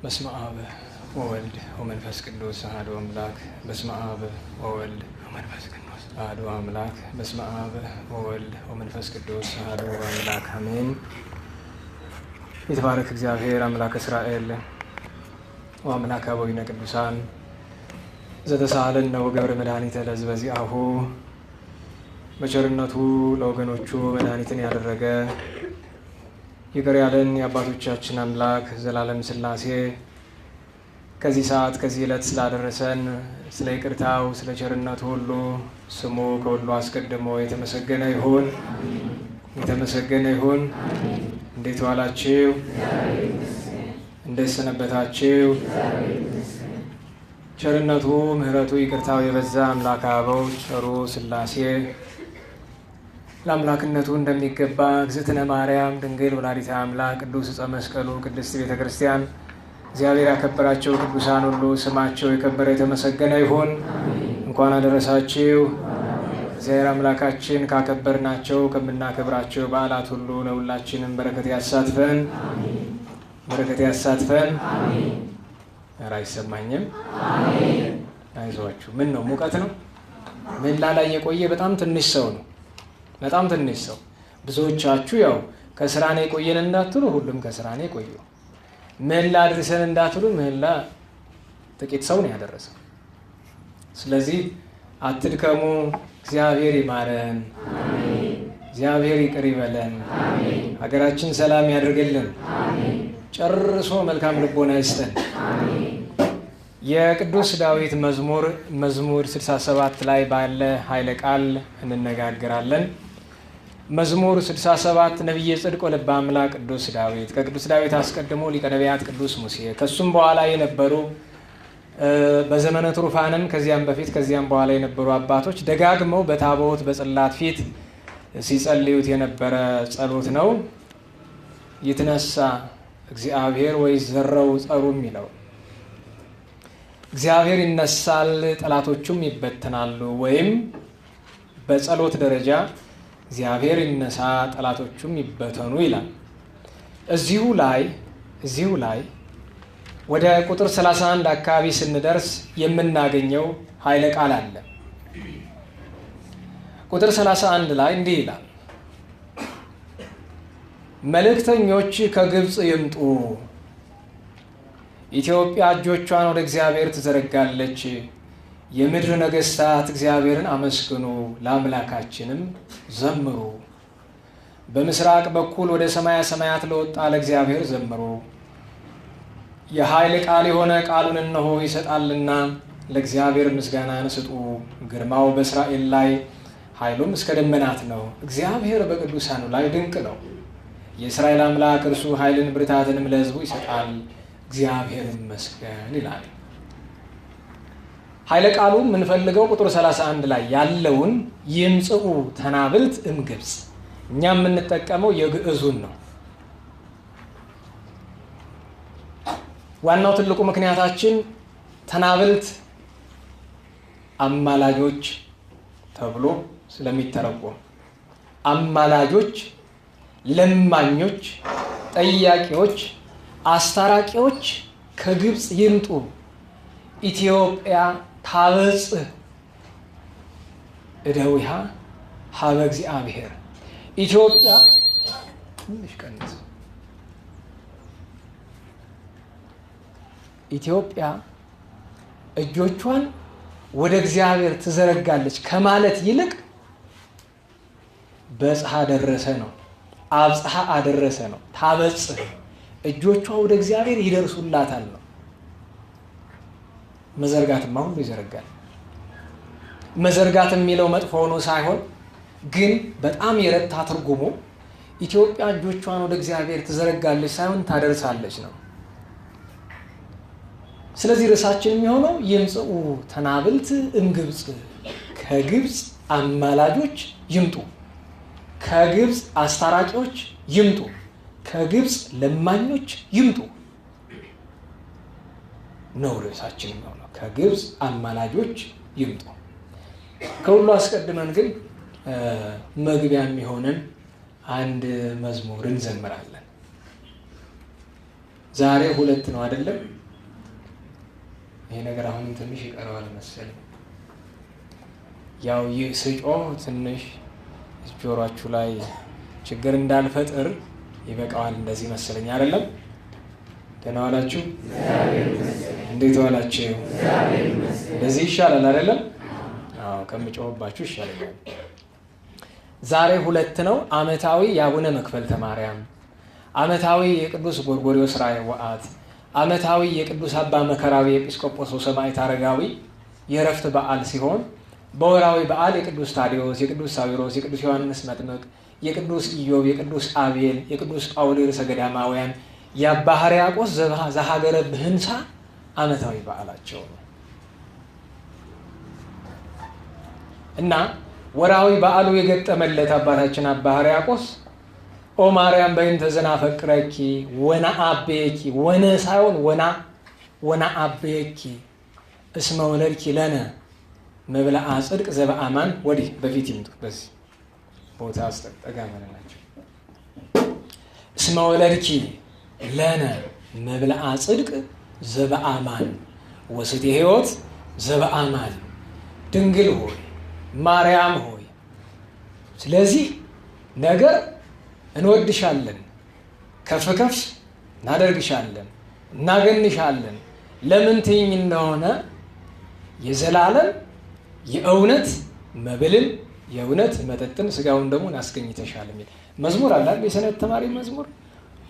በስመ አብ ወወልድ ወመንፈስ ቅዱስ አሐዱ አምላክ። በስመ አብ ወወልድ ወመንፈስ ቅዱስ አሐዱ አምላክ። በስመ አብ ወወልድ ወመንፈስ ቅዱስ አሐዱ አምላክ አሜን። የተባረክ እግዚአብሔር አምላክ እስራኤል ወአምላክ አበዊነ ቅዱሳን ዘተሳሃለነ ወገብረ መድኃኒተ ለሕዝበ ዚአሁ በቸርነቱ ለወገኖቹ መድኃኒትን ያደረገ ይቅር ያለን የአባቶቻችን አምላክ ዘላለም ሥላሴ ከዚህ ሰዓት ከዚህ ዕለት ስላደረሰን ስለ ይቅርታው ስለ ቸርነቱ ሁሉ ስሙ ከሁሉ አስቀድሞ የተመሰገነ ይሁን፣ የተመሰገነ ይሁን። እንዴት ዋላችሁ? እንዴት ሰነበታችሁ? ቸርነቱ ምሕረቱ ይቅርታው የበዛ አምላክ አበው ቸሩ ሥላሴ ለአምላክነቱ እንደሚገባ እግዝእትነ ማርያም ድንግል ወላዲተ አምላክ ቅዱስ ዕፀ መስቀሉ ቅድስት ቤተ ክርስቲያን እግዚአብሔር ያከበራቸው ቅዱሳን ሁሉ ስማቸው የከበረ የተመሰገነ ይሁን። እንኳን አደረሳችሁ። እግዚአብሔር አምላካችን ካከበርናቸው ከምናከብራቸው በዓላት ሁሉ ለሁላችንም በረከት ያሳትፈን፣ በረከት ያሳትፈን። ኧረ አይሰማኝም። አይዟችሁ። ምን ነው ሙቀት ነው? ምን ላይ የቆየ በጣም ትንሽ ሰው ነው። በጣም ትንሽ ሰው። ብዙዎቻችሁ ያው ከስራ ነው የቆየን እንዳትሉ፣ ሁሉም ከስራ ነው የቆየው። ምህላ አድርሰን እንዳትሉ፣ ምህላ ጥቂት ሰው ነው ያደረሰው። ስለዚህ አትድከሙ። እግዚአብሔር ይማረን፣ እግዚአብሔር ይቅር ይበለን፣ ሀገራችን ሰላም ያደርግልን፣ ጨርሶ መልካም ልቦና ይስጠን። የቅዱስ ዳዊት መዝሙር 67 ላይ ባለ ኃይለ ቃል እንነጋገራለን። መዝሙር 67 ነቢየ ጽድቅ ወልበ አምላክ ቅዱስ ዳዊት፣ ከቅዱስ ዳዊት አስቀድሞ ሊቀ ነቢያት ቅዱስ ሙሴ፣ ከሱም በኋላ የነበሩ በዘመነ ትሩፋንም ከዚያም በፊት ከዚያም በኋላ የነበሩ አባቶች ደጋግመው በታቦት በጽላት ፊት ሲጸልዩት የነበረ ጸሎት ነው። ይትነሳ እግዚአብሔር ወይ ዘረው ጸሩ የሚለው እግዚአብሔር ይነሳል ጠላቶቹም ይበተናሉ፣ ወይም በጸሎት ደረጃ እግዚአብሔር ይነሳ ጠላቶቹም ይበተኑ ይላል። እዚሁ ላይ ወደ ቁጥር 31 አካባቢ ስንደርስ የምናገኘው ኃይለ ቃል አለ። ቁጥር 31 ላይ እንዲህ ይላል፣ መልእክተኞች ከግብፅ ይምጡ፣ ኢትዮጵያ እጆቿን ወደ እግዚአብሔር ትዘረጋለች። የምድር ነገሥታት እግዚአብሔርን አመስግኑ፣ ለአምላካችንም ዘምሩ። በምስራቅ በኩል ወደ ሰማያ ሰማያት ለወጣ ለእግዚአብሔር ዘምሩ። የኃይል ቃል የሆነ ቃሉን እነሆ ይሰጣልና ለእግዚአብሔር ምስጋናን ስጡ። ግርማው በእስራኤል ላይ ኃይሉም እስከ ደመናት ነው። እግዚአብሔር በቅዱሳኑ ላይ ድንቅ ነው። የእስራኤል አምላክ እርሱ ኃይልን ብርታትንም ለሕዝቡ ይሰጣል። እግዚአብሔር ይመስገን ይላል። ኃይለ ቃሉ የምንፈልገው ቁጥር 31 ላይ ያለውን ይምጽኡ ተናብልት እምግብፅ፣ እኛ የምንጠቀመው የግዕዙን ነው። ዋናው ትልቁ ምክንያታችን ተናብልት አማላጆች ተብሎ ስለሚተረጎም አማላጆች፣ ለማኞች፣ ጠያቂዎች፣ አስታራቂዎች ከግብፅ ይምጡ። ኢትዮጵያ ታበጽሕ እደዊሃ ሀበ እግዚአብሔር። ኢትዮጵያ ትንሽ ቀንስ። ኢትዮጵያ እጆቿን ወደ እግዚአብሔር ትዘረጋለች ከማለት ይልቅ በጽሐ ደረሰ ነው፣ አብጽሐ አደረሰ ነው። ታበጽሕ እጆቿ ወደ እግዚአብሔር ይደርሱላታል ነው። መዘርጋትማ ሁሉ ይዘረጋል። መዘርጋት የሚለው መጥፎ ሆኖ ሳይሆን ግን በጣም የረታ ትርጉሙ ኢትዮጵያ እጆቿን ወደ እግዚአብሔር ትዘረጋለች ሳይሆን ታደርሳለች ነው። ስለዚህ ርዕሳችን የሚሆነው ይምጽኡ ተናብልት እምግብፅ፣ ከግብፅ አማላጆች ይምጡ፣ ከግብፅ አስታራቂዎች ይምጡ፣ ከግብፅ ለማኞች ይምጡ ነው ርዕሳችን የሚሆነው። ከግብፅ አማላጆች ይምጡ። ከሁሉ አስቀድመን ግን መግቢያ የሚሆንን አንድ መዝሙር እንዘምራለን። ዛሬ 2 ነው አይደለም? ይሄ ነገር አሁንም ትንሽ ይቀረዋል መሰለኝ። ያው ይህ ስጮህ ትንሽ ጆሮአችሁ ላይ ችግር እንዳልፈጥር ይበቃዋል እንደዚህ መሰለኝ አይደለም? ደህና ዋላችሁ? እንዴት ዋላችሁ? እንደዚህ ይሻላል አይደለም? አዎ ከምጮህባችሁ ይሻላል። ዛሬ 2 ነው። ዓመታዊ የአቡነ መክፈልተ ማርያም፣ ዓመታዊ የቅዱስ ጎርጎርዮስ ራእየ ወአት፣ ዓመታዊ የቅዱስ አባ መከራዊ ኤጲስቆጶስ ወሰማዕት አረጋዊ የእረፍት በዓል ሲሆን በወራዊ በዓል የቅዱስ ታዲዮስ፣ የቅዱስ ሳዊሮስ፣ የቅዱስ ዮሐንስ መጥምቅ፣ የቅዱስ ኢዮብ፣ የቅዱስ አቤል፣ የቅዱስ ጳውሊ ርዕሰ ገዳማውያን፣ የአባ ሕርያቆስ ዘሀገረ ብህንሳ ዓመታዊ በዓላቸው ነው እና ወራዊ በዓሉ የገጠመለት አባታችን አባ ሕርያቆስ ኦ ማርያም በእንተ ዘናፈቅረኪ ወነአቤኪ ወነ ሳይሆን ወና አቤኪ እስመ ወለድኪ ለነ መብልዐ ጽድቅ ዘበአማን። ወዲህ በፊት ይምጡ፣ በዚህ ቦታ አስጠጋ መለናቸው። እስመ ወለድኪ ለነ መብልዐ ጽድቅ ዘበአማን ወስቴ ሕይወት ዘበአማን። ድንግል ሆይ ማርያም ሆይ ስለዚህ ነገር እንወድሻለን፣ ከፍ ከፍ እናደርግሻለን፣ እናገንሻለን። ለምን ትይኝ እንደሆነ የዘላለም የእውነት መብልን የእውነት መጠጥን ስጋውን ደግሞ አስገኝተሻል የሚል መዝሙር አለ። የሰንበት ተማሪ መዝሙር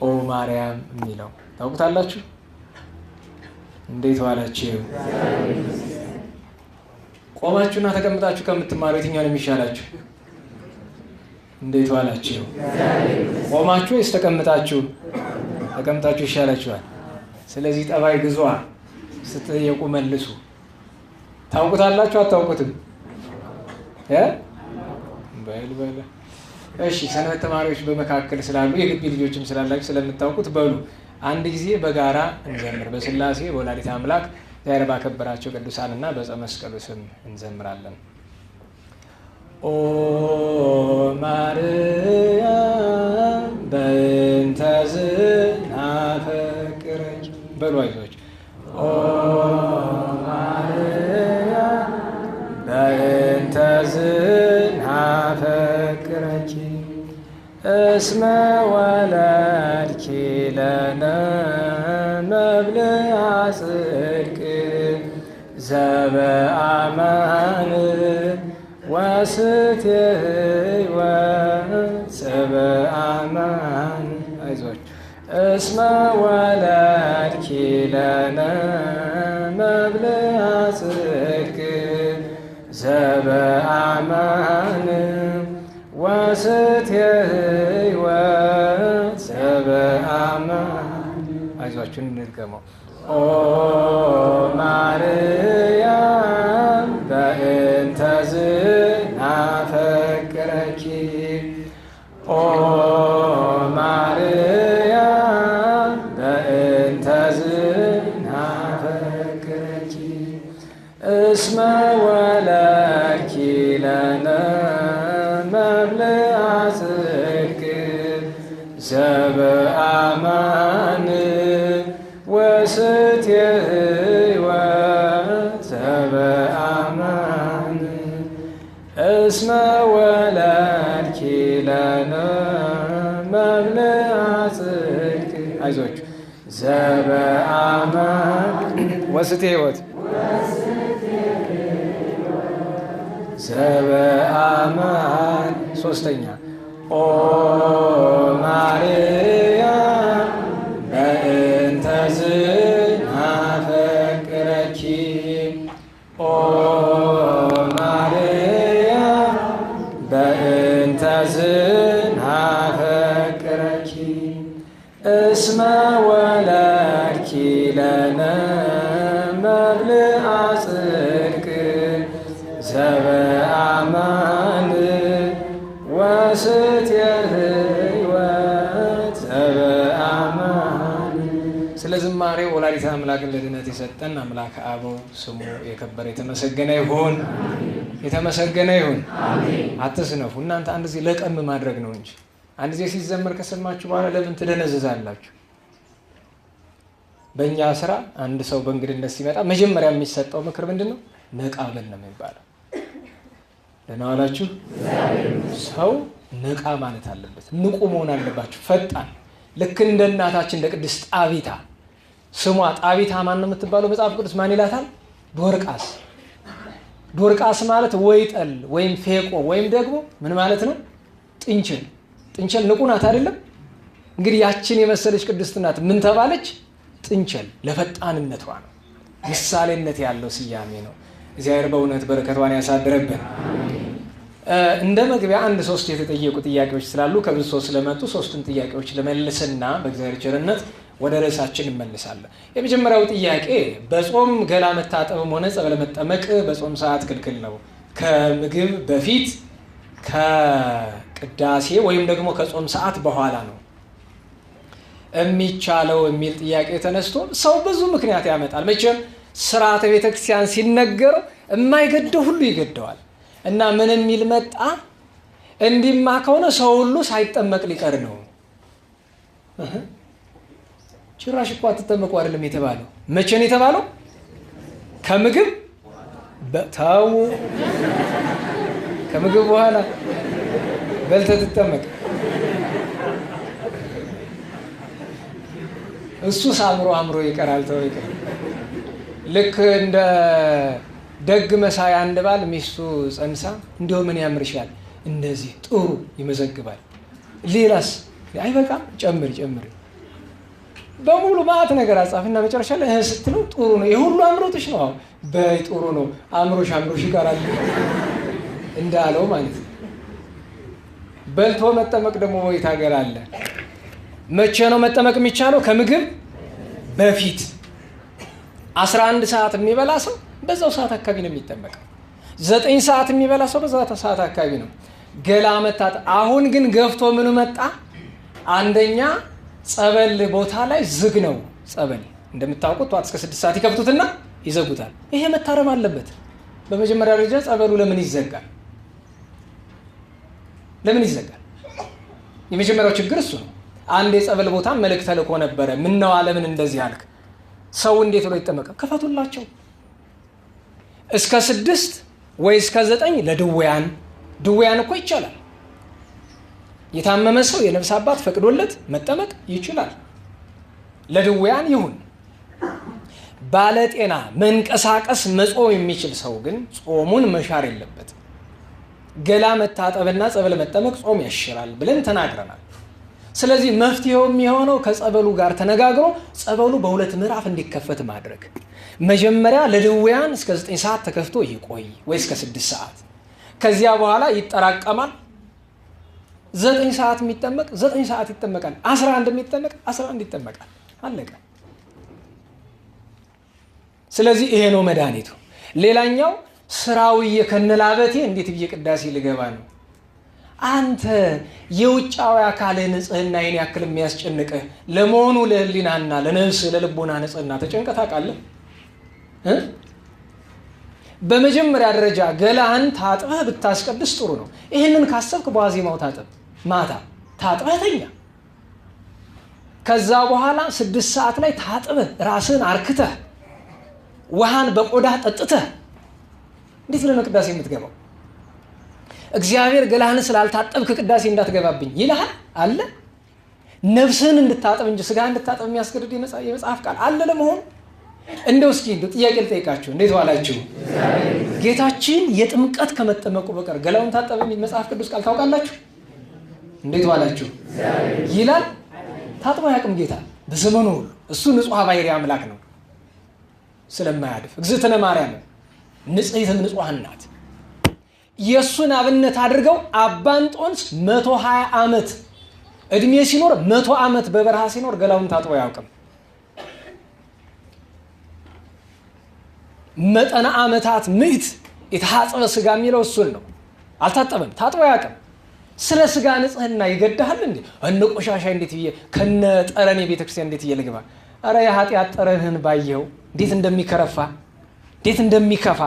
ኦ ማርያም የሚለው ታውቁታላችሁ? እንዴት ዋላችሁ? ቆማችሁና ተቀምጣችሁ ከምትማሩ የትኛው ነው የሚሻላችሁ? እንዴት ዋላችሁ? ቆማችሁ ወይስ ተቀምጣችሁ? ተቀምጣችሁ ይሻላችኋል። ስለዚህ ጠባይ ግዟ፣ ስትጠየቁ መልሱ። ታውቁታላችሁ አታውቁትም? በል እሺ፣ ሰንበት ተማሪዎች በመካከል ስላሉ የግቢ ልጆችም ስላላችሁ ስለምታውቁት በሉ አንድ ጊዜ በጋራ እንዘምር። በስላሴ በወላዲተ አምላክ ዛሬ ባከበራቸው ቅዱሳንና በዕፀ መስቀሉ ስም እንዘምራለን። ኦ ማርያም በእንተ ዝናፈቅረኪ በሉ አይዞች። ኦ ማርያም በእንተ ዝናፈቅረኪ እስመ ወለድኪ ለነ መብልዐ ጽድቅ ዘበአማን ወስቴ ሕይወት ዘበአማን። አይዞች። እስመ ወለድኪ ለነ መብልዐ ጽድቅ ዘበአማን ወስቴ ሕይወት ዘበአማን። አይዟችሁን እንድገመው። ኦ ማርያም በእንተ ዝናፈቅረኪ ኦ ማርያም በእንተ ዝናፈቅረኪ እስመ ወለድኪ ለነ መብልዐ ጽድቅ ዘበአማን ወስቴ ሕይወት ዘበአማን። እስመ ወለድኪ ለነ መብልዐ ጽድቅ አይዞች ዘበአማን ወስቴ ሕይወት ዘበአማን። ሶስተኛ ኦ ማርያም በእንተ ዝናፈቅረኪ ኦ ማርያም በእንተ ዝናፈቅረኪ እስመ ወለድኪ ለነ መብልዐ ጽድቅ ዘበአማን ወስቴ ሕይወት ዘበአማን። ስለ ዝማሬው ወላዲተ አምላክን ለድነት የሰጠን አምላከ አበው ስሙ የከበረ የተመሰገነ ይሁን፣ የተመሰገነ ይሁን። አትስነፉ እናንተ። አንድ ጊዜ ለቀም ማድረግ ነው እንጂ አንድ ጊዜ ሲዘመር ከሰማችሁ በኋላ ለምን ትደነዝዛላችሁ? በእኛ ስራ አንድ ሰው በእንግድነት ሲመጣ መጀመሪያ የሚሰጠው ምክር ምንድን ነው? ነቃ በል ነው የሚባለው። ደህና ዋላችሁ። ሰው ነቃ ማለት አለበት። ንቁ መሆን አለባችሁ። ፈጣን ልክ እንደ እናታችን እንደ ቅድስት ጣቢታ። ስሟ ጣቢታ ማን ነው የምትባለው? መጽሐፍ ቅዱስ ማን ይላታል? ዶርቃስ። ዶርቃስ ማለት ወይ ጠል ወይም ፌቆ ወይም ደግሞ ምን ማለት ነው? ጥንቸል። ጥንቸል ንቁ ናት አይደለም? እንግዲህ ያችን የመሰለች ቅድስት ናት ምን ተባለች? ጥንቸል። ለፈጣንነቷ ነው። ምሳሌነት ያለው ስያሜ ነው። እግዚአብሔር በእውነት በረከቷን ያሳድረብን። እንደ መግቢያ 1-3 የተጠየቁ ጥያቄዎች ስላሉ ከብዙ ሰው ስለመጡ 3ቱን ጥያቄዎች ለመልስና በእግዚአብሔር ቸርነት ወደ ርዕሳችን እንመልሳለን። የመጀመሪያው ጥያቄ በጾም ገላ መታጠብም ሆነ ጸበል መጠመቅ በጾም ሰዓት ክልክል ነው? ከምግብ በፊት ከቅዳሴ ወይም ደግሞ ከጾም ሰዓት በኋላ ነው የሚቻለው የሚል ጥያቄ ተነስቶ ሰው ብዙ ምክንያት ያመጣል። መቼም ስርዓተ ቤተክርስቲያን ሲነገረው የማይገደው ሁሉ ይገደዋል እና ምን የሚል መጣ? እንዲማ ከሆነ ሰው ሁሉ ሳይጠመቅ ሊቀር ነው። ጭራሽ እኮ አትጠመቁ አይደለም የተባለው። መቼ ነው የተባለው? ከምግብ ተው፣ ከምግብ በኋላ በልተህ ትጠመቅ። እሱስ አምሮ ይቀራል። ተው ይቀር። ልክ እንደ ደግ መሳይ አንድ ባል ሚስቱ ጸንሳ እንዲሁ ምን ያምርሻል? እንደዚህ ጥሩ ይመዘግባል። ሌላስ አይበቃም? ጨምር በሙሉ ማዕት ነገር አጻፍና መጨረሻ ላይ ስትለው ጥሩ ነው ይሄ ሁሉ አምሮትሽ ነው። በይ ጥሩ ነው አምሮሽ ይቀራል እንዳለው ማለት ነው። በልቶ መጠመቅ ደግሞ ወይት ሀገር አለ። መቼ ነው መጠመቅ የሚቻለው? ከምግብ በፊት 11 ሰዓት የሚበላ ሰው በዛው ሰዓት አካባቢ ነው የሚጠመቀው። 9 ሰዓት የሚበላ ሰው በዛው ሰዓት አካባቢ ነው ገላ መታጠብ። አሁን ግን ገፍቶ ምን መጣ? አንደኛ ጸበል ቦታ ላይ ዝግ ነው። ጸበል እንደምታውቁት ጠዋት እስከ 6 ሰዓት ይከፍቱትና ይዘጉታል። ይሄ መታረም አለበት። በመጀመሪያ ደረጃ ጸበሉ ለምን ይዘጋል? የመጀመሪያው ችግር እሱ ነው። አንድ የጸበል ቦታ መልእክት ተልኮ ነበረ። ምነው ለምን እንደዚህ አልክ? ሰው እንዴት ብሎ ይጠመቃል? ክፈቱላቸው። እስከ 6 ወይ እስከ 9 ለድውያን እኮ ይቻላል። የታመመ ሰው የነፍስ አባት ፈቅዶለት መጠመቅ ይችላል። ለድውያን ይሁን። ባለጤና መንቀሳቀስ መጾም የሚችል ሰው ግን ጾሙን መሻር የለበትም። ገላ መታጠብና ጸበል መጠመቅ ጾም ያሽራል ብለን ተናግረናል። ስለዚህ መፍትሄው የሚሆነው ከጸበሉ ጋር ተነጋግሮ ጸበሉ በሁለት ምዕራፍ እንዲከፈት ማድረግ። መጀመሪያ ለድውያን እስከ 9 ሰዓት ተከፍቶ ይቆይ ወይ እስከ 6 ሰዓት። ከዚያ በኋላ ይጠራቀማል። 9 ሰዓት የሚጠመቅ 9 ሰዓት ይጠመቃል። 11 የሚጠመቅ 11 ይጠመቃል። አለቀ። ስለዚህ ይሄ ነው መድኃኒቱ። ሌላኛው ስራውዬ ከነላበቴ እንዴት ብዬ ቅዳሴ ልገባ ነው? አንተ የውጫዊ አካልህ ንጽህና ይህን ያክል የሚያስጨንቅህ ለመሆኑ ለህሊናና ለነፍስ ለልቦና ንጽህና ተጨንቀህ ታውቃለህ? በመጀመሪያ ደረጃ ገላህን ታጥበህ ብታስቀድስ ጥሩ ነው። ይህንን ካሰብክ በዋዜማው ታጥብ፣ ማታ ታጥበህ ተኛ። ከዛ በኋላ 6 ሰዓት ላይ ታጥበህ ራስህን አርክተህ ውሃን በቆዳ ጠጥተህ እንዴት ብለህ ነው ቅዳሴ የምትገባው? እግዚአብሔር ገላህን ስላልታጠብክ ቅዳሴ እንዳትገባብኝ ይልሃል አለ። ነፍስህን እንድታጠብ እንጂ ስጋህን እንድታጠብ የሚያስገድድ የመጽሐፍ ቃል አለ ለመሆኑ? እንደው እስኪ ጥያቄ ልጠይቃችሁ። እንዴት ዋላችሁ? ጌታችን የጥምቀት ከመጠመቁ በቀር ገላውን ታጠበ የሚል መጽሐፍ ቅዱስ ቃል ታውቃላችሁ? እንዴት ዋላችሁ ይላል። ታጥቦ ያቅም ጌታ በዘመኑ ሁሉ እሱ ንጹሕ ባሕርይ አምላክ ነው ስለማያድፍ። እግዝእትነ ማርያም ንጽሕትም ንጹሐን ናት። የእሱን አብነት አድርገው አባ እንጦንስ 120 ዓመት እድሜ ሲኖር 100 ዓመት በበረሃ ሲኖር ገላውን ታጥቦ አያውቅም። መጠነ ዓመታት ምዕት የተሐጽበ ስጋ የሚለው እሱን ነው። አልታጠበም፣ ታጥቦ አያውቅም። ስለ ስጋ ንጽህና ይገድሃል እንዴ? እነ ቆሻሻ እንዴት ብዬ ከነ ጠረን የቤተክርስቲያን እንዴት እየልግባ? አረ የኃጢአት ጠረንህን ባየው እንዴት እንደሚከረፋ እንዴት እንደሚከፋ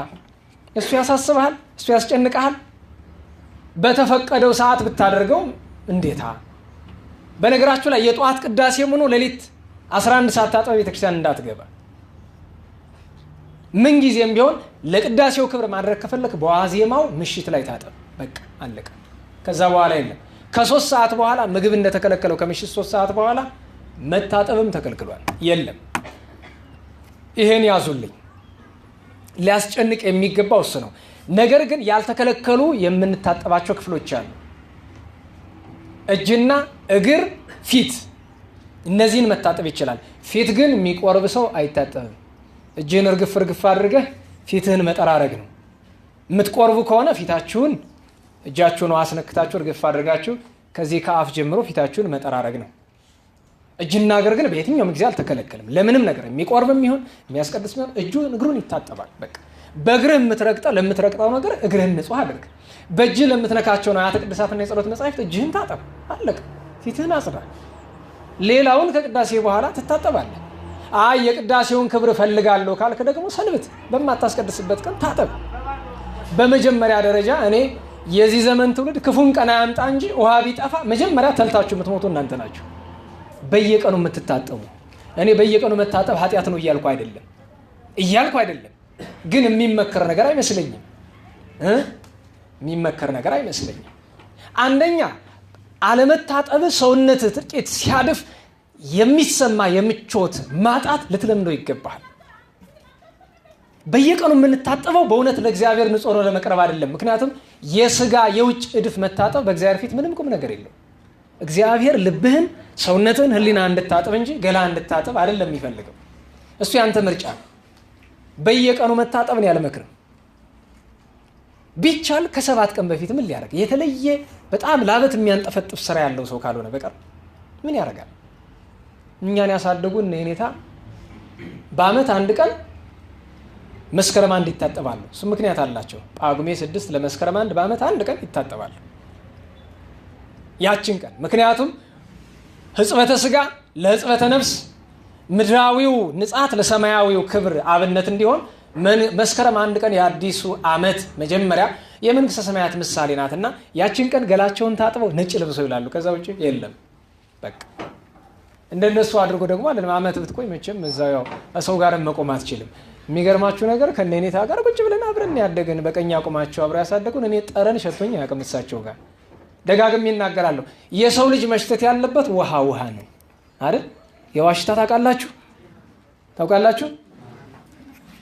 እሱ ያሳስብሃል፣ እሱ ያስጨንቀሃል። በተፈቀደው ሰዓት ብታደርገው እንዴታ። በነገራችሁ ላይ የጠዋት ቅዳሴ ሆኖ ሌሊት 11 ሰዓት ታጥበህ ቤተክርስቲያን እንዳትገባ። ምን ጊዜም ቢሆን ለቅዳሴው ክብር ማድረግ ከፈለክ በዋዜማው ምሽት ላይ ታጠብ። በቃ አለቀ። ከዛ በኋላ የለም። ከ3 ሰዓት በኋላ ምግብ እንደተከለከለው ከምሽት 3 ሰዓት በኋላ መታጠብም ተከልክሏል። የለም። ይሄን ያዙልኝ። ሊያስጨንቅ የሚገባው እሱ ነው። ነገር ግን ያልተከለከሉ የምንታጠባቸው ክፍሎች አሉ። እጅና እግር፣ ፊት፣ እነዚህን መታጠብ ይችላል። ፊት ግን የሚቆርብ ሰው አይታጠብም። እጅህን እርግፍ እርግፍ አድርገህ ፊትህን መጠራረግ ነው። የምትቆርቡ ከሆነ ፊታችሁን እጃችሁን አስነክታችሁ እርግፍ አድርጋችሁ ከዚህ ከአፍ ጀምሮ ፊታችሁን መጠራረግ ነው። እጅና እግር ግን በየትኛውም ጊዜ አልተከለከልም። ለምንም ነገር የሚቆርብም ይሁን የሚያስቀድስ ይሁን እጁን እግሩን ይታጠባል። በቃ በእግርህ ለምትረግጠው ነገር እግርህን ንጹህ አድርግ። በእጅህ ለምትነካቸው ነው አያተ ቅድሳትና የጸሎት መጻሕፍት እጅህን ታጠብ። አለቀ። ፊትህን አጽዳ። ሌላውን ከቅዳሴ በኋላ ትታጠባለህ። የቅዳሴውን ክብር እፈልጋለሁ ካልክ ደግሞ ሰንብት። በማታስቀድስበት ቀን ታጠብ። በመጀመሪያ ደረጃ እኔ የዚህ ዘመን ትውልድ ክፉን ቀን አያምጣ እንጂ ውሃ ቢጠፋ መጀመሪያ ተልታችሁ የምትሞቱ እናንተ ናችሁ። በየቀኑ የምትታጠቡ። እኔ በየቀኑ መታጠብ ኃጢአት ነው እያልኩ አይደለም፣ ግን የሚመከር ነገር አይመስለኝም። አንደኛ አለመታጠብ ሰውነት ጥቂት ሲያድፍ የሚሰማ የምቾት ማጣት ልትለምደው ይገባል። በየቀኑ የምንታጠበው በእውነት ለእግዚአብሔር ንጹህ ሆኖ ለመቅረብ አይደለም። ምክንያቱም የስጋ የውጭ እድፍ መታጠብ በእግዚአብሔር ፊት ምንም ቁም ነገር የለው። እግዚአብሔር ልብህን፣ ሰውነትን፣ ህሊና እንድታጠብ እንጂ ገላ እንድታጠብ አይደለም የሚፈልገው። እሱ ያንተ ምርጫ ነው። በየቀኑ መታጠብን ያልመክርም። ቢቻል ከ7 ቀን በፊት ምን ሊያደርግ የተለየ በጣም ላበት የሚያንጠፈጥፍ ስራ ያለው ሰው ካልሆነ በቀር ምን ያደርጋል? እኛን ያሳደጉን የኔታ በአመት 1 ቀን መስከረም 1 ይታጠባሉ። እሱ ምክንያት አላቸው። ጳጉሜ 6 ለመስከረም 1 በአመት 1 ቀን ይታጠባሉ። ያችን ቀን ምክንያቱም ህጽበተ ስጋ ለህጽበተ ነፍስ፣ ምድራዊው ንጻት ለሰማያዊው ክብር አብነት እንዲሆን መስከረም 1 ቀን የአዲሱ ዓመት መጀመሪያ የመንግስተ ሰማያት ምሳሌ ናትና ያችን ቀን ገላቸውን ታጥበው ነጭ ልብሰው ይላሉ። ከዛ ውጭ የለም። በቃ እንደነሱ አድርጎ ደግሞ አለ ዓመት ብትቆይ መቼም እዛው ያው ሰው ጋር መቆም አትችልም። የሚገርማችሁ ነገር ከነኔታ ጋር ቁጭ ብለን አብረን ያደገን በቀኝ አቁማቸው አብረው ያሳደጉን እኔ ጠረን ሸቶኝ ያቀምሳቸው ጋር ደጋግሜ እናገራለሁ። የሰው ልጅ መሽተት ያለበት ውሃ ነው አይደል? የውሃ ሽታ ታውቃላችሁ?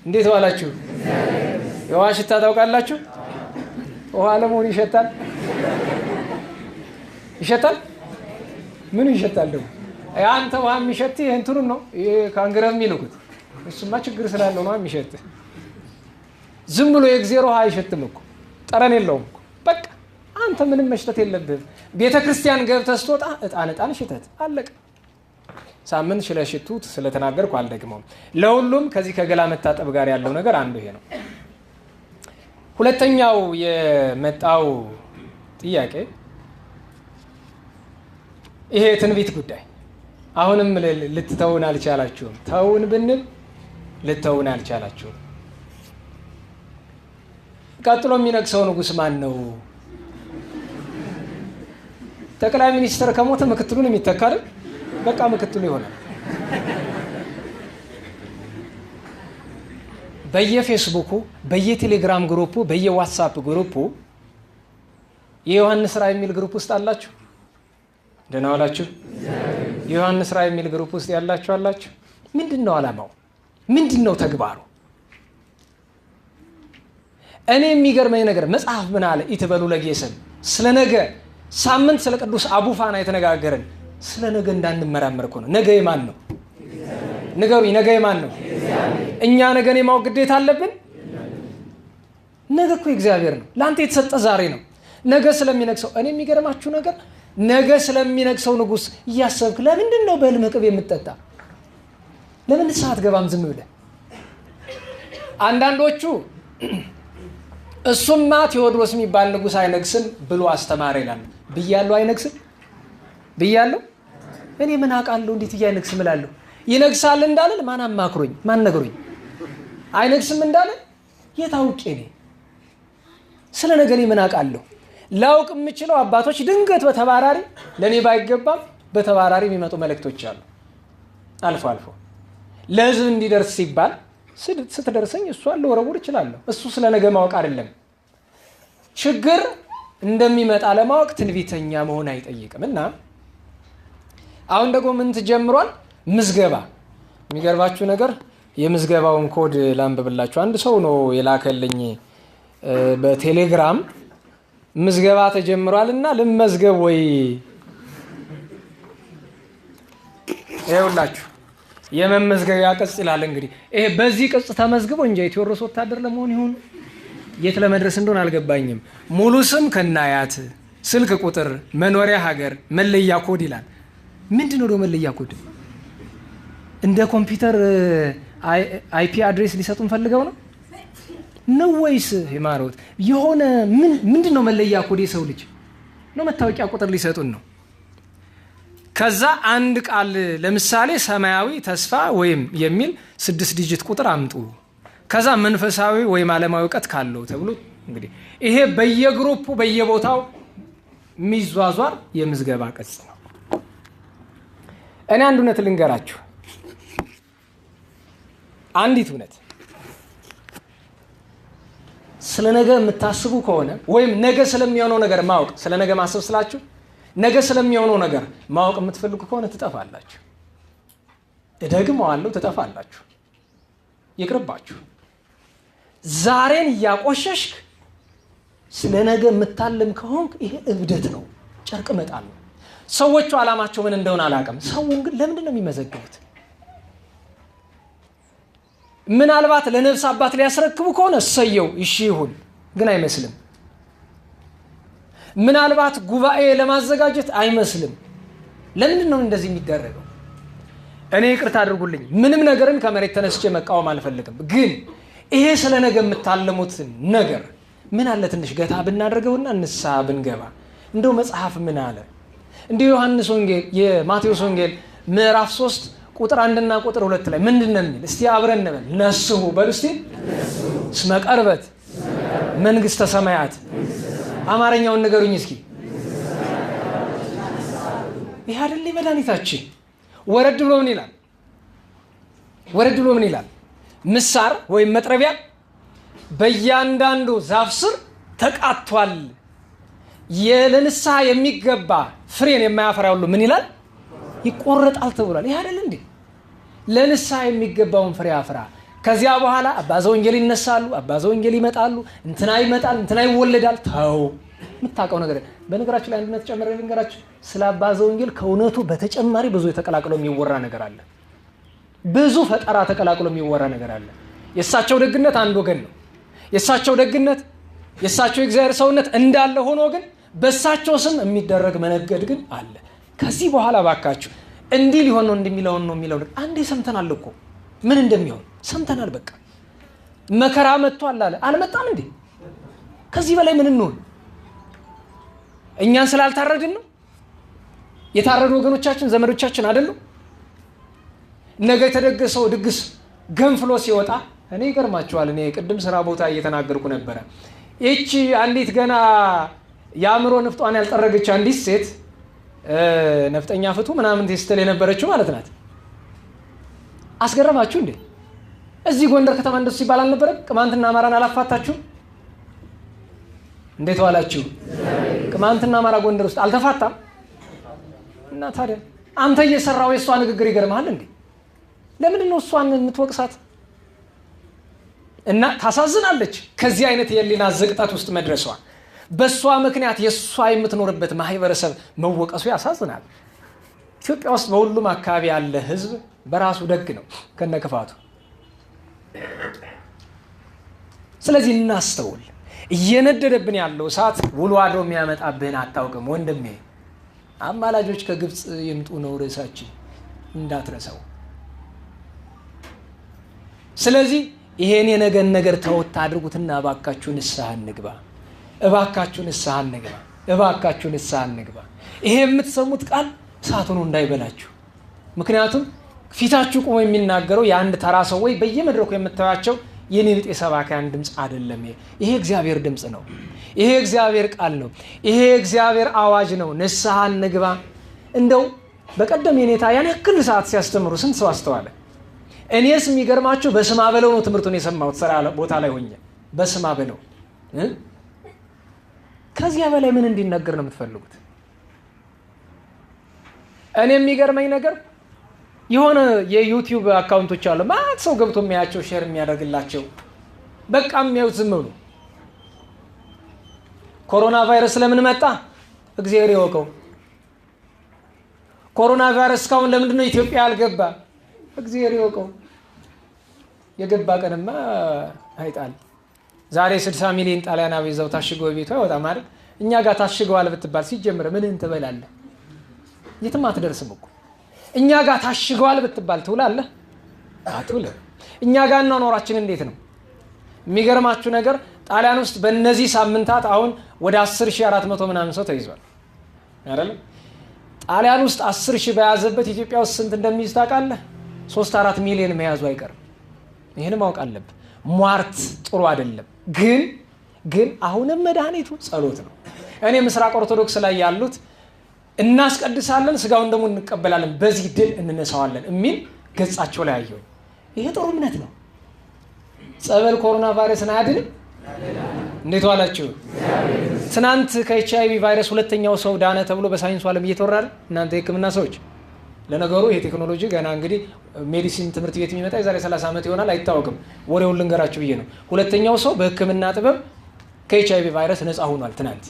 እንዴት ዋላችሁ? የውሃ ሽታ ታውቃላችሁ? ውሃ ለመሆኑ ይሸታል? ምኑ ይሸታል ደግሞ? አንተ ውሃ የሚሸት እንትኑን ነው ከአንግረብ የሚልኩት። እሱማ ችግር ስላለው ነው የሚሸት። ዝም ብሎ የእግዚአብሔር ውሃ አይሸትም እኮ፣ ጠረን የለውም እኮ። በቃ አንተ ምንም መሽተት የለብህም። ቤተ ክርስቲያን ገብተህ ስትወጣ እጣን ሽተት አለቀ። ሳምንት ስለሽቱት ስለተናገርኩ አልደግመውም። ለሁሉም ከዚህ ከገላ መታጠብ ጋር ያለው ነገር አንዱ ይሄ ነው። ሁለተኛው የመጣው ጥያቄ ይሄ ትንቢት ጉዳይ አሁንም ልትተውን አልቻላችሁም። ተውን ብንል ልትተውን አልቻላችሁም። ቀጥሎ የሚነግሰው ንጉስ ማን ነው? ጠቅላይ ሚኒስትር ከሞተ ምክትሉን የሚተካል። በቃ ምክትሉ ይሆናል። በየፌስቡኩ፣ በየቴሌግራም ግሩፑ፣ በየዋትስአፕ ግሩፑ የዮሐንስ ራዕይ የሚል ግሩፕ ውስጥ አላችሁ? ደህና ዋላችሁ? የዮሐንስ ራዕይ የሚል ግሩፕ ውስጥ ያላችሁ አላችሁ? ምንድነው ዓላማው? ምንድነው ተግባሩ? እኔ የሚገርመኝ ነገር መጽሐፍ ምን አለ? ኢትበሉ ለጌሰን ስለ ነገ ሳምንት ስለ ቅዱስ አቡፋና የተነጋገረን ስለ ነገ እንዳንመራመር እኮ ነው። ነገ የማን ነው? ንገሩኝ። ነገ የማን ነው? እኛ ነገን የማወቅ ግዴታ አለብን? ነገ እኮ እግዚአብሔር ነው። ለአንተ የተሰጠ ዛሬ ነው። ነገ ስለሚነግሰው እኔ የሚገርማችሁ ነገር ነገ ስለሚነግሰው ንጉስ እያሰብክ ለምንድን ነው በህልም ቅቤ የምትጠጣ? ለምን ሰዓት ገባም ዝም ብለህ? አንዳንዶቹ እሱማ ቴዎድሮስ የሚባል ንጉስ አይነግስም ብሎ አስተማረ ይላሉ። ብያለሁ? አይነግስም ብያለሁ? እኔ ምን አውቃለሁ? እንዴት እያይነግስም እላለሁ? ይነግሳል እንዳለን ማን አማክሮኝ? ማን ነገሩኝ? አይነግስም እንዳለን የታውቄ ነኝ? ስለ ነገ ምን አውቃለሁ? ላውቅ የምችለው አባቶች ድንገት በተባራሪ ለኔ ባይገባም በተባራሪ የሚመጡ መልእክቶች አሉ። አልፎ አልፎ ለህዝብ እንዲደርስ ሲባል ስትደርሰኝ እሷን ልወረውር እችላለሁ። እሱ ስለ ነገ ማወቅ አይደለም። ችግር እንደሚመጣ ለማወቅ ትንቢተኛ መሆን አይጠይቅም። እና አሁን ደግሞ ምን ተጀምሯል? ምዝገባ። የሚገርባችሁ ነገር የምዝገባውን ኮድ ላንብብላችሁ። አንድ ሰው ነው የላከልኝ በቴሌግራም ምዝገባ ተጀምሯል እና ልመዝገብ ወይ? ይኸውላችሁ የመመዝገቢያ ቅጽ ይላል። እንግዲህ ይሄ በዚህ ቅጽ ተመዝግቦ እንጂ የቴዎድሮስ ወታደር ለመሆን ይሁን የት ለመድረስ እንደሆነ አልገባኝም። ሙሉ ስም ከናያት፣ ስልክ ቁጥር፣ መኖሪያ ሀገር፣ መለያ ኮድ ይላል። ምንድን ነው መለያ ኮድ? እንደ ኮምፒውተር አይፒ አድሬስ ሊሰጡን ፈልገው ነው ወይስ ሃይማኖት የሆነ ምንድን ነው መለያ ኮድ? የሰው ልጅ ነው መታወቂያ ቁጥር ሊሰጡን ነው። ከዛ አንድ ቃል ለምሳሌ ሰማያዊ ተስፋ ወይም የሚል 6 ዲጂት ቁጥር አምጡ። ከዛ መንፈሳዊ ወይም ዓለማዊ እውቀት ካለው ተብሎ እንግዲህ ይሄ በየግሩፑ በየቦታው የሚዟዟር የምዝገባ ቅጽ ነው። እኔ አንድ እውነት ልንገራችሁ። አንዲት እውነት ስለ ነገ የምታስቡ ከሆነ ወይም ነገ ስለሚሆነው ነገር ማወቅ፣ ስለ ነገ ማሰብ ስላችሁ ነገ ስለሚሆነው ነገር ማወቅ የምትፈልጉ ከሆነ ትጠፋላችሁ። እደግመዋለሁ፣ ትጠፋላችሁ። ይቅርባችሁ። ዛሬን እያቆሸሽክ ስለ ነገ የምታልም ከሆንክ ይሄ እብደት ነው፣ ጨርቅ መጣል ነው። ሰዎቹ ዓላማቸው ምን እንደሆነ አላውቅም። ሰውን ግን ለምንድን ነው የሚመዘግቡት? ምናልባት ለነፍስ አባት ሊያስረክቡ ከሆነ እሰየው፣ እሺ ይሁን፣ ግን አይመስልም። ምናልባት ጉባኤ ለማዘጋጀት አይመስልም። ለምንድን ነው እንደዚህ የሚደረገው? እኔ ይቅርታ አድርጉልኝ፣ ምንም ነገርን ከመሬት ተነስቼ መቃወም አልፈልግም። ግን ይሄ ስለ ነገ የምታለሙት ነገር ምን አለ ትንሽ ገታ ብናደርገውና ንስሐ ብንገባ። እንደው መጽሐፍ ምን አለ? እንዲሁ ዮሐንስ ወንጌል የማቴዎስ ወንጌል ምዕራፍ 3 ቁጥር 1 እና ቁጥር 2 ላይ ምንድን ነው የሚል? እስቲ አብረን እንበል። ነስሑ በሉ እስቲ። እስመ ቀርበት መንግሥተ ሰማያት። አማርኛውን ንገሩኝ እስኪ። ይህ አይደል መድኃኒታችን? ወረድ ብሎ ምን ይላል? ወረድ ብሎ ምን ይላል? ምሳር ወይም መጥረቢያ በእያንዳንዱ ዛፍ ስር ተቃጥቷል፣ ለንስሐ የሚገባ ፍሬን የማያፈራ ሁሉ ምን ይላል? ይቆረጣል ተብሏል። ይህ አይደል እንዴ? ለንስሐ የሚገባውን ፍሬ አፍራ። ከዚያ በኋላ አባዘ ወንጌል ይነሳሉ፣ አባዘ ወንጌል ይመጣሉ፣ እንትና ይመጣል፣ እንትና ይወለዳል። ተው፣ የምታውቀው ነገር። በነገራችሁ ላይ አንድነት ጨምሬ ልንገራችሁ። ስለ አባዘ ወንጌል ከእውነቱ በተጨማሪ ብዙ የተቀላቅሎ የሚወራ ነገር አለ። ብዙ ፈጠራ ተቀላቅሎ የሚወራ ነገር አለ። የእሳቸው ደግነት አንድ ወገን ነው። የእሳቸው ደግነት፣ የእሳቸው የእግዚአብሔር ሰውነት እንዳለ ሆኖ ግን በእሳቸው ስም የሚደረግ መነገድ ግን አለ። ከዚህ በኋላ ባካችሁ እንዲህ ሊሆን ነው እንደሚለውን ነው የሚለው አንዴ ሰምተናል እኮ ምን እንደሚሆን ሰምተናል። በቃ መከራ መጥቷል አለ። አልመጣም እንዴ? ከዚህ በላይ ምን እንሆን? እኛን ስላልታረድን ነው? የታረዱ ወገኖቻችን ዘመዶቻችን አይደሉ? ነገ የተደገሰው ድግስ ገንፍሎ ሲወጣ እኔ ይገርማችኋል። እኔ ቅድም ስራ ቦታ እየተናገርኩ ነበረ። ይቺ አንዲት ገና የአእምሮ ንፍጧን ያልጠረገች አንዲት ሴት ነፍጠኛ ፍቱ ምናምን ስትል የነበረችው ማለት ናት። አስገረማችሁ እንዴ? እዚህ ጎንደር ከተማ እንደሱ ይባል አልነበረም? ቅማንትና አማራን አላፋታችሁም? እንዴት ዋላችሁ? ቅማንትና አማራ ጎንደር ውስጥ አልተፋታም? እና ታዲያ አንተ እየሰራው የእሷ ንግግር ይገርምሃል እንዴ? ለምንድን ነው እሷን የምትወቅሳት? እና ታሳዝናለች ከዚህ አይነት የህሊና ዝቅጠት ውስጥ መድረሷ። በእሷ ምክንያት የእሷ የምትኖርበት ማህበረሰብ መወቀሱ ያሳዝናል። ኢትዮጵያ ውስጥ በሁሉም አካባቢ ያለ ህዝብ በራሱ ደግ ነው ከነክፋቱ። ስለዚህ እናስተውል። እየነደደብን ያለው እሳት ውሎ አድሮ የሚያመጣብህን አታውቅም ወንድሜ። አማላጆች ከግብፅ ይምጡ ነው ርዕሳችን፣ እንዳትረሳው። ስለዚህ ይሄን የነገን ነገር ተወት አድርጉትና እባካችሁ ንስሐ እንግባ። እባካችሁ ንስሐ እንግባ። እባካችሁ ንስሐ እንግባ። ይሄ የምትሰሙት ቃል እሳት ሆኖ እንዳይበላችሁ። ምክንያቱም ፊታችሁ ቆሞ የሚናገረው የአንድ ተራ ሰው ወይ በየመድረኩ የምታዩቸው የኔ ብጤ ሰባኪያን ድምፅ አይደለም። ይሄ እግዚአብሔር ድምፅ ነው። ይሄ እግዚአብሔር ቃል ነው። ይሄ እግዚአብሔር አዋጅ ነው። ንስሐ እንግባ። እንደው በቀደም የኔታ ያን ያክል ሰዓት ሲያስተምሩ ስንት ሰው አስተዋለ? እኔስ የሚገርማችሁ በስማ በለው ነው ትምህርቱን የሰማሁት ስራ ቦታ ላይ ሆኜ በስማ በለው። ከዚያ በላይ ምን እንዲነገር ነው የምትፈልጉት? እኔ የሚገርመኝ ነገር የሆነ የዩቲዩብ አካውንቶች አሉ ማለት ሰው ገብቶ የሚያያቸው ሼር የሚያደርግላቸው በቃ የሚያዩት ዝም ብሎ ኮሮና ቫይረስ ለምን መጣ እግዚአብሔር ይወቀው። ኮሮና ቫይረስ እስካሁን ለምንድን ነው ኢትዮጵያ ያልገባ እግዚአብሔር ይወቀው። የገባ ቀንማ አይጣል። ዛሬ 60 ሚሊዮን ጣሊያናዊ ይዘው ታሽገው ቤቱ አይወጣም አይደል? እኛ ጋር ታሽገዋል ብትባል ሲጀምር ምን እንትበላለህ? የትም አትደርስም እኮ። እኛ ጋር ታሽገዋል ብትባል ትውላለህ? አትውልም። እኛ ጋር ኖራችን እንዴት ነው? የሚገርማችሁ ነገር ጣሊያን ውስጥ በእነዚህ ሳምንታት አሁን ወደ 10,400 ምናምን ሰው ተይዟል አይደል? ጣሊያን ውስጥ 10,000 በያዘበት ኢትዮጵያ ውስጥ ስንት እንደሚይዝ ታውቃለህ? 3-4 ሚሊዮን መያዙ አይቀርም። ይህን ማወቅ አለብህ። ሟርት ጥሩ አይደለም። ግን አሁንም መድኃኒቱ ጸሎት ነው። እኔ ምስራቅ ኦርቶዶክስ ላይ ያሉት እናስቀድሳለን፣ ስጋውን ደግሞ እንቀበላለን፣ በዚህ ድል እንነሳዋለን የሚል ገጻቸው ላይ አየሁ። ይሄ ጥሩ እምነት ነው። ጸበል ኮሮና ቫይረስን አያድንም። እንዴት ዋላችሁ? ትናንት ከኤችአይቪ ቫይረስ ሁለተኛው ሰው ዳነ ተብሎ በሳይንሱ ዓለም እየተወራ እናንተ የሕክምና ሰዎች ለነገሩ ይሄ ቴክኖሎጂ ገና እንግዲህ ሜዲሲን ትምህርት ቤት የሚመጣ የዛሬ 30 ዓመት ይሆናል አይታወቅም። ወሬውን ልንገራችሁ ብዬ ነው። ሁለተኛው ሰው በሕክምና ጥበብ ከኤችአይቪ ቫይረስ ነፃ ሆኗል ትናንት።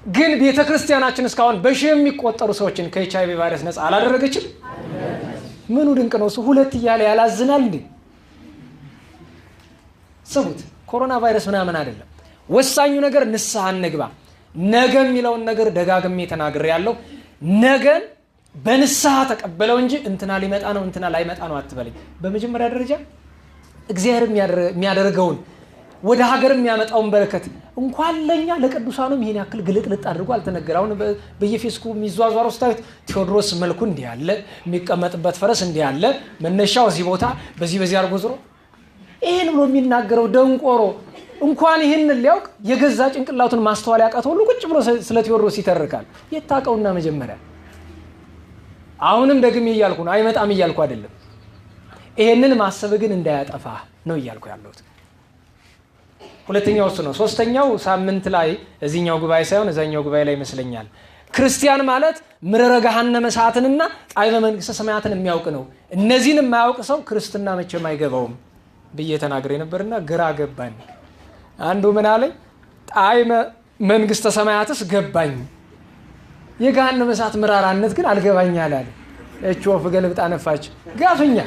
ግን ቤተክርስቲያናችን እስካሁን በሺህ የሚቆጠሩ ሰዎችን ከኤችአይቪ ቫይረስ ነፃ አላደረገችም። ምኑ ድንቅ ነው እሱ። ሁለት እያለ ያላዝናል እንዴ? ሰቡት። ኮሮና ቫይረስ ምናምን አይደለም። ወሳኙ ነገር ንስሐ እንግባ። ነገ የሚለውን ነገር ደጋግሜ ተናግሬ ያለው ነገን በንስሐ ተቀበለው እንጂ እንትና ሊመጣ ነው እንትና ላይመጣ ነው አትበለኝ። በመጀመሪያ ደረጃ እግዚአብሔር የሚያደርገውን ወደ ሀገር የሚያመጣውን በረከት እንኳን ለኛ ለቅዱሳኑም ይሄን ያክል ግልጥልጥ አድርጎ አልተነገረ። አሁን በየፌስቡክ የሚዟዟረው ስታዩት ቴዎድሮስ መልኩ እንዲህ ያለ የሚቀመጥበት ፈረስ እንዲህ ያለ መነሻው እዚህ ቦታ በዚህ አርጎ ዝሮ ይሄን ብሎ የሚናገረው ደንቆሮ እንኳን ይሄን ሊያውቅ የገዛ ጭንቅላቱን ማስተዋል ያቃተው ሁሉ ቁጭ ብሎ ስለ ቴዎድሮስ ይተርካል። የታቀውና መጀመሪያ አሁንም ደግሜ እያልኩ ነው፣ አይመጣም እያልኩ አይደለም። ይሄንን ማሰብ ግን እንዳያጠፋ ነው እያልኩ ያለሁት። ሁለተኛው እሱ ነው። ሶስተኛው ሳምንት ላይ እዚህኛው ጉባኤ ሳይሆን እዛኛው ጉባኤ ላይ ይመስለኛል ክርስቲያን ማለት ምረረ ገሃነመ እሳትንና ጣዕመ መንግስተ ሰማያትን የሚያውቅ ነው። እነዚህን የማያውቅ ሰው ክርስትና መቼም አይገባውም ብዬ ተናግሬ ነበርና ግራ ገባኝ። አንዱ ምን አለኝ? ጣዕመ መንግስተ ሰማያትስ ገባኝ፣ የገሃነመ እሳት ምራራነት ግን አልገባኝ አለ። እቺ ወፍ ገልብጣ ነፋች። ጋፍኛ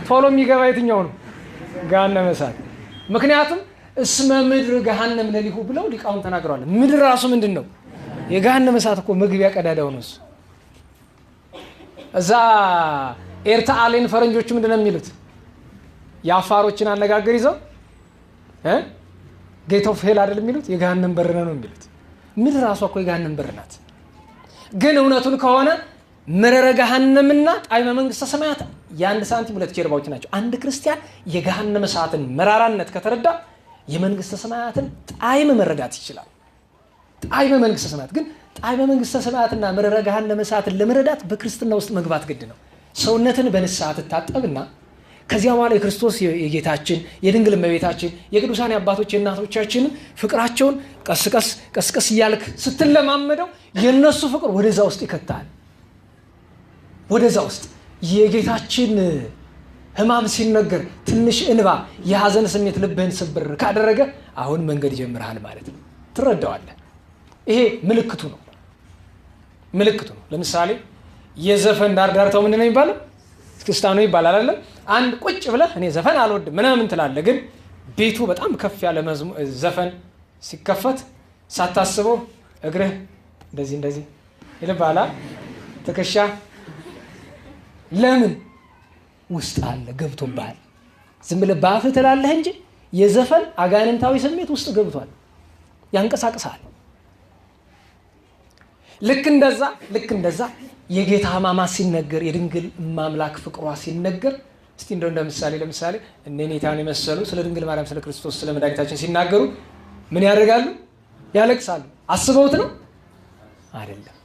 ቶሎ የሚገባ የትኛው ነው? ገሃነመ እሳት። ምክንያቱም እስመ ምድር ገሃነም ለሊሁ ብለው ሊቃውን ተናግረዋል። ምድር ራሱ ምንድን ነው? የገሃነመ እሳት እኮ መግቢያ ቀዳዳው ነው እሱ። እዛ ኤርታሌን ፈረንጆቹ ምንድን ነው የሚሉት? የአፋሮችን አነጋገር ይዘው ጌት ኦፍ ሄል አይደል የሚሉት? የገሃነም በር ነው የሚሉት። ምድር ራሷ እኮ የገሃነም በር ናት። ግን እውነቱን ከሆነ ምረረ ገሃነምና ጣዕመ መንግስተ ሰማያት የአንድ ሳንቲም ሁለት ጀርባዎች ናቸው። አንድ ክርስቲያን የገሃነመ እሳትን መራራነት ከተረዳ የመንግስተ ሰማያትን ጣዕም መረዳት ይችላል። ጣዕመ መንግስተ ሰማያት ግን ጣዕመ መንግስተ ሰማያትና ምረረ ገሃነመ እሳትን ለመረዳት በክርስትና ውስጥ መግባት ግድ ነው። ሰውነትን በንስሐ ትታጠብና ከዚያ በኋላ የክርስቶስ የጌታችን የድንግል እመቤታችን የቅዱሳን አባቶች የእናቶቻችን ፍቅራቸውን ቀስቀስ እያልክ ስትለማመደው የነሱ ፍቅር ወደዛ ውስጥ ይከታል። ወደዛ ውስጥ የጌታችን ሕማም ሲነገር ትንሽ እንባ የሐዘን ስሜት ልብህን ስብር ካደረገ አሁን መንገድ ጀምረሃል ማለት ነው። ትረዳዋለህ። ይሄ ምልክቱ ነው። ለምሳሌ የዘፈን ዳርዳርታው ምንድን ነው የሚባለው? እስክስታ ነው ይባላል አይደለም? አንድ ቁጭ ብለህ እኔ ዘፈን አልወድም ምናምን ትላለህ፣ ግን ቤቱ በጣም ከፍ ያለ ዘፈን ሲከፈት ሳታስበው እግርህ እንደዚህ ይልባላ ትከሻ። ለምን? ውስጥ አለ ገብቶብሃል። ዝም ብለህ በአፍህ ትላለህ እንጂ የዘፈን አጋንንታዊ ስሜት ውስጥ ገብቷል፣ ያንቀሳቅሳል። ልክ እንደዛ የጌታ ሕማማት ሲነገር የድንግል ማምላክ ፍቅሯ ሲነገር እስቲ እንደ ምሳሌ እነ ኔታን የመሰሉ ስለ ድንግል ማርያም ስለ ክርስቶስ ስለ መድኃኒታችን ሲናገሩ ምን ያደርጋሉ? ያለቅሳሉ። አስበውት ነው አይደለም።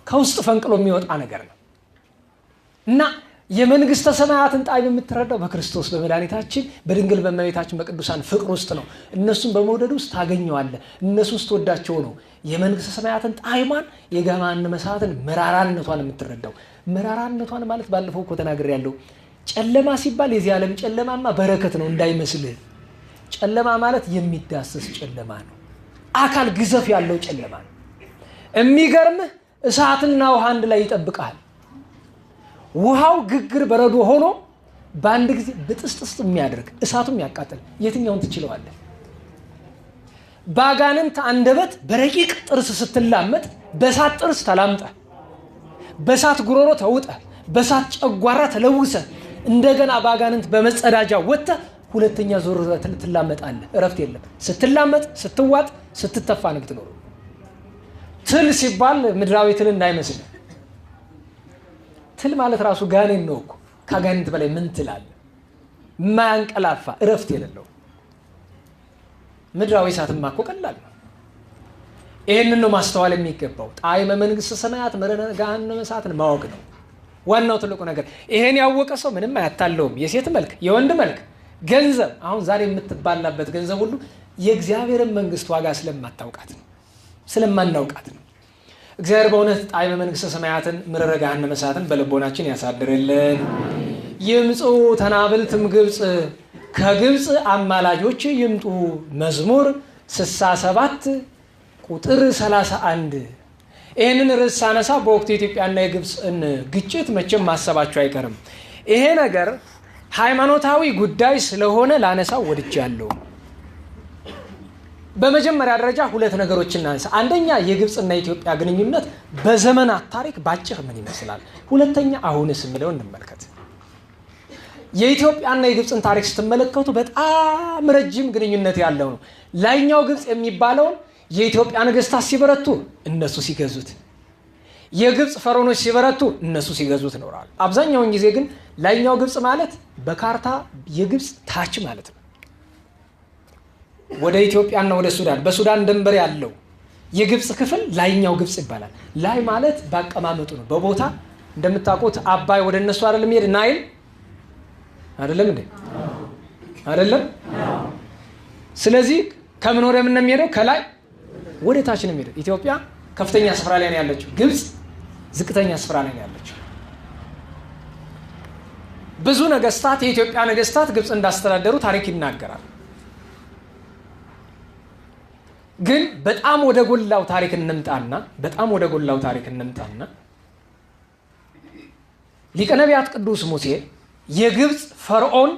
ከውስጥ ፈንቅሎ የሚወጣ ነገር ነው እና የመንግስተ ሰማያትን ጣዕም የምትረዳው በክርስቶስ በመድኃኒታችን በድንግል በእመቤታችን በቅዱሳን ፍቅር ውስጥ ነው። እነሱን በመውደድ ውስጥ ታገኘዋለህ። እነሱ ውስጥ ወዳቸው ነው የመንግስተ ሰማያትን ጣዕሟን የገሃነመ እሳትን መራራነቷን የምትረዳው። መራራነቷን ማለት ባለፈው እኮ ተናግሬያለሁ። ጨለማ ሲባል የዚህ ዓለም ጨለማማ በረከት ነው እንዳይመስልህ። ጨለማ ማለት የሚዳሰስ ጨለማ ነው። አካል ግዘፍ ያለው ጨለማ ነው። የሚገርምህ እሳትና ውሃ አንድ ላይ ይጠብቃል። ውሃው ግግር በረዶ ሆኖ በአንድ ጊዜ ብጥስጥስ የሚያደርግ እሳቱም ያቃጥል። የትኛውን ትችለዋለህ? ባጋንንት አንደበት በረቂቅ ጥርስ ስትላመጥ በእሳት ጥርስ ተላምጠ፣ በእሳት ጉሮሮ ተውጠ፣ በእሳት ጨጓራ ተለውሰ እንደገና ባጋንንት በመጸዳጃ ወጥተ ሁለተኛ ዞር ትላመጣለህ። እረፍት የለም። ስትላመጥ፣ ስትዋጥ፣ ስትተፋ ነው የምትኖረው። ትል ሲባል ምድራዊ ትል እንዳይመስል። ትል ማለት ራሱ ጋኔን ነው እኮ። ከጋኔንት በላይ ምን ትል አለ? የማያንቀላፋ እረፍት የሌለው። ምድራዊ እሳትማ እኮ ቀላል ነው። ይህንን ነው ማስተዋል የሚገባው። ጣዕመ መንግሥተ ሰማያት ገሃነመ እሳትን ማወቅ ነው ዋናው ትልቁ ነገር። ይሄን ያወቀ ሰው ምንም አያታለውም። የሴት መልክ፣ የወንድ መልክ፣ ገንዘብ፣ አሁን ዛሬ የምትባላበት ገንዘብ ሁሉ የእግዚአብሔርን መንግስት ዋጋ ስለማታውቃት ነው፣ ስለማናውቃት ነው። እግዚአብሔር በእውነት ጣዕመ መንግሥተ ሰማያትን ምረረ ገሃነመ እሳትን በልቦናችን ያሳድርልን። ይምፁ ተናብልትም ግብፅ፣ ከግብፅ አማላጆች ይምጡ። መዝሙር 67 ቁጥር 31። ይህንን ርዕስ ሳነሳ በወቅቱ የኢትዮጵያና የግብፅን ግጭት መቼም ማሰባቸው አይቀርም። ይሄ ነገር ሃይማኖታዊ ጉዳይ ስለሆነ ላነሳው ወድጃለሁ። በመጀመሪያ ደረጃ ሁለት ነገሮችን እናነሳ። አንደኛ የግብፅና የኢትዮጵያ ግንኙነት በዘመናት ታሪክ ባጭር ምን ይመስላል፣ ሁለተኛ አሁንስ የሚለውን እንመልከት። የኢትዮጵያና የግብፅን ታሪክ ስትመለከቱ በጣም ረጅም ግንኙነት ያለው ነው። ላይኛው ግብፅ የሚባለውን የኢትዮጵያ ነገስታት ሲበረቱ እነሱ ሲገዙት፣ የግብፅ ፈርዖኖች ሲበረቱ እነሱ ሲገዙት ኖረዋል። አብዛኛውን ጊዜ ግን ላይኛው ግብፅ ማለት በካርታ የግብፅ ታች ማለት ነው። ወደ ኢትዮጵያና ወደ ሱዳን በሱዳን ድንበር ያለው የግብፅ ክፍል ላይኛው ግብፅ ይባላል። ላይ ማለት ባቀማመጡ ነው፣ በቦታ እንደምታውቁት አባይ ወደ እነሱ አይደለም ይሄድ፣ ናይል አይደለም እንዴ? አይደለም። ስለዚህ ከምን ወደ ምን ነው የሚሄደው? ከላይ ወደ ታች ነው የሚሄደው። ኢትዮጵያ ከፍተኛ ስፍራ ላይ ነው ያለችው፣ ግብፅ ዝቅተኛ ስፍራ ላይ ነው ያለችው። ብዙ ነገስታት የኢትዮጵያ ነገስታት ግብፅ እንዳስተዳደሩ ታሪክ ይናገራል። ግን በጣም ወደ ጎላው ታሪክ እንምጣና ሊቀ ነቢያት ቅዱስ ሙሴ የግብፅ ፈርዖን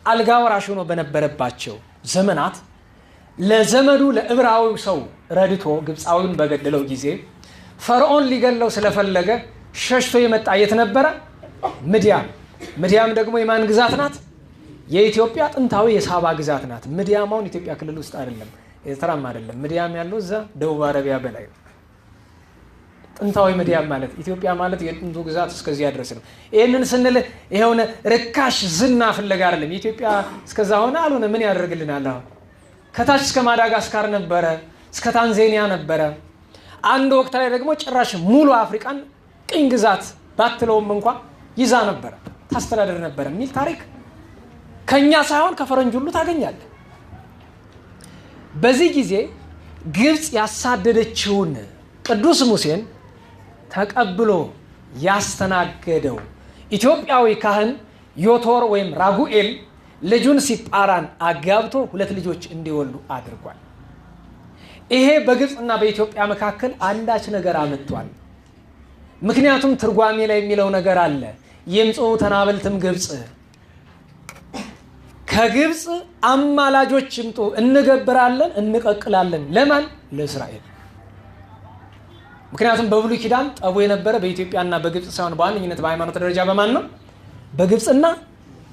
አልጋ ወራሽ ሆኖ በነበረባቸው ዘመናት ለዘመዱ ለዕብራዊው ሰው ረድቶ ግብፃዊውን በገደለው ጊዜ ፈርዖን ሊገለው ስለፈለገ ሸሽቶ የመጣ የት ነበረ? ምድያም። ምድያም ደግሞ የማን ግዛት ናት? የኢትዮጵያ ጥንታዊ የሳባ ግዛት ናት። ምድያም አሁን ኢትዮጵያ ክልል ውስጥ አይደለም፣ ኤርትራም አይደለም። ምድያም ያለው እዛ ደቡብ አረቢያ በላይ ነው። ጥንታዊ ምድያም ማለት ኢትዮጵያ ማለት የጥንቱ ግዛት እስከዚያ ድረስ ነው። ይህንን ስንል የሆነ ርካሽ ዝና ፍለጋ አይደለም። ኢትዮጵያ እስከዛ ሆነ አልሆነ ምን ያደርግልናል? አሁን ከታች እስከ ማዳጋስካር ነበረ፣ እስከ ታንዛኒያ ነበረ። አንድ ወቅት ላይ ደግሞ ጭራሽ ሙሉ አፍሪካን ቅኝ ግዛት ባትለውም እንኳ ይዛ ነበረ፣ ታስተዳደር ነበረ የሚል ታሪክ ከኛ ሳይሆን ከፈረንጅ ሁሉ ታገኛለህ። በዚህ ጊዜ ግብፅ ያሳደደችውን ቅዱስ ሙሴን ተቀብሎ ያስተናገደው ኢትዮጵያዊ ካህን ዮቶር ወይም ራጉኤል ልጁን ሲጳራን አጋብቶ 2 ልጆች እንዲወልዱ አድርጓል። ይሄ በግብፅና በኢትዮጵያ መካከል አንዳች ነገር አመጥቷል። ምክንያቱም ትርጓሜ ላይ የሚለው ነገር አለ። ይምፁ ተናብልትም ግብፅ፣ ከግብፅ አማላጆች ይምጡ፣ እንገብራለን፣ እንቀቅላለን። ለማን? ለእስራኤል። ምክንያቱም በብሉይ ኪዳን ጠቡ የነበረ በኢትዮጵያና በግብፅ ሳይሆን በዋነኝነት በሃይማኖት ደረጃ በማን ነው? በግብፅና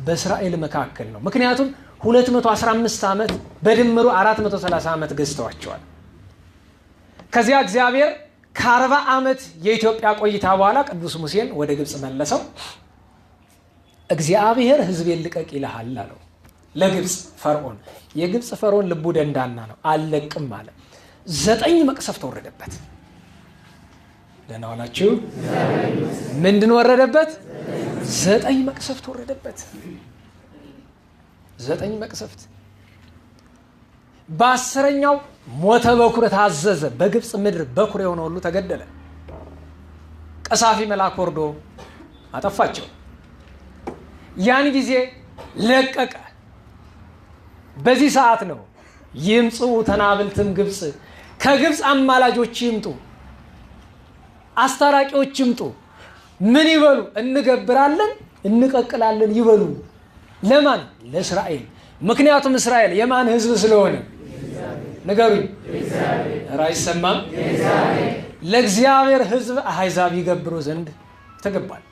በእስራኤል መካከል ነው። ምክንያቱም 215 ዓመት በድምሩ 430 ዓመት ገዝተዋቸዋል። ከዚያ እግዚአብሔር ከ40 ዓመት የኢትዮጵያ ቆይታ በኋላ ቅዱስ ሙሴን ወደ ግብፅ መለሰው። እግዚአብሔር ሕዝቤን ልቀቅ ይልሃል አለው ለግብፅ ፈርዖን። የግብፅ ፈርዖን ልቡ ደንዳና ነው፣ አልለቅም አለ። 9 መቅሰፍት ተወረደበት። ደህና ዋላችሁ። ምንድን ወረደበት? 9 መቅሰፍት ወረደበት። 9 መቅሰፍት። በ10ኛው ሞተ በኩር ታዘዘ። በግብፅ ምድር በኩር የሆነ ሁሉ ተገደለ። ቀሳፊ መልአክ ወርዶ አጠፋቸው። ያን ጊዜ ለቀቀ። በዚህ ሰዓት ነው ይምፁ ተናብልትም ግብፅ፣ ከግብፅ አማላጆች ይምጡ፣ አስታራቂዎች ይምጡ። ምን ይበሉ? እንገብራለን እንቀቅላለን ይበሉ። ለማን? ለእስራኤል። ምክንያቱም እስራኤል የማን ህዝብ ስለሆነ ንገሩኝ። ኧረ አይሰማም። ለእግዚአብሔር ህዝብ አሕዛብ ይገብሩ ዘንድ ተገባል።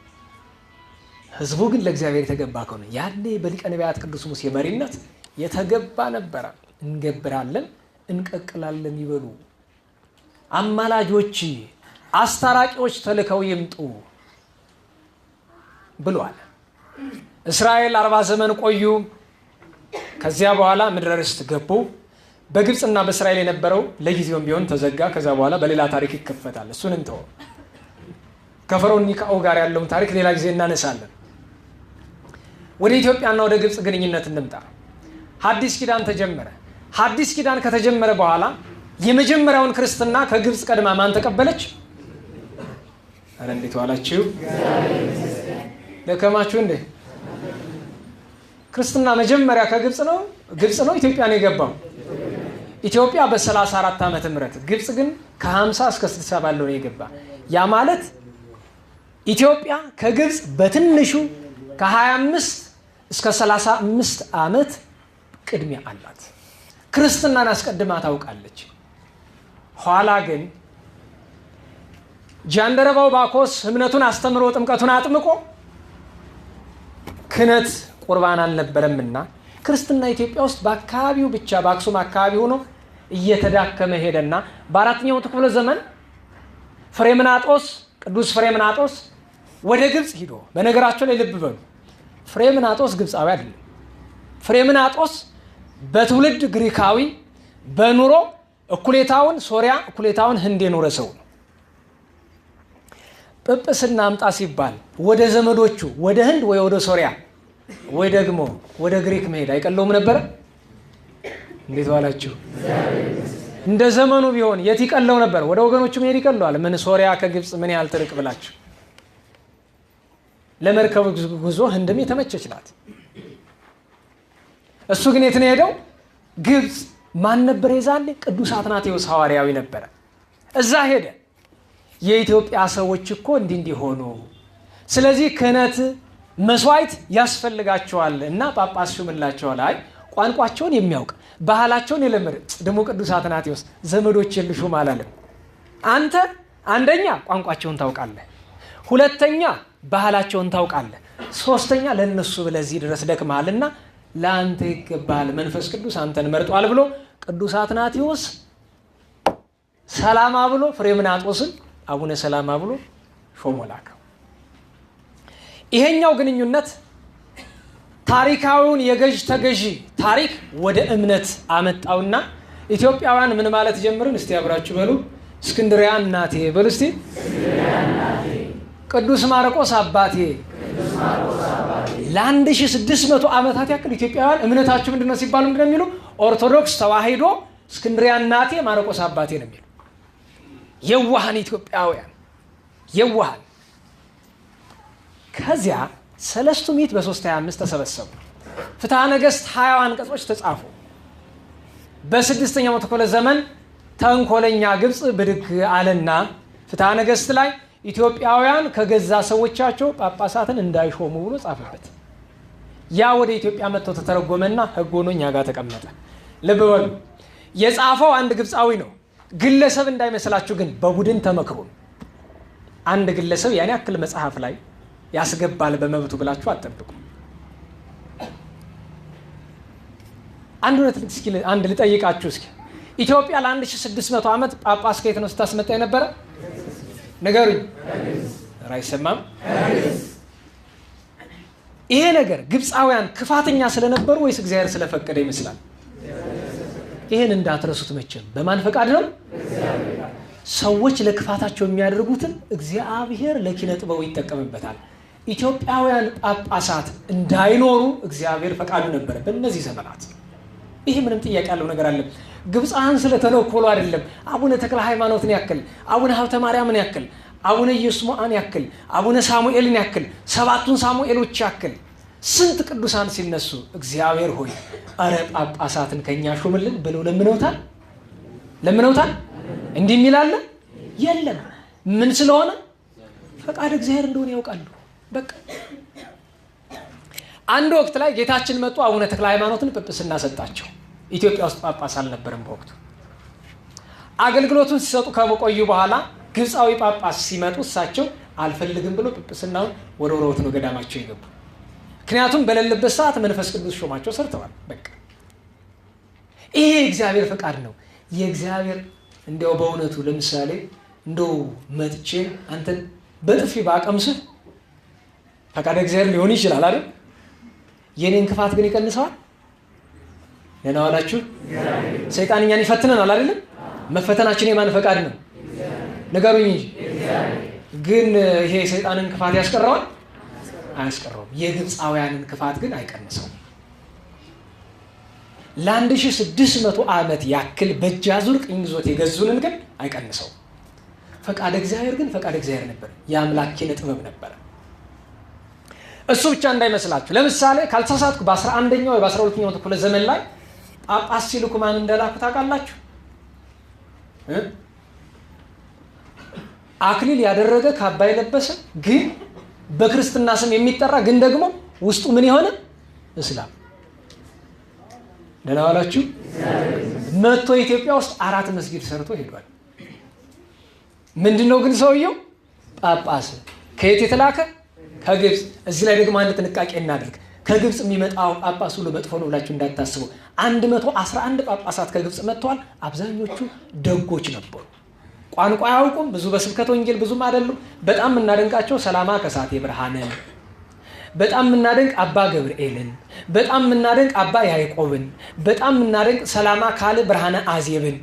ህዝቡ ግን ለእግዚአብሔር የተገባ ከሆነ ያኔ በሊቀ ነቢያት ቅዱስ ሙሴ መሪነት የተገባ ነበረ። እንገብራለን እንቀቅላለን ይበሉ፣ አማላጆች አስታራቂዎች ተልከው ይምጡ ብሏል። እስራኤል 40 ዘመን ቆዩ። ከዚያ በኋላ ምድረ ርስት ገቡ። በግብፅና በእስራኤል የነበረው ለጊዜውም ቢሆን ተዘጋ። ከዛ በኋላ በሌላ ታሪክ ይከፈታል። እሱን እንተው። ከፈርዖን ኒካኦ ጋር ያለውን ታሪክ ሌላ ጊዜ እናነሳለን። ወደ ኢትዮጵያና ወደ ግብፅ ግንኙነት እንምጣ። ሐዲስ ኪዳን ተጀመረ። ሐዲስ ኪዳን ከተጀመረ በኋላ የመጀመሪያውን ክርስትና ከግብፅ ቀድማ ማን ተቀበለች? አረ እንዴት ዋላችሁ? ደከማችሁ እንዴ? ክርስትና መጀመሪያ ከግብፅ ነው። ግብፅ ነው ኢትዮጵያ ነው የገባው። ኢትዮጵያ በ34 ዓመተ ምህረት፣ ግብፅ ግን ከ50 እስከ 60 ባለው ነው የገባ። ያ ማለት ኢትዮጵያ ከግብፅ በትንሹ ከ25 እስከ 35 ዓመት ቅድሚያ አላት። ክርስትናን አስቀድማ ታውቃለች። ኋላ ግን ጃንደረባው ባኮስ እምነቱን አስተምሮ ጥምቀቱን አጥምቆ ክህነት ቁርባን አልነበረምና ክርስትና ኢትዮጵያ ውስጥ በአካባቢው ብቻ በአክሱም አካባቢ ሆኖ እየተዳከመ ሄደና በ4ኛው ክፍለ ዘመን ፍሬምናጦስ ቅዱስ ፍሬምናጦስ ወደ ግብፅ ሂዶ፣ በነገራቸው ላይ ልብ በሉ፣ ፍሬምናጦስ ግብፃዊ አይደለም። ፍሬምናጦስ በትውልድ ግሪካዊ፣ በኑሮ እኩሌታውን ሶሪያ እኩሌታውን ህንድ የኖረ ሰው ነው። ጵጵስና አምጣ ሲባል ወደ ዘመዶቹ ወደ ህንድ ወይ ወደ ሶሪያ ወይ ደግሞ ወደ ግሪክ መሄድ አይቀለውም ነበረ? እንዴት ዋላችሁ? እንደ ዘመኑ ቢሆን የት ይቀለው ነበር? ወደ ወገኖቹ መሄድ ይቀለዋል። ምን ሶሪያ ከግብፅ ምን ያህል ትርቅ ብላችሁ? ለመርከብ ጉዞ ህንድም የተመቸች ናት። እሱ ግን የት ነው ሄደው? ግብፅ። ማን ነበር የዛኔ? ቅዱስ አትናቴዎስ ሐዋርያዊ ነበረ። እዛ ሄደ። የኢትዮጵያ ሰዎች እኮ እንዲህ ሆኑ፣ ስለዚህ ክህነት መስዋዕት ያስፈልጋቸዋል እና ጳጳስ ሹምላቸዋል። አይ ቋንቋቸውን የሚያውቅ ባህላቸውን የለመደ ደግሞ ቅዱስ አትናቴዎስ ዘመዶች የልሹም አላለም። አንተ አንደኛ ቋንቋቸውን ታውቃለህ፣ ሁለተኛ ባህላቸውን ታውቃለህ፣ ሶስተኛ ለነሱ ብለዚህ ድረስ ደክመሃልና ለአንተ ይገባል፣ መንፈስ ቅዱስ አንተን መርጧል ብሎ ቅዱስ አትናቴዎስ ሰላማ ብሎ ፍሬምናጦስን አቡነ ሰላማ ብሎ ሾሞ ላከው። ይሄኛው ግንኙነት ታሪካዊውን የገዥ ተገዢ ታሪክ ወደ እምነት አመጣውና ኢትዮጵያውያን ምን ማለት ጀምርን? እስቲ አብራችሁ በሉ። እስክንድሪያ እናቴ በሉ እስቲ። ቅዱስ ማርቆስ አባቴ። ለ1600 ዓመታት ያክል ኢትዮጵያውያን እምነታችሁ ምንድነው ሲባሉ ምንድነው የሚሉ? ኦርቶዶክስ ተዋሕዶ እስክንድሪያ እናቴ ማርቆስ አባቴ ነው የሚሉ የዋሃን ኢትዮጵያውያን የዋሃን። ከዚያ ሰለስቱ ምዕት በ325 ተሰበሰቡ። ፍትሐ ነገሥት 20 አንቀጾች ተጻፉ። በ6ኛው ክፍለ ዘመን ተንኮለኛ ግብፅ ብድግ አለና ፍትሐ ነገሥት ላይ ኢትዮጵያውያን ከገዛ ሰዎቻቸው ጳጳሳትን እንዳይሾሙ ብሎ ጻፈበት። ያ ወደ ኢትዮጵያ መጥቶ ተተረጎመና ሕግ ሆኖ እኛ ጋር ተቀመጠ። ልብ በሉ፣ የጻፈው አንድ ግብፃዊ ነው። ግለሰብ እንዳይመስላችሁ ግን በቡድን ተመክሮ አንድ ግለሰብ ያን ያክል መጽሐፍ ላይ ያስገባል በመብቱ ብላችሁ አትጠብቁ። አንድ ልጠይቃችሁ እስኪ። ኢትዮጵያ ለ1600 ዓመት ጳጳስ ከየት ነው ስታስመጣ የነበረ? ነገሩኝ። አይሰማም? ይሄ ነገር ግብፃውያን ክፋተኛ ስለነበሩ ወይስ እግዚአብሔር ስለፈቀደ ይመስላል? ይሄን እንዳትረሱት። መቼም በማን ፈቃድ ነው? ሰዎች ለክፋታቸው የሚያደርጉትን እግዚአብሔር ለኪነ ጥበቡ ይጠቀምበታል። ኢትዮጵያውያን ጳጳሳት እንዳይኖሩ እግዚአብሔር ፈቃዱ ነበረ በእነዚህ ዘመናት። ይሄ ምንም ጥያቄ ያለው ነገር አለ። ግብፃን ስለተነኮሉ አይደለም። አቡነ ተክለ ሃይማኖትን ያክል፣ አቡነ ሀብተ ማርያምን ያክል፣ አቡነ ኢየሱስሞአን ያክል፣ አቡነ ሳሙኤልን ያክል፣ 7ቱን ሳሙኤሎች ያክል ስንት ቅዱሳን ሲነሱ እግዚአብሔር ሆይ አረ ጳጳሳትን ከኛ ሹምልን ብለው ለምነውታል? እንዲህ የሚላለ የለም። ምን ስለሆነ ፈቃድ እግዚአብሔር እንደሆነ ያውቃሉ። በቃ አንድ ወቅት ላይ ጌታችን መጡ። አቡነ ተክለ ሃይማኖትን ጵጵስና ሰጣቸው። ኢትዮጵያ ውስጥ ጳጳስ አልነበረም በወቅቱ። አገልግሎቱን ሲሰጡ ከቆዩ በኋላ ግብፃዊ ጳጳስ ሲመጡ እሳቸው አልፈልግም ብሎ ጵጵስናውን ወደ ወረወት ነው ገዳማቸው ይገቡ። ምክንያቱም በሌለበት ሰዓት መንፈስ ቅዱስ ሾማቸው ሰርተዋል። በቃ ይሄ እግዚአብሔር ፈቃድ ነው። የእግዚአብሔር እንደው በእውነቱ ለምሳሌ እንደው መጥቼ አንተን በጥፊ ባቀምስህ ፈቃድ እግዚአብሔር ሊሆን ይችላል አይደል? የኔን ክፋት ግን ይቀንሰዋል። ለና ዋላችሁ ሰይጣን እኛን ይፈትነናል አይደል? መፈተናችን የማን ፈቃድ ነው? ንገሩኝ እንጂ። ግን ይሄ ሰይጣንን ክፋት ያስቀረዋል? አያስቀረውም። የግብፃውያንን ክፋት ግን አይቀንሰውም። ለ1600 ዓመት ያክል በእጃዙር ቅኝ ግዞት የገዙንን ግን አይቀንሰውም። ፈቃድ እግዚአብሔር ግን ፈቃድ እግዚአብሔር ነበር። የአምላክ ኪነ ጥበብ ነበር። እሱ ብቻ እንዳይመስላችሁ። ለምሳሌ ካልተሳሳትኩ በ11ኛው ወይ በ12ኛው ክፍለ ዘመን ላይ ጳጳስ ሲልኩ ማን እንደላኩ ታውቃላችሁ? አክሊል ያደረገ ካባ የለበሰ ግን በክርስትና ስም የሚጠራ ግን ደግሞ ውስጡ ምን የሆነ እስላም። ደህና ዋላችሁ። መጥቶ ኢትዮጵያ ውስጥ 4 መስጊድ ሰርቶ ሄዷል። ምንድነው ግን ሰውየው? ጳጳስ። ከየት የተላከ? ከግብፅ። እዚህ ላይ ደግሞ አንድ ጥንቃቄ እናድርግ። ከግብፅ የሚመጣው ጳጳስ ሁሉ መጥፎ ነው ብላችሁ እንዳታስቡ። 111 ጳጳሳት ከግብፅ መጥተዋል። አብዛኞቹ ደጎች ነበሩ። ቋንቋ አያውቁም። ብዙ በስብከት ወንጌል ብዙም አይደሉም። በጣም የምናደንቃቸው ሰላማ ከሳቴ ብርሃንን፣ በጣም የምናደንቅ አባ ገብርኤልን፣ በጣም የምናደንቅ አባ ያዕቆብን፣ በጣም የምናደንቅ ሰላማ ካለ ብርሃነ አዜብን፣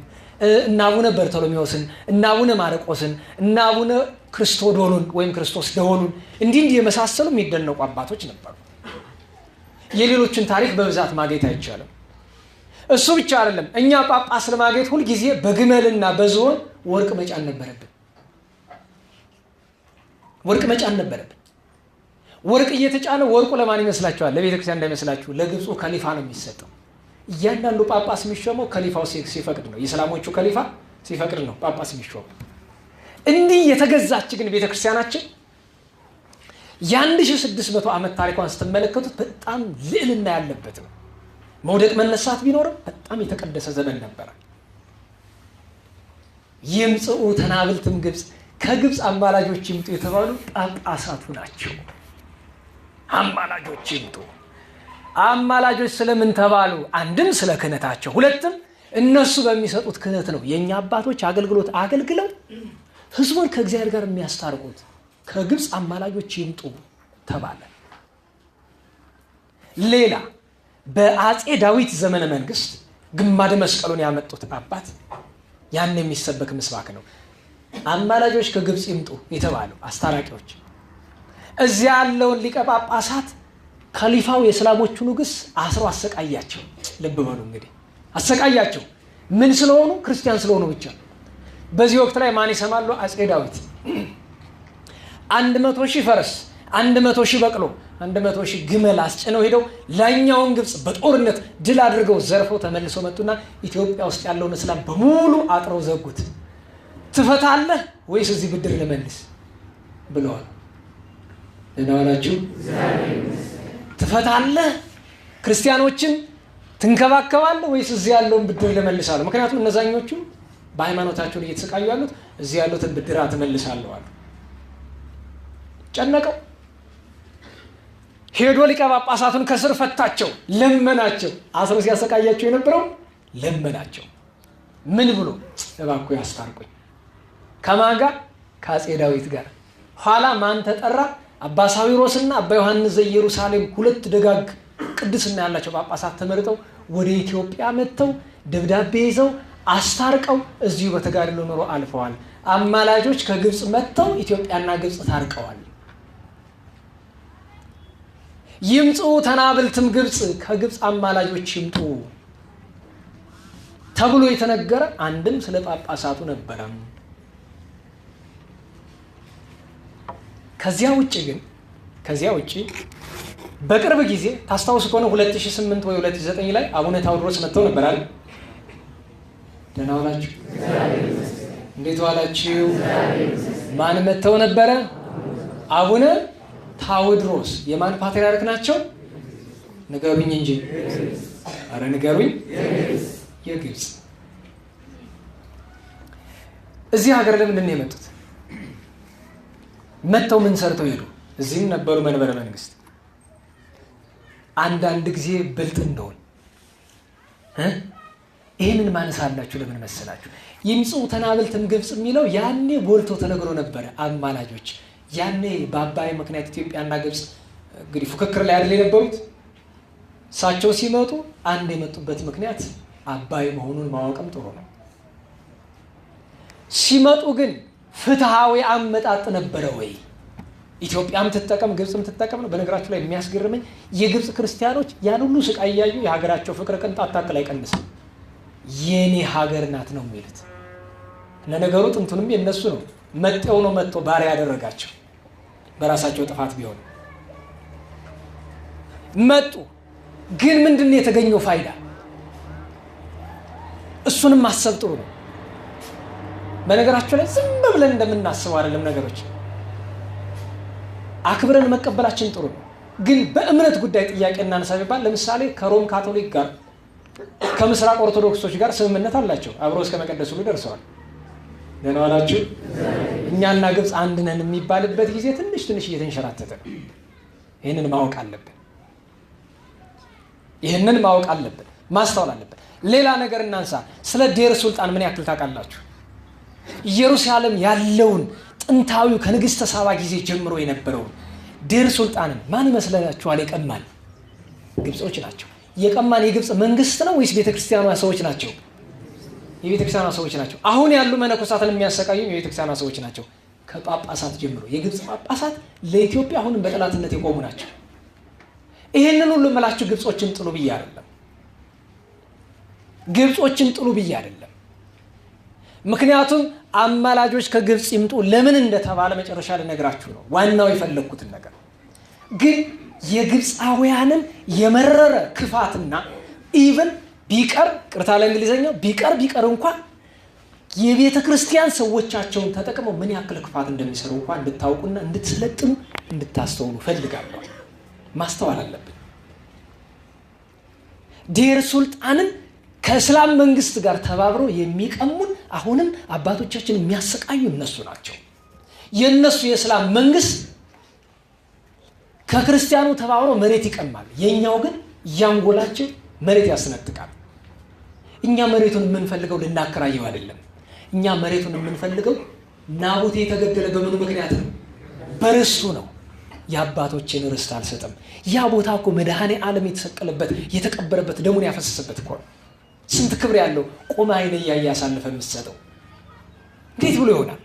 እና አቡነ በርቶሎሜዎስን፣ እና አቡነ ማርቆስን፣ እና አቡነ ክርስቶዶሉን ወይም ክርስቶስ ደወሉን እንዲህ የመሳሰሉ የሚደነቁ አባቶች ነበሩ። የሌሎችን ታሪክ በብዛት ማግኘት አይቻልም። እሱ ብቻ አይደለም። እኛ ጳጳስ ለማግኘት ሁልጊዜ በግመልና በዝሆን ወርቅ መጫን ነበረብን። ወርቅ እየተጫነ ወርቁ ለማን ይመስላችኋል? ለቤተክርስቲያን እንዳይመስላችሁ፣ ለግብፁ ከሊፋ ነው የሚሰጠው። እያንዳንዱ ጳጳስ የሚሾመው ከሊፋው ሲፈቅድ ነው። የእስላሞቹ ከሊፋ ሲፈቅድ ነው ጳጳስ የሚሾመው። እንዲህ የተገዛች ግን ቤተክርስቲያናችን የ1600 ዓመት ታሪኳን ስትመለከቱት በጣም ልዕልና ያለበት ነው። መውደቅ መነሳት ቢኖርም በጣም የተቀደሰ ዘመን ነበረ። ይምጽኡ ተናብልትም ግብፅ፣ ከግብፅ አማላጆች ይምጡ የተባሉ ጳጳሳቱ ናቸው። አማላጆች ይምጡ። አማላጆች ስለምን ተባሉ? አንድም ስለ ክህነታቸው፣ ሁለትም እነሱ በሚሰጡት ክህነት ነው የእኛ አባቶች አገልግሎት አገልግለው ህዝቡን ከእግዚአብሔር ጋር የሚያስታርቁት። ከግብፅ አማላጆች ይምጡ ተባለ። ሌላ በአጼ ዳዊት ዘመነ መንግስት ግማደ መስቀሉን ያመጡት አባት ያን የሚሰበክ ምስባክ ነው። አማላጆች ከግብፅ ይምጡ የተባሉ አስታራቂዎች። እዚያ ያለውን ሊቀ ጳጳሳት ከሊፋው የእስላሞቹ ንጉስ አስሮ አሰቃያቸው። ልብ በሉ እንግዲህ አሰቃያቸው። ምን ስለሆኑ? ክርስቲያን ስለሆኑ ብቻ። በዚህ ወቅት ላይ ማን ይሰማሉ? አጼ ዳዊት 100,000 ፈረስ፣ 100,000 በቅሎ፣ 100,000 ግመል አስጭነው ሄደው ላይኛውን ግብፅ በጦርነት ድል አድርገው ዘርፈው ተመልሰው መጡና ኢትዮጵያ ውስጥ ያለውን እስላም በሙሉ አጥረው ዘጉት። ትፈታለህ ወይስ እዚህ ብድር ልመልስ ብለዋል። እናዋላችሁ ትፈታለህ፣ ክርስቲያኖችን ትንከባከባለህ ወይስ እዚህ ያለውን ብድር ልመልሳለሁ? ምክንያቱም እነዛኞቹ በሃይማኖታቸው እየተሰቃዩ ያሉት እዚህ ያሉትን ብድር አትመልሳለሁ አሉ። ጨነቀው። ሄዶ ሊቀ ጳጳሳቱን ከስር ፈታቸው፣ ለመናቸው። አስሮ ሲያሰቃያቸው የነበረው ለመናቸው። ምን ብሎ? እባክዎ ያስታርቁኝ። ከማን ጋር? ከአጼ ዳዊት ጋር። ኋላ ማን ተጠራ? አባ ሳዊሮስና አባ ዮሐንስ ዘኢየሩሳሌም፣ 2 ደጋግ ቅድስና ያላቸው ጳጳሳት ተመርጠው ወደ ኢትዮጵያ መጥተው ደብዳቤ ይዘው አስታርቀው እዚሁ በተጋድሎ ኑሮ አልፈዋል። አማላጆች ከግብጽ መጥተው ኢትዮጵያና ግብጽ ታርቀዋል። ይምጡ ተናብልትም ግብጽ ከግብጽ አማላጆች ይምጡ ተብሎ የተነገረ አንድም ስለ ጳጳሳቱ ነበረም። ከዚያ ውጪ በቅርብ ጊዜ ታስታውሱ ከሆነ 2008 ወይ 2009 ላይ አቡነ ታውድሮስ መጥተው ነበር አይደል? ደህና ዋላችሁ? እንዴት ዋላችሁ? ማን መጥተው ነበረ? አቡነ ታውድሮስ። የማን ፓትርያርክ ናቸው? ንገሩኝ እንጂ። አረ ንገሩኝ። የግብጽ። እዚህ ሀገር ለምንድን ነው የመጡት? መጥተው ምን ሰርተው ሄዱ? እዚህም ነበሩ መንበረ መንግስት። አንዳንድ ጊዜ ብልጥ እንደሆን ይህንን ማነሳላችሁ ለምን መሰላችሁ? ይምፁ ተናብልትም ግብጽ የሚለው ያኔ ጎልቶ ተነግሮ ነበረ። አማላጆች ያኔ በአባይ ምክንያት ኢትዮጵያና ግብጽ እንግዲህ ፉክክር ላይ አይደል የነበሩት። እሳቸው ሲመጡ አንድ የመጡበት ምክንያት አባይ መሆኑን ማወቅም ጥሩ ነው። ሲመጡ ግን ፍትሃዊ አመጣጥ ነበረ ወይ? ኢትዮጵያም ትጠቀም ግብጽም ትጠቀም ነው። በነገራችሁ ላይ የሚያስገርመኝ የግብጽ ክርስቲያኖች ያን ሁሉ ስቃይ እያዩ የሀገራቸው ፍቅር ቅንጣት ታክል አይቀንስም። የኔ ሀገር ናት ነው የሚሉት። ለነገሩ ጥንቱንም የነሱ ነው። መጤው ነው መጥቶ ባሪያ ያደረጋቸው በራሳቸው ጥፋት ቢሆን መጡ። ግን ምንድን ነው የተገኘው ፋይዳ? እሱንም ማሰብ ጥሩ ነው። በነገራችሁ ላይ ዝም ብለን እንደምናስበው አይደለም ነገሮች። አክብረን መቀበላችን ጥሩ ነው። ግን በእምነት ጉዳይ ጥያቄ እናነሳ ቢባል ለምሳሌ ከሮም ካቶሊክ ጋር ከምስራቅ ኦርቶዶክሶች ጋር ስምምነት አላቸው። አብረው እስከ መቀደስ ሁሉ ደርሰዋል። ደህና ዋላችሁ? እኛና ግብጽ አንድ ነን የሚባልበት ጊዜ ትንሽ እየተንሸራተተ ነው። ይህንን ማወቅ አለብን። ማስተዋል አለብን። ሌላ ነገር እናንሳ። ስለ ዴር ሱልጣን ምን ያክል ታውቃላችሁ? ኢየሩሳሌም ያለውን ጥንታዊው ከንግሥተ ሳባ ጊዜ ጀምሮ የነበረውን ዴር ሱልጣንን ማን ይመስላችኋል የቀማን? ግብጾች ናቸው። የቀማን የግብጽ መንግስት ነው ወይስ ቤተክርስቲያኗ ሰዎች ናቸው? የቤተክርስቲያኗ ሰዎች ናቸው። አሁን ያሉ መነኮሳትን የሚያሰቃዩ የቤተክርስቲያኗ ሰዎች ናቸው። ከጳጳሳት ጀምሮ የግብጽ ጳጳሳት ለኢትዮጵያ አሁንም በጠላትነት የቆሙ ናቸው። ይሄንን ሁሉ መላችሁ ግብጾችን ጥሉ ብዬ አይደለም። ምክንያቱም አማላጆች ከግብጽ ይምጡ ለምን እንደተባለ መጨረሻ ልነግራችሁ ነው። ዋናው የፈለኩትን ነገር ግን የግብፃውያንን የመረረ ክፋትና ኢቭን ቢቀር ቅርታ ለእንግሊዘኛው ቢቀር እንኳን የቤተ ክርስቲያን ሰዎቻቸውን ተጠቅመው ምን ያክል ክፋት እንደሚሰሩ እንኳን እንድታውቁና እንድትሰለጥኑ እንድታስተውሉ ፈልጋለሁ። ማስተዋል አለብን። ዴር ሱልጣንን ከእስላም መንግስት ጋር ተባብረው የሚቀሙን አሁንም አባቶቻችን የሚያሰቃዩ እነሱ ናቸው። የነሱ የእስላም መንግስት ከክርስቲያኑ ተባብሮ መሬት ይቀማል። የኛው ግን እያንጎላቸው መሬት ያስነጥቃል። እኛ መሬቱን የምንፈልገው ልናከራየው አይደለም። እኛ መሬቱን የምንፈልገው ናቡቴ የተገደለ በምን ምክንያት ነው? በርስቱ ነው። የአባቶችን ርስት አልሰጥም። ያ ቦታ እኮ መድኃኔ ዓለም የተሰቀለበት የተቀበረበት ደሙን ያፈሰሰበት እኮ ነው። ስንት ክብር ያለው ቆማ አይነ ያያሳልፈ የምትሰጠው እንዴት ብሎ ይሆናል?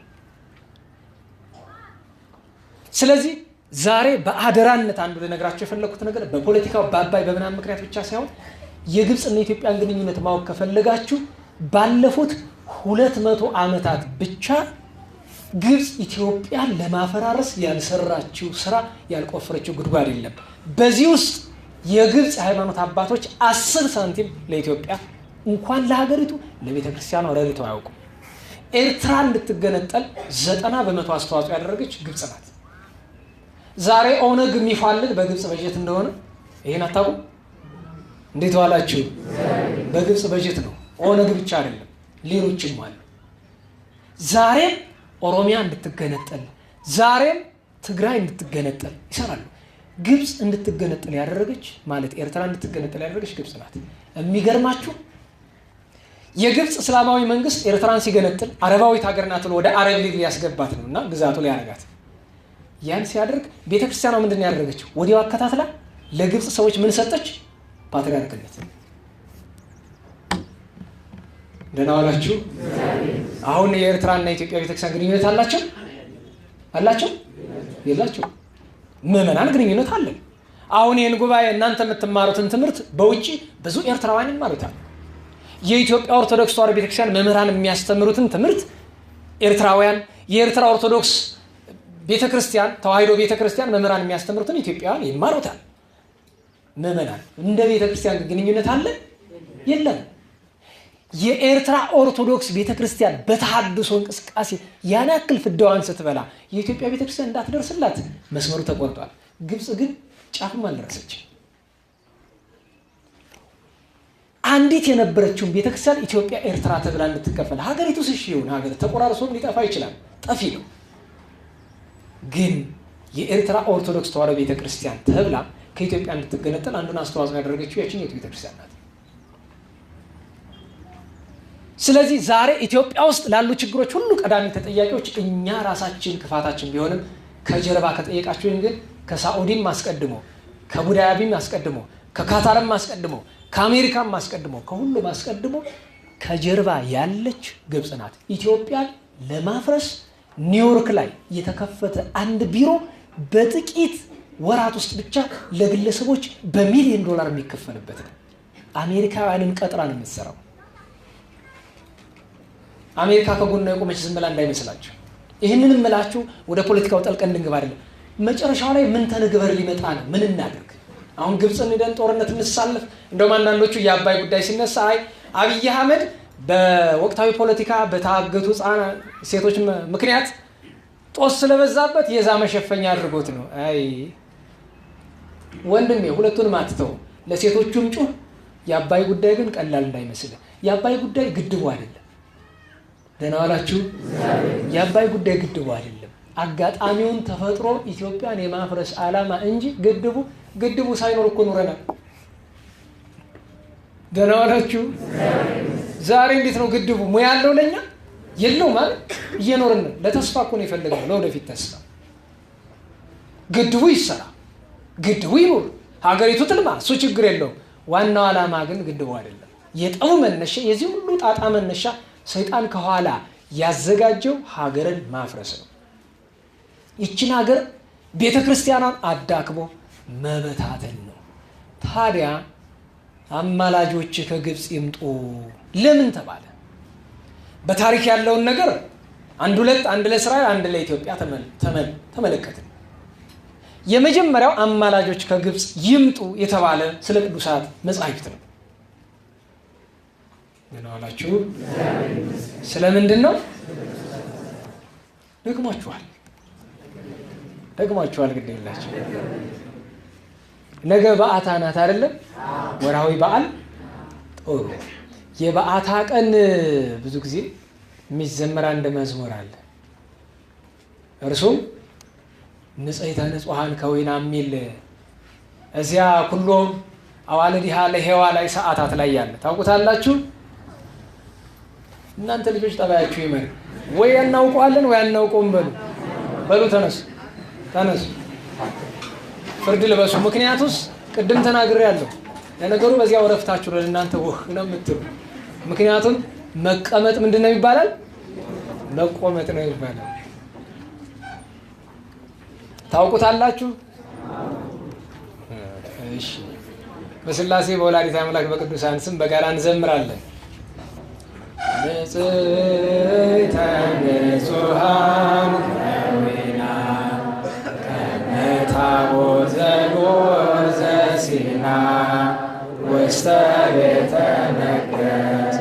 ስለዚህ ዛሬ በአደራነት አንዱ ለነገራቸው የፈለኩት ነገር በፖለቲካው በአባይ በምናምን ምክንያት ብቻ ሳይሆን የግብጽና የኢትዮጵያን ግንኙነት ማወቅ ከፈለጋችሁ ባለፉት 200 ዓመታት ብቻ ግብጽ ኢትዮጵያን ለማፈራረስ ያልሰራችው ስራ ያልቆፈረችው ጉድጓድ የለም። በዚህ ውስጥ የግብጽ ሃይማኖት አባቶች 10 ሳንቲም ለኢትዮጵያ እንኳን ለሀገሪቱ ለቤተ ክርስቲያኗ ረድቶ አያውቁም። ኤርትራ እንድትገነጠል 90% አስተዋጽኦ ያደረገች ግብጽ ናት። ዛሬ ኦነግ የሚፋልግ በግብጽ በጀት እንደሆነ ይሄን አታውቁም? እንዴት ዋላችሁ? በግብጽ በጀት ነው። ኦነግ ብቻ አይደለም ሌሎችም አሉ። ዛሬም ኦሮሚያ እንድትገነጠል፣ ዛሬም ትግራይ እንድትገነጠል ይሰራሉ። ግብጽ እንድትገነጠል ያደረገች ማለት ኤርትራ እንድትገነጠል ያደረገች ግብጽ ናት። የሚገርማችሁ የግብጽ እስላማዊ መንግስት ኤርትራን ሲገነጥል አረባዊት ሀገር ናት ብሎ ወደ አረብ ሊግ ሊያስገባት ነውና ግዛቱ ላይ ያረጋት። ያን ሲያደርግ ቤተክርስቲያኗ ምንድነው ያደረገችው? ወዲያው አከታትላ ለግብጽ ሰዎች ምን ሰጠች? ፓትርያርክነት። ደህና ዋላችሁ። አሁን የኤርትራና የኢትዮጵያ ቤተክርስቲያን ግንኙነት አላቸው? የላቸው? ምዕመናን ግንኙነት አለ። አሁን ይህን ጉባኤ እናንተ የምትማሩትን ትምህርት በውጭ ብዙ ኤርትራውያን ይማሩታል። የኢትዮጵያ ኦርቶዶክስ ተዋሕዶ ቤተክርስቲያን መምህራን የሚያስተምሩትን ትምህርት ኤርትራውያን፣ የኤርትራ ኦርቶዶክስ ቤተክርስቲያን ተዋሕዶ ቤተክርስቲያን መምህራን የሚያስተምሩትን ኢትዮጵያውያን ይማሩታል። ምዕመናን እንደ ቤተክርስቲያን ግንኙነት አለ? የለም። የኤርትራ ኦርቶዶክስ ቤተክርስቲያን በተሐድሶ እንቅስቃሴ ያን ያክል ፍዳዋን ስትበላ የኢትዮጵያ ቤተክርስቲያን እንዳትደርስላት መስመሩ ተቆርጧል። ግብፅ ግን ጫፍም አልደረሰችም። አንዲት የነበረችውን ቤተክርስቲያን ኢትዮጵያ ኤርትራ ተብላ እንድትከፈል ሀገሪቱ ስሽ ይሁን ሀገር ተቆራርሶም ሊጠፋ ይችላል፣ ጠፊ ነው። ግን የኤርትራ ኦርቶዶክስ ተዋሕዶ ቤተክርስቲያን ተብላ ከኢትዮጵያ እንድትገነጠል አንዱን አስተዋጽኦ ያደረገችው ያችን የቱ ቤተክርስቲያን ናት። ስለዚህ ዛሬ ኢትዮጵያ ውስጥ ላሉ ችግሮች ሁሉ ቀዳሚ ተጠያቂዎች እኛ ራሳችን ክፋታችን ቢሆንም ከጀርባ ከጠየቃችሁኝ ግን ከሳዑዲም አስቀድሞ ከቡዳያቢም አስቀድሞ ከካታርም አስቀድሞ ከአሜሪካም አስቀድሞ ከሁሉም አስቀድሞ ከጀርባ ያለች ግብፅ ናት። ኢትዮጵያን ለማፍረስ ኒውዮርክ ላይ የተከፈተ አንድ ቢሮ በጥቂት ወራት ውስጥ ብቻ ለግለሰቦች በሚሊዮን ዶላር የሚከፈልበት ነው። አሜሪካውያንን ቀጥራ ነው የምትሰራው። አሜሪካ ከጎኗ የቆመች ዝም ብላ እንዳይመስላችሁ። ይህንን እምላችሁ ወደ ፖለቲካው ጠልቀን እንድንገባ አይደለም። መጨረሻው ላይ ምን ተነግበር ሊመጣ ነው? ምን እናድርግ? አሁን ግብፅን ሄደን ጦርነት እንሳለፍ? እንደውም አንዳንዶቹ የአባይ ጉዳይ ሲነሳ አብይ አህመድ በወቅታዊ ፖለቲካ በታገቱ ሴቶች ምክንያት ጦስ ስለበዛበት የዛ መሸፈኛ አድርጎት ነው። አይ ወንድሜ ሁለቱንም አትተው፣ ለሴቶቹም ጩህ። የአባይ ጉዳይ ግን ቀላል እንዳይመስል። የአባይ ጉዳይ ግድቡ አይደለም። ደህና ዋላችሁ። የአባይ ጉዳይ ግድቡ አይደለም። አጋጣሚውን ተፈጥሮ ኢትዮጵያን የማፍረስ ዓላማ እንጂ ግድቡ ሳይኖር እኮ ኑረናል። ደህና ዋላችሁ። ዛሬ እንዴት ነው ግድቡ ሙያ ያለው ለኛ የለው ማለት እየኖርን ለተስፋ እኮ ነው የፈለግነው፣ ለወደፊት ተስፋ። ግድቡ ይሰራ፣ ግድቡ ይኑር፣ ሀገሪቱ ትልማ፣ እሱ ችግር የለውም። ዋናው ዓላማ ግን ግድቡ አይደለም። የጠቡ መነሻ፣ የዚህ ሁሉ ጣጣ መነሻ ሰይጣን ከኋላ ያዘጋጀው ሀገርን ማፍረስ ነው። ይችን ሀገር ቤተ ክርስቲያኗን አዳክሞ መበታተን ነው። ታዲያ አማላጆች ከግብፅ ይምጡ ለምን ተባለ? በታሪክ ያለውን ነገር አንድ ለእስራኤል አንድ ለኢትዮጵያ ተመለከትን። የመጀመሪያው አማላጆች ከግብፅ ይምጡ የተባለ ስለ ቅዱሳት መጻሕፍት ነው። ምን አላችሁ? ስለምንድን ነው? ደግሟችኋል። ግድ የላችሁ። ነገ በዓታ ናት አይደለም? ወርሃዊ በዓል ጥሩ። የበዓታ ቀን ብዙ ጊዜ የሚዘመር አንድ መዝሙር አለ። እርሱም ንጽሕተ ንጹሐን ከወይና የሚል እዚያ ኩሎም አዋልዲሃ ለሔዋ ላይ ሰዓታት ላይ ያለ ታውቁታላችሁ። እናንተ ልጆች ጠባያችሁ ይመር። ወይ እናውቀዋለን ወይ አናውቀውም በሉ ተነሱ ፍርድ ልበሱ። ምክንያቱስ ቅድም ተናግሬያለሁ። ለነገሩ በዚያ ወረፍታችሁ ለእናንተ ነው የምትሉ። ምክንያቱም መቀመጥ ምንድን ነው ይባላል? መቆመጥ ነው ይባላል። ታውቁታላችሁ። እሺ፣ በስላሴ በወላዲተ አምላክ በቅዱሳን ስም በጋራ እንዘምራለን። ንጽሕተ ንጹሐን ከወይና ከመ ታቦት ዘጎር ዘሲና ውስተ ቤተ መቅደስ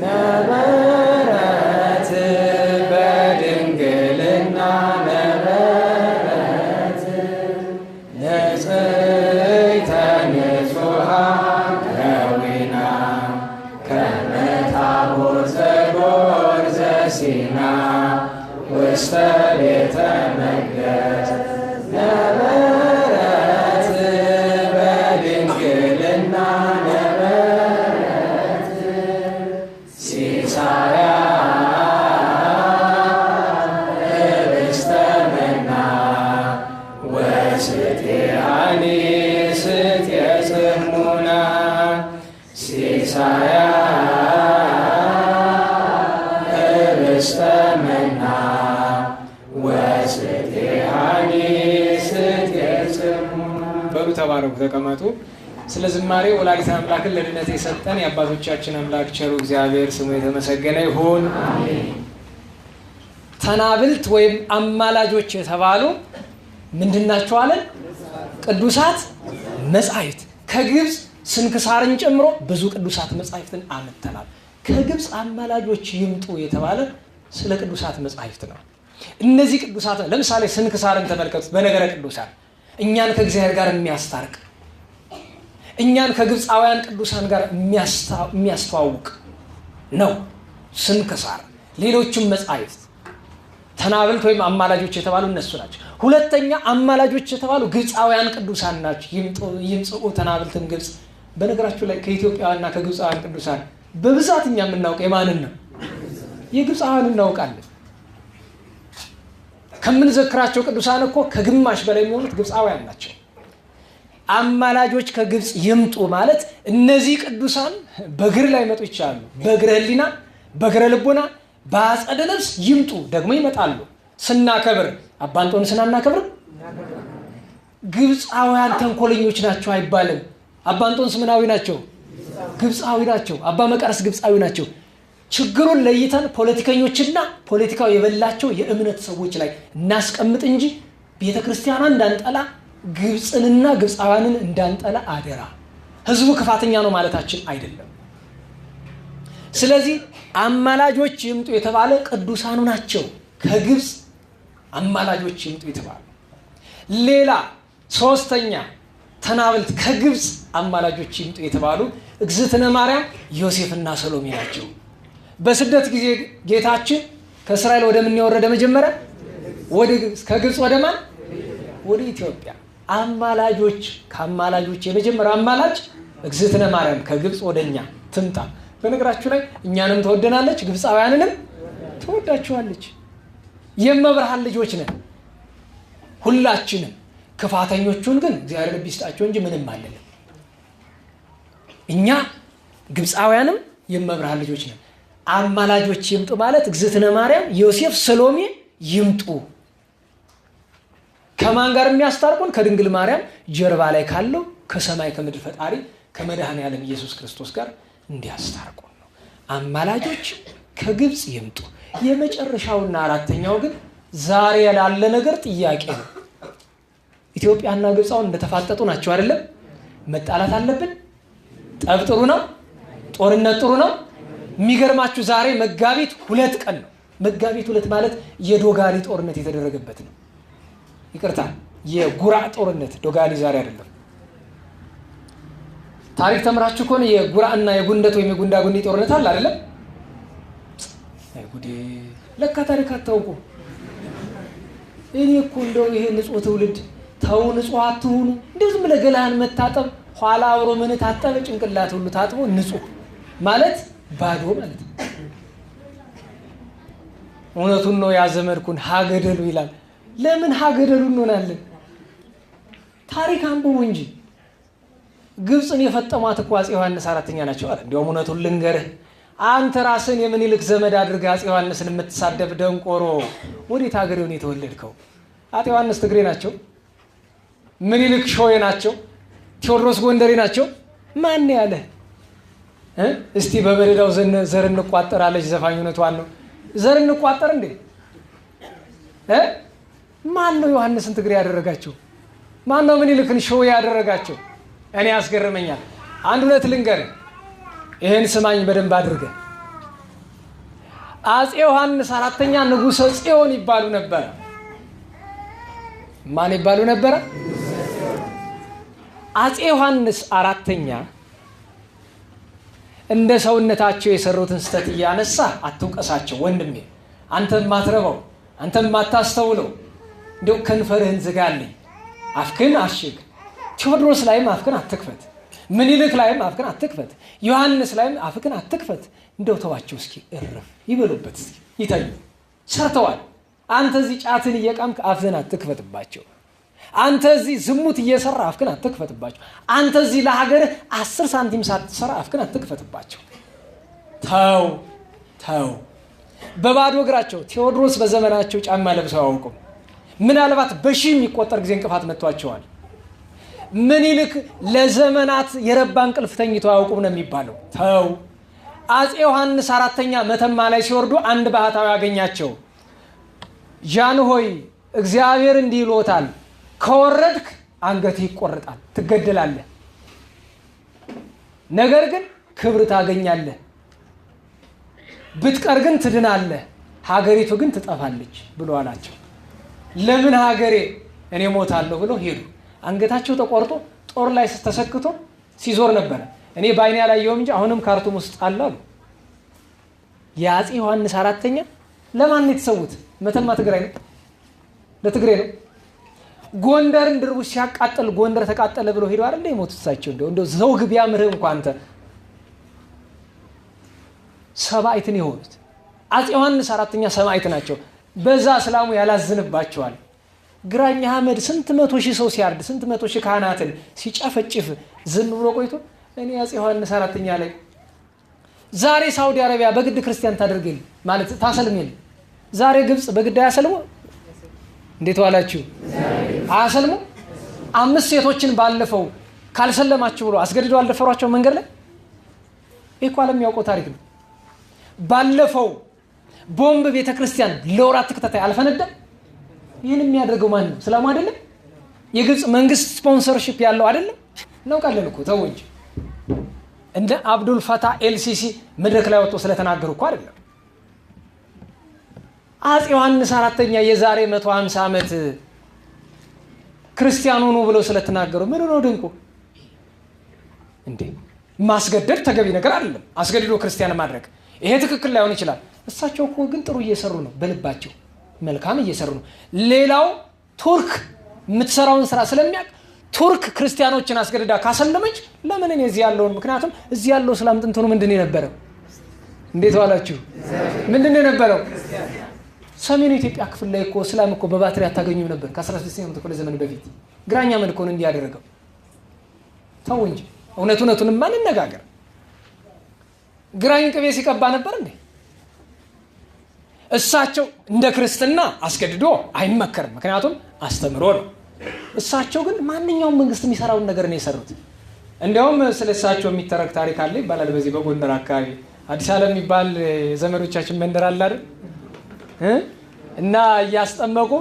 ነበረት በድንግልና ነበረት ንጽሕተ ንጹሐን ከወይና ከመ ታቦት ዘጎር ዘሲና ውስተ ቤተ መቅደስ ነበረት በድንግልና ነበረት ሲሳያ ህብስተ መና ወስቴአኒ ስቴ ጽሙና ሲሳያ በሉ ተባረኩ፣ ተቀመጡ። ስለ ዝማሬ ወላዲተ አምላክን ለድነት የሰጠን የአባቶቻችን አምላክ ቸሩ እግዚአብሔር ስሙ የተመሰገነ ይሁን። ተናብልት ወይም አማላጆች የተባሉ ምንድናቸው አለን? ቅዱሳት መጻሕፍት። ከግብፅ ስንክሳርን ጨምሮ ብዙ ቅዱሳት መጻሕፍትን አመተናል። ከግብፅ አማላጆች ይምጡ የተባለ ስለ ቅዱሳት መጻሕፍት ነው። እነዚህ ቅዱሳት ለምሳሌ ስንክሳርን ተመልከቱት። በነገረ ቅዱሳን እኛን ከእግዚአብሔር ጋር የሚያስታርቅ እኛን ከግብፃውያን ቅዱሳን ጋር የሚያስተዋውቅ ነው ስንክሳር። ሌሎችም መጻሕፍት ተናብልት ወይም አማላጆች የተባሉ እነሱ ናቸው። ሁለተኛ አማላጆች የተባሉ ግብፃውያን ቅዱሳን ናቸው። ይምጽኡ ተናብልትም ግብፅ። በነገራችሁ ላይ ከኢትዮጵያውያንና ከግብፃውያን ቅዱሳን በብዛት እኛ የምናውቅ የማንን ነው? የግብፃውያን እናውቃለን። ከምንዘክራቸው ቅዱሳን እኮ ከግማሽ በላይ የሚሆኑት ግብፃውያን ናቸው። አማላጆች ከግብፅ ይምጡ ማለት እነዚህ ቅዱሳን በእግር ላይ መጡ ይቻላሉ። በእግረ ሕሊና፣ በእግረ ልቦና፣ በአጸደ ነፍስ ይምጡ፣ ደግሞ ይመጣሉ። ስናከብር አባ እንጦንስን አናከብርም? ግብፃውያን ተንኮለኞች ናቸው አይባልም። አባ እንጦንስ ምናዊ ናቸው? ግብፃዊ ናቸው። አባ መቃርስ ግብፃዊ ናቸው። ችግሩን ለይተን ፖለቲከኞችና ፖለቲካው የበላቸው የእምነት ሰዎች ላይ እናስቀምጥ እንጂ ቤተክርስቲያኗን እንዳንጠላ ግብፅንና ግብፃውያንን እንዳንጠላ አደራ። ህዝቡ ክፋተኛ ነው ማለታችን አይደለም። ስለዚህ አማላጆች ይምጡ የተባለ ቅዱሳኑ ናቸው። ከግብፅ አማላጆች ይምጡ የተባለ። ሌላ ሶስተኛ ተናብልት ከግብፅ አማላጆች ይምጡ የተባሉ እግዝእትነ ማርያም ዮሴፍና ሰሎሜ ናቸው። በስደት ጊዜ ጌታችን ከእስራኤል ወደ ምን የወረደ? መጀመሪያ ወደ ግብፅ፣ ከግብፅ ወደ ማን? ወደ ኢትዮጵያ። አማላጆች ከአማላጆች የመጀመሪያ አማላጅ እግዝእትነ ማርያም ከግብፅ ወደኛ ትምጣ። በነገራችሁ ላይ እኛንም ተወደናለች፣ ግብፃውያንንም ተወዳችኋለች። የመብርሃን ልጆች ነን ሁላችንም። ክፋተኞቹን ግን እግዚአብሔር ልብ ይስጣቸው እንጂ ምንም አይደለም። እኛ ግብፃውያንም የመብርሃን ልጆች ነን። አማላጆች ይምጡ ማለት እግዝእትነ ማርያም፣ ዮሴፍ፣ ሰሎሜ ይምጡ። ከማን ጋር የሚያስታርቁን? ከድንግል ማርያም ጀርባ ላይ ካለው ከሰማይ ከምድር ፈጣሪ ከመድኃኔ ዓለም ኢየሱስ ክርስቶስ ጋር እንዲያስታርቁን ነው። አማላጆች ከግብፅ ይምጡ። የመጨረሻውና አራተኛው ግን ዛሬ ያለ ነገር ጥያቄ ነው። ኢትዮጵያና ግብፃውን እንደተፋጠጡ ናቸው አይደለም? መጣላት አለብን? ጠብ ጥሩ ነው? ጦርነት ጥሩ ነው? የሚገርማችሁ ዛሬ መጋቢት 2 ቀን ነው። መጋቢት 2 ማለት የዶጋሊ ጦርነት የተደረገበት ነው። ይቅርታ፣ የጉራ ጦርነት። ዶጋሊ ዛሬ አይደለም። ታሪክ ተምራችሁ ከሆነ የጉራና የጉንደት ወይም የጉንዳጉንዲ ጦርነት አለ አይደለም? ጉዴ! ለካ ታሪክ አታውቁ። እኔ እኮ እንደው ይሄ ንጹህ ትውልድ ተው፣ ንጹህ አትሁኑ። እንደው ዝም ብለህ ገላህን መታጠብ፣ ኋላ አብሮ ምን ታጠበ ጭንቅላት ሁሉ ታጥቦ ንጹህ ማለት ባዶ ማለት ነው። እውነቱን ነው ያዘመድኩን ሀገደሉ ይላል። ለምን ሀገደሉ እንሆናለን? ታሪክ አንብቡ እንጂ። ግብፅን የፈጠሟት እኮ አፄ ዮሐንስ 4ኛ ናቸው አለ። እንዲያውም እውነቱን ልንገርህ፣ አንተ ራስን የምኒልክ ዘመድ አድርገህ አፄ ዮሐንስን የምትሳደብ ደንቆሮ፣ ወዴት ሀገር ሆነ የተወለድከው? አፄ ዮሐንስ ትግሬ ናቸው፣ ምኒልክ ሾዬ ናቸው፣ ቴዎድሮስ ጎንደሬ ናቸው። ማን ያለ? እስቲ በበረዳው ዘር እንቋጠራለች ዘፋኝ እውነቷን ነው። ዘር እንቋጠር እንዴ? ማን ነው ዮሐንስን ትግሬ ያደረጋቸው? ማን ነው ምኒልክን ሾዬ ያደረጋቸው? እኔ ያስገርመኛል። አንድ ሁለት ልንገርህ፣ ይሄን ስማኝ በደንብ አድርገህ። አፄ ዮሐንስ 4ኛ ንጉሠ ጽዮን ይባሉ ነበር። ማን ይባሉ ነበር? አፄ ዮሐንስ 4ኛ እንደ ሰውነታቸው የሰሩትን ስተት እያነሳ አትውቀሳቸው ወንድሜ። አንተም ማትረባው፣ አንተም ማታስተውለው፣ እንደው ከንፈርህን ዝጋልኝ፣ አፍክን አሽግ። ቴዎድሮስ ላይም አፍክን አትክፈት፣ ምኒልክ ላይም አፍክን አትክፈት፣ ዮሐንስ ላይም አፍክን አትክፈት። እንደው ተዋቸው እስኪ እርፍ ይበሉበት፣ እስኪ ይተኙ። ሰርተዋል። አንተ እዚህ ጫትን እየቃምክ አፍህን አትክፈትባቸው። አንተ እዚህ ዝሙት እየሰራ አፍክን አትክፈትባቸው። አንተ እዚህ ለሀገርህ 10 ሳንቲም ሳትሰራ አፍክን አትክፈትባቸው። ተው ተው። በባዶ እግራቸው ቴዎድሮስ በዘመናቸው ጫማ ለብሰው አያውቁም። ምናልባት በሺህ የሚቆጠር ጊዜ እንቅፋት መጥቷቸዋል። ምኒልክ ለዘመናት የረባ እንቅልፍ ተኝተው አያውቁም ነው የሚባለው። ተው አፄ ዮሐንስ አራተኛ መተማ ላይ ሲወርዱ አንድ ባህታዊ ያገኛቸው። ጃንሆይ እግዚአብሔር እንዲህ ይሎታል፣ ከወረድክ አንገትህ ይቆረጣል፣ ትገደላለህ፣ ነገር ግን ክብር ታገኛለህ፣ ብትቀር ግን ትድናለህ፣ ሀገሪቱ ግን ትጠፋለች ብሎ አላቸው። ለምን ሀገሬ እኔ ሞታለሁ ብሎ ሄዱ። አንገታቸው ተቆርጦ ጦር ላይ ተሰክቶ ሲዞር ነበረ። እኔ በአይኔ ያላየሁም እንጂ አሁንም ካርቱም ውስጥ አለ አሉ። የአፄ ዮሐንስ አራተኛ ለማን የተሰዉት? መተማ ትግራይ ነው፣ ለትግራይ ነው። ጎንደርን ድርቡሽ ሲያቃጥል ጎንደር ተቃጠለ ብሎ ሄዱ አይደል የሞቱት እሳቸው። እንደው ዘውግ ቢያምርህ እንኳን አንተ ሰማዕትን የሆኑት አፄ ዮሐንስ አራተኛ ሰማዕት ናቸው። በዛ እስላሙ ያላዝንባቸዋል። ግራኝ አህመድ ስንት መቶ ሺህ ሰው ሲያርድ ስንት መቶ ሺህ ካህናትን ሲጨፈጭፍ ዝም ብሎ ቆይቶ እኔ አፄ ዮሐንስ አራተኛ ላይ ዛሬ ሳውዲ አረቢያ በግድ ክርስቲያን ታደርገኝ ማለት ታሰልሜል። ዛሬ ግብጽ በግድ አያሰልሙ? እንዴት ዋላችሁ? አያሰልሙ? 5 ሴቶችን ባለፈው ካልሰለማችሁ ብሎ አስገድደው አልደፈሯቸው መንገድ ላይ። ይህ እኮ ዓለም ያውቀው ታሪክ ነው። ባለፈው ቦምብ ቤተክርስቲያን ለወራት ተከታታይ አልፈነዳም። ይህን የሚያደርገው ማን ነው? እስላሙ አይደለም? የግብጽ መንግስት ስፖንሰርሺፕ ያለው አይደለም? እናውቃለን እኮ ተው እንጂ። እንደ አብዱል ፈታህ ኤልሲሲ መድረክ ላይ ወጥቶ ስለተናገሩ እኮ አይደለም። አፄ ዮሐንስ አራተኛ የዛሬ 150 ዓመት ክርስቲያኑ ነው ብለው ስለተናገሩ ምን ነው ድንቁ እንዴ? ማስገደድ ተገቢ ነገር አይደለም። አስገድዶ ክርስቲያን ማድረግ ይሄ ትክክል ላይሆን ይችላል። እሳቸው እኮ ግን ጥሩ እየሰሩ ነው፣ በልባቸው መልካም እየሰሩ ነው። ሌላው ቱርክ የምትሰራውን ስራ ስለሚያውቅ ቱርክ ክርስቲያኖችን አስገድዳ ካሰለመች ለምን እኔ እዚህ ያለውን? ምክንያቱም እዚህ ያለው እስላም ጥንት ነው ምንድነው የነበረው? እንዴት ዋላችሁ? ምንድነው የነበረው? ሰሜኑ ኢትዮጵያ ክፍል ላይ እኮ እስላም እኮ በባትሪ አታገኙም ነበር ከ16ኛው ክፍለ ዘመን በፊት። ግራኝ አህመድ እኮ ነው እንዲህ ያደረገው። ተው እንጂ እውነቱንም እንነጋገር። ግራኝ ቅቤ ሲቀባ ነበር እንዴ? እሳቸው እንደ ክርስትና አስገድዶ አይመከርም፣ ምክንያቱም አስተምሮ ነው። እሳቸው ግን ማንኛውም መንግስት የሚሰራውን ነገር ነው የሰሩት። እንዲያውም ስለ እሳቸው የሚተረክ ታሪክ አለ ይባላል። በዚህ በጎንደር አካባቢ አዲስ ዓለም የሚባል ዘመዶቻችን መንደር አለ አይደል? እና እያስጠመቁ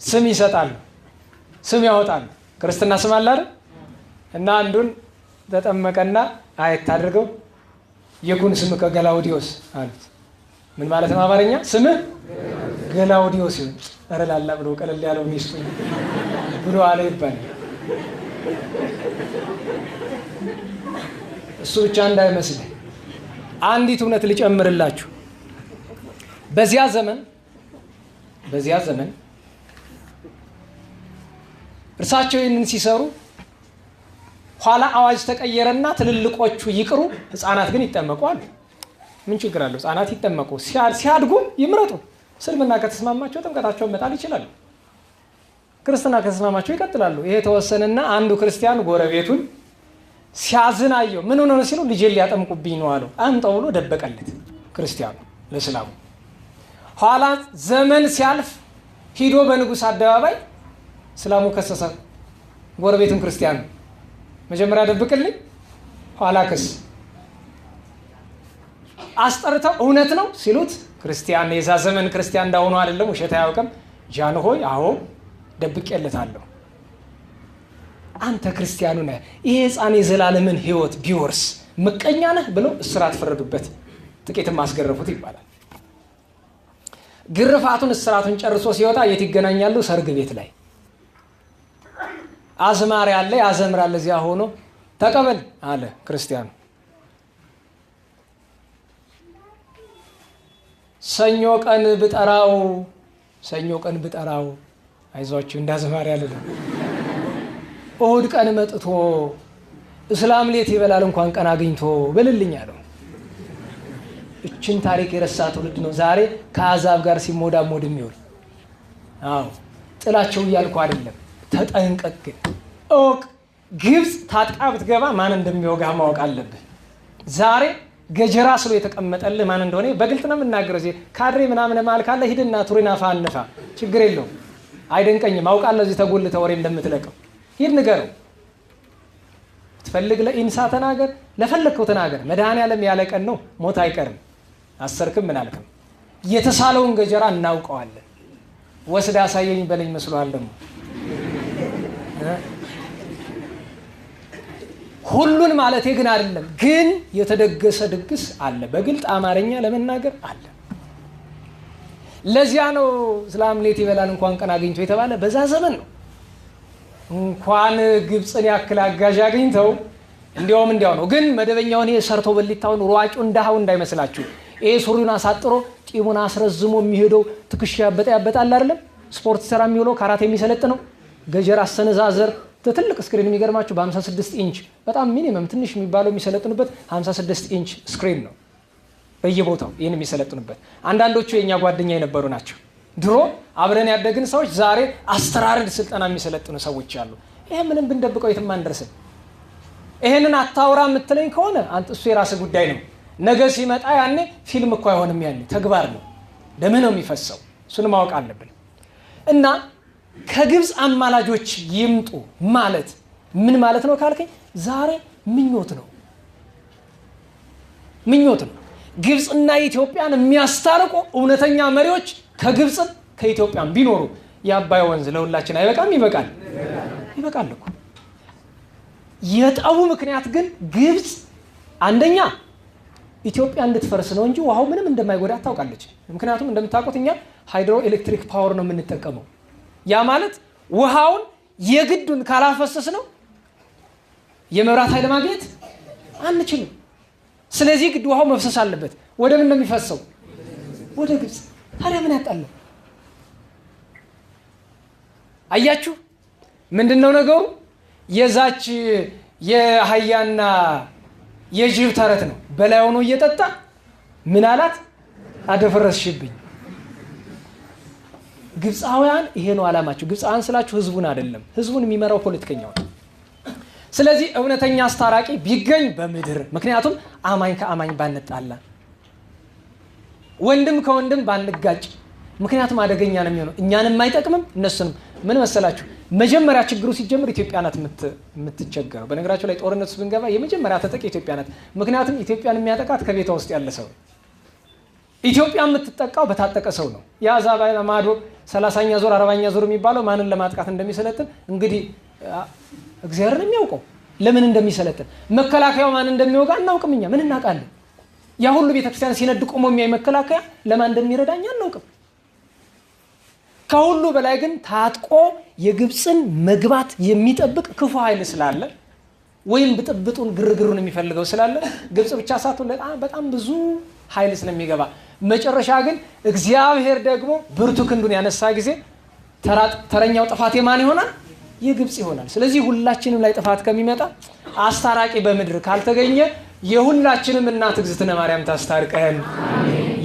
ስም ይሰጣሉ፣ ስም ያወጣሉ። ክርስትና ስም አለ አይደል? እና አንዱን ተጠመቀና አየት አድርገው የኩን ስም ከገላውዲዮስ አሉት። ምን ማለት ነው? አማርኛ ስምህ ገላውዲዮስ ይሁን። ረላላ ብሎ ቀለል ያለው ሚስቱ ብሎ አለ ይባላል። እሱ ብቻ እንዳይመስል አንዲት እውነት ልጨምርላችሁ። በዚያ ዘመን እርሳቸው ይህንን ሲሰሩ ኋላ አዋጅ ተቀየረና ትልልቆቹ ይቅሩ፣ ህፃናት ግን ይጠመቁ አሉ። ምን ችግር አለው? ህፃናት ይጠመቁ፣ ሲያድጉ ይምረጡ። እስልምና ከተስማማቸው ጥምቀታቸውን መጣል ይችላሉ። ክርስትና ከተስማማቸው ይቀጥላሉ። ይሄ ተወሰነና አንዱ ክርስቲያን ጎረቤቱን ሲያዝን አየው። ምን ሆነ ነው ሲለው ልጄን ሊያጠምቁብኝ ነው አለው። አንተው ብሎ ደበቀለት ክርስቲያኑ ለእስላሙ። ኋላ ዘመን ሲያልፍ ሂዶ በንጉሥ አደባባይ እስላሙ ከሰሰ ጎረቤቱን ክርስቲያኑ። መጀመሪያ ደብቅልኝ፣ ኋላ ክስ። አስጠርተው እውነት ነው ሲሉት ክርስቲያን የዛ ዘመን ክርስቲያን እንዳሆኑ አይደለም፣ ውሸት አያውቅም። ጃንሆይ አዎ ደብቄለታለሁ፣ አንተ ክርስቲያኑ ነህ፣ ይሄ ህፃን የዘላለምን ህይወት ቢወርስ ምቀኛ ነህ ብለው እስራት ፈረዱበት። ጥቂትም አስገረፉት ይባላል። ግርፋቱን እስራቱን ጨርሶ ሲወጣ የት ይገናኛሉ? ሰርግ ቤት ላይ አዝማሪ አለ፣ ያዘምራል። እዚያ ሆኖ ተቀበል አለ ክርስቲያኑ። ሰኞ ቀን ብጠራው አይዟችሁ እንዳዝማሪ አለ። እሁድ ቀን መጥቶ እስላም ሌት ይበላል እንኳን ቀን አግኝቶ በልልኝ አለው። እችን ታሪክ የረሳ ትውልድ ነው ዛሬ ከአሕዛብ ጋር ሲሞዳሞድ የሚውል። አዎ ጥላቸው እያልኩ አይደለም፣ ተጠንቀቅ ግን እወቅ። ግብፅ ታጥቃ ብትገባ ማን እንደሚወጋ ማወቅ አለብህ። ዛሬ ገጀራ ስሎ የተቀመጠልህ ማን እንደሆነ በግልጥ ነው የምናገረው። እዚህ ካድሬ ምናምን ማል ካለ ሂድና ቱሪና ፋንፋ ችግር የለውም፣ አይደንቀኝም። አውቃለሁ እዚህ ተጎልተህ ወሬ እንደምትለቀው። ሂድ ንገረው። ትፈልግ ለኢንሳ ተናገር፣ ለፈለግከው ተናገር። መድኃኔዓለም ያለ ቀን ነው፣ ሞት አይቀርም። አሰርክም ምን አልክም የተሳለውን ገጀራ እናውቀዋለን። ወስድ አሳየኝ በለኝ መስሏል። ደግሞ ሁሉን ማለቴ ግን አይደለም። ግን የተደገሰ ድግስ አለ፣ በግልጥ አማርኛ ለመናገር አለ። ለዚያ ነው ስለ አምሌት ይበላል እንኳን ቀን አግኝቶ የተባለ በዛ ዘመን ነው። እንኳን ግብፅን ያክል አጋዥ አግኝተው እንዲያውም እንዲያው ነው። ግን መደበኛውን ይሄ ሰርቶ በሊታውን ሯጩ እንዳው እንዳይመስላችሁ። ይሄ ሱሪውን አሳጥሮ ጢሙን አስረዝሞ የሚሄደው ትከሻ ያበጣል አይደለም። ስፖርት ሰራ የሚውለው ካራቴ የሚሰለጥ ነው። ገጀራ አሰነዛዘር ትልቅ ስክሪን የሚገርማችሁ በ56 ኢንች በጣም ሚኒመም ትንሽ የሚባለው የሚሰለጥኑበት 56 ኢንች ስክሪን ነው በየቦታው ይህን የሚሰለጥኑበት። አንዳንዶቹ የእኛ ጓደኛ የነበሩ ናቸው። ድሮ አብረን ያደግን ሰዎች ዛሬ አስተራረድ ስልጠና የሚሰለጥኑ ሰዎች አሉ። ይሄ ምንም ብንደብቀው የትም አንደርስም። ይሄንን አታውራ የምትለኝ ከሆነ እሱ የራስህ ጉዳይ ነው። ነገ ሲመጣ ያኔ ፊልም እኮ አይሆንም፣ ያኔ ተግባር ነው፣ ደም ነው የሚፈሰው። እሱን ማወቅ አለብን። እና ከግብፅ አማላጆች ይምጡ ማለት ምን ማለት ነው ካልከኝ፣ ዛሬ ምኞት ነው። ግብፅና ኢትዮጵያን የሚያስታርቁ እውነተኛ መሪዎች ከግብፅም ከኢትዮጵያም ቢኖሩ የአባይ ወንዝ ለሁላችን አይበቃም? ይበቃል እኮ። የጠቡ ምክንያት ግን ግብፅ አንደኛ ኢትዮጵያ እንድትፈርስ ነው እንጂ ውሃው ምንም እንደማይጎዳ ታውቃለች። ምክንያቱም እንደምታውቁት እኛ ሃይድሮ ኤሌክትሪክ ፓወር ነው የምንጠቀመው። ያ ማለት ውሃውን የግዱን ካላፈሰስ ነው የመብራት ኃይል ማግኘት አንችልም። ስለዚህ ግድ ውሃው መፍሰስ አለበት። ወደ ምን ነው የሚፈሰው? ወደ ግብፅ። ታዲያ ምን ያጣለው? አያችሁ ምንድነው ነገሩ? የዛች የአህያና የጅብ ተረት ነው። በላይ ሆኖ እየጠጣ ምን አላት? አደፈረስሽብኝ። ግብፃውያን ይሄ ነው አላማቸው። ግብፃውያን ስላችሁ ህዝቡን አይደለም፣ ህዝቡን የሚመራው ፖለቲከኛው ነው። ስለዚህ እውነተኛ አስታራቂ ቢገኝ በምድር፣ ምክንያቱም አማኝ ከአማኝ ባንጣላ፣ ወንድም ከወንድም ባንጋጭ፣ ምክንያቱም አደገኛ ነው የሚሆነው። እኛንም አይጠቅምም እነሱንም። ምን መሰላችሁ? መጀመሪያ ችግሩ ሲጀምር ኢትዮጵያ ናት የምትቸገረው። በነገራችሁ ላይ ጦርነት ውስጥ ብንገባ የመጀመሪያ ተጠቂ ኢትዮጵያ ናት። ምክንያቱም ኢትዮጵያን የሚያጠቃት ከቤቷ ውስጥ ያለ ሰው ነው። ኢትዮጵያ የምትጠቃው በታጠቀ ሰው ነው። የአዛባ ማዶ 30ኛ ዞር 40ኛ ዞር የሚባለው ማንን ለማጥቃት እንደሚሰለጥን እንግዲህ እግዚአብሔር ነው የሚያውቀው። ለምን እንደሚሰለጥን መከላከያው ማን እንደሚወጋ እናውቅም። እኛ ምን እናውቃለን? ያ ሁሉ ቤተክርስቲያን ሲነድ ቆሞ የሚያይ መከላከያ ለማን እንደሚረዳኛ እናውቅም። ከሁሉ በላይ ግን ታጥቆ የግብፅን መግባት የሚጠብቅ ክፉ ኃይል ስላለ ወይም ብጥብጡን ግርግሩን የሚፈልገው ስላለ ግብፅ ብቻ ሳትሆን በጣም ብዙ ኃይል ስለሚገባ መጨረሻ ግን እግዚአብሔር ደግሞ ብርቱ ክንዱን ያነሳ ጊዜ ተረኛው ጥፋት የማን ይሆናል? የግብፅ ይሆናል። ስለዚህ ሁላችንም ላይ ጥፋት ከሚመጣ አስታራቂ በምድር ካልተገኘ የሁላችንም እናት እግዝእትነ ማርያም ታስታርቀን።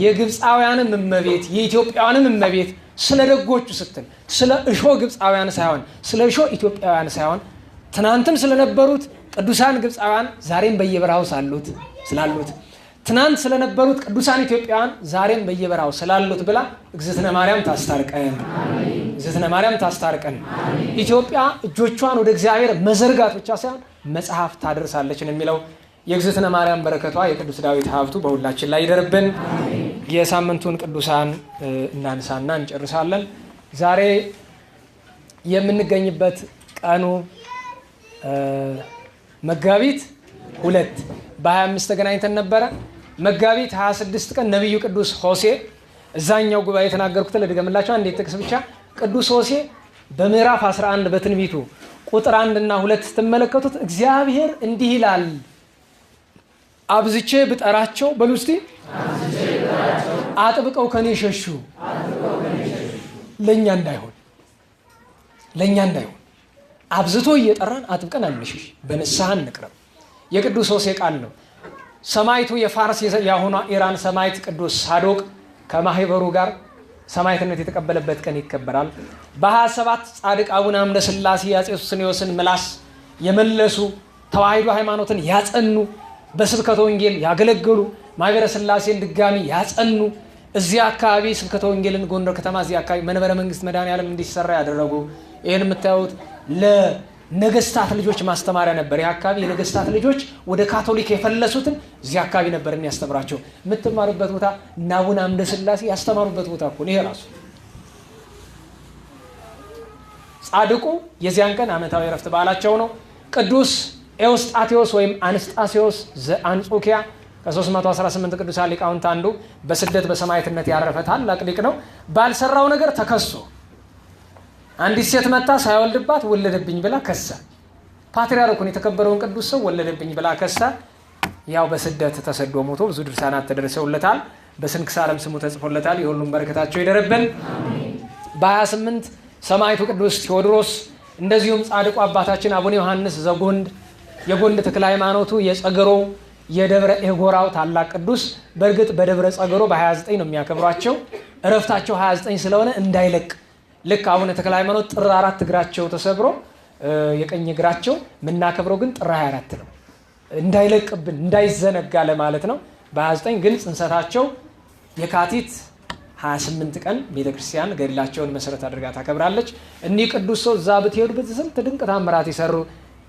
የግብፃውያንም እመቤት የኢትዮጵያውያንም እመቤት ስለ ደጎቹ ስትል ስለ እሾ ግብፃውያን ሳይሆን ስለ እሾ ኢትዮጵያውያን ሳይሆን ትናንትም ስለነበሩት ቅዱሳን ግብፃውያን ዛሬም በየበረሃው ስላሉት ትናንት ስለነበሩት ቅዱሳን ኢትዮጵያውያን ዛሬም በየበረሃው ስላሉት ብላ እግዝእትነ ማርያም ታስታርቀን። እግዝእትነ ማርያም ታስታርቀን። ኢትዮጵያ እጆቿን ወደ እግዚአብሔር መዘርጋት ብቻ ሳይሆን መጽሐፍ ታደርሳለች ነው የሚለው። የእግዝእትነ ማርያም በረከቷ የቅዱስ ዳዊት ሀብቱ በሁላችን ላይ ይደርብን። የሳምንቱን ቅዱሳን እናንሳና እንጨርሳለን። ዛሬ የምንገኝበት ቀኑ መጋቢት 2 በ25 ተገናኝተን ነበረ። መጋቢት 26 ቀን ነቢዩ ቅዱስ ሆሴዕ እዛኛው ጉባኤ የተናገርኩትን ልድገምላቸው አንዴ ጥቅስ ብቻ። ቅዱስ ሆሴዕ በምዕራፍ 11 በትንቢቱ ቁጥር 1 እና 2 ስትመለከቱት እግዚአብሔር እንዲህ ይላል፣ አብዝቼ ብጠራቸው በሉ እስቲ አጥብቀው ከኔ ሸሹ። ለኛ እንዳይሆን አብዝቶ እየጠራን አጥብቀን አንሽሽ፣ በንስሐ እንቅረብ። የቅዱስ ሆሴዕ ቃል ነው። ሰማይቱ የፋርስ የሆኗ ኢራን ሰማይት ቅዱስ ሳዶቅ ከማህበሩ ጋር ሰማይትነት የተቀበለበት ቀን ይከበራል። በ27 ጻድቅ አቡነ አምደ ሥላሴ የአፄ ሱስንዮስን ምላስ የመለሱ ተዋሕዶ ሃይማኖትን ያጸኑ በስብከተ ወንጌል ያገለገሉ ማህበረ ሥላሴን ድጋሚ ያጸኑ እዚህ አካባቢ ስብከተ ወንጌልን ጎንደር ከተማ እዚህ አካባቢ መንበረ መንግስት መድኃኔዓለም እንዲሰራ ያደረጉ ይህን የምታዩት ነገስታት ልጆች ማስተማሪያ ነበር። ይህ አካባቢ የነገስታት ልጆች ወደ ካቶሊክ የፈለሱትን እዚህ አካባቢ ነበር የሚያስተምራቸው። የምትማሩበት ቦታ እና አቡነ አምደ ሥላሴ ያስተማሩበት ቦታ እኮ ነው ይሄ ራሱ። ጻድቁ የዚያን ቀን ዓመታዊ ዕረፍት በዓላቸው ነው። ቅዱስ ኤዎስጣቴዎስ ወይም አንስጣሴዎስ ዘአንጾኪያ ከ318 ቅዱሳን ሊቃውንት አንዱ በስደት በሰማዕትነት ያረፈ ታላቅ ሊቅ ነው። ባልሰራው ነገር ተከሶ አንዲት ሴት መጣ ሳይወልድባት ወለደብኝ ብላ ከሳ። ፓትርያርኩን የተከበረውን ቅዱስ ሰው ወለደብኝ ብላ ከሳ። ያው በስደት ተሰዶ ሞቶ ብዙ ድርሳናት ተደርሰውለታል። በስንክሳርም ስሙ ተጽፎለታል። የሁሉም በረከታቸው ይደረብን። በ28 ሰማዕቱ ቅዱስ ቴዎድሮስ እንደዚሁም ጻድቁ አባታችን አቡነ ዮሐንስ ዘጎንድ የጎንድ ተክለ ሃይማኖቱ የጸገሮው የደብረ ኤጎራው ታላቅ ቅዱስ። በእርግጥ በደብረ ጸገሮ በ29 ነው የሚያከብሯቸው። እረፍታቸው 29 ስለሆነ እንዳይለቅ ልክ አቡነ ተክለ ሃይማኖት ጥር 4 እግራቸው ተሰብሮ የቀኝ እግራቸው የምናከብረው ግን ጥር 24 ነው። እንዳይለቅብን እንዳይዘነጋ ለማለት ነው። በ29 ግን ጽንሰታቸው የካቲት 28 ቀን ቤተክርስቲያን ገድላቸውን መሰረት አድርጋ ታከብራለች። እኒህ ቅዱስ ሰው እዛ ብትሄዱ በስንት ድንቅ ታምራት የሰሩ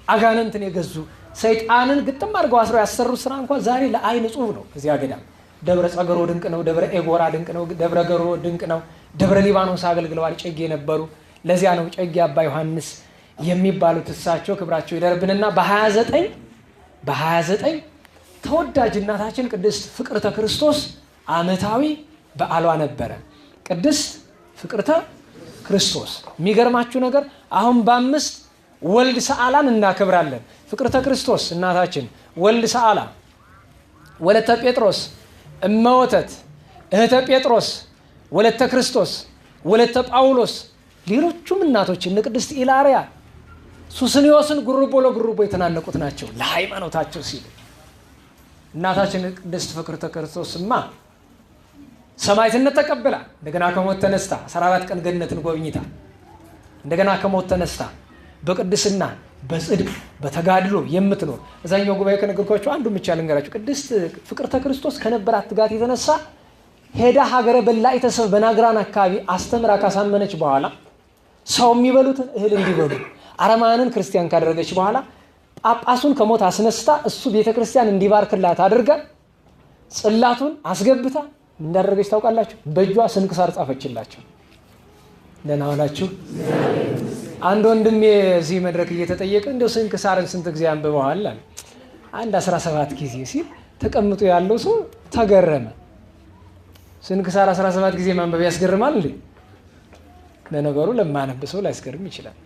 አጋንንትን የገዙ ሰይጣንን ግጥም አድርገው አስረው ያሰሩ ስራ እንኳን ዛሬ ለአይን ጽሑፍ ነው። እዚያ ገዳም ደብረ ጸገሮ ድንቅ ነው። ደብረ ኤጎራ ድንቅ ነው። ደብረ ገሮ ድንቅ ነው። ደብረ ሊባኖስ አገልግለዋል። ጨጌ ነበሩ። ለዚያ ነው ጨጌ አባ ዮሐንስ የሚባሉት። እሳቸው ክብራቸው ይደርብንና በ29 ተወዳጅ እናታችን ቅድስት ፍቅርተ ክርስቶስ ዓመታዊ በዓሏ ነበረ። ቅድስት ፍቅርተ ክርስቶስ። የሚገርማችሁ ነገር አሁን በ5 ወልድ ሰዓላን እናከብራለን። ፍቅርተ ክርስቶስ እናታችን፣ ወልድ ሰዓላ፣ ወለተ ጴጥሮስ፣ እመወተት፣ እህተ ጴጥሮስ፣ ወለተ ክርስቶስ፣ ወለተ ጳውሎስ፣ ሌሎቹም እናቶች እነ ቅድስት ኢላሪያ ሱስንዮስን ጉርቦ ለጉርቦ የተናነቁት ናቸው ለሃይማኖታቸው ሲሉ። እናታችን ቅድስት ፍቅርተ ክርስቶስማ ሰማዕትነት ተቀብላ እንደገና ከሞት ተነስታ 14 ቀን ገነትን ጎብኝታ እንደገና ከሞት ተነስታ በቅድስና በጽድቅ በተጋድሎ የምትኖር እዛኛው ጉባኤ ከነገርኳችሁ አንዱ ብቻ ልንገራችሁ። ቅድስት ፍቅርተ ክርስቶስ ከነበራት ትጋት የተነሳ ሄዳ ሀገረ በላይተ ሰብ በናግራን አካባቢ አስተምራ ካሳመነች በኋላ ሰው የሚበሉትን እህል እንዲበሉ አረማንን ክርስቲያን ካደረገች በኋላ ጳጳሱን ከሞት አስነስታ እሱ ቤተክርስቲያን እንዲባርክላት አድርጋ ጽላቱን አስገብታ እንዳደረገች ታውቃላችሁ? በእጇ ስንክሳር ጻፈችላቸው። ደህና ዋላችሁ። አንድ ወንድሜ እዚህ መድረክ እየተጠየቀ እንደው ስንክሳርን ስንት ጊዜ አንብበዋል አለ። አንድ 17 ጊዜ ሲል ተቀምጦ ያለው ሰው ተገረመ። ስንክሳር 17 ጊዜ ማንበብ ያስገርማል እንዴ? ለነገሩ ለማነብ ሰው ላያስገርም ይችላል።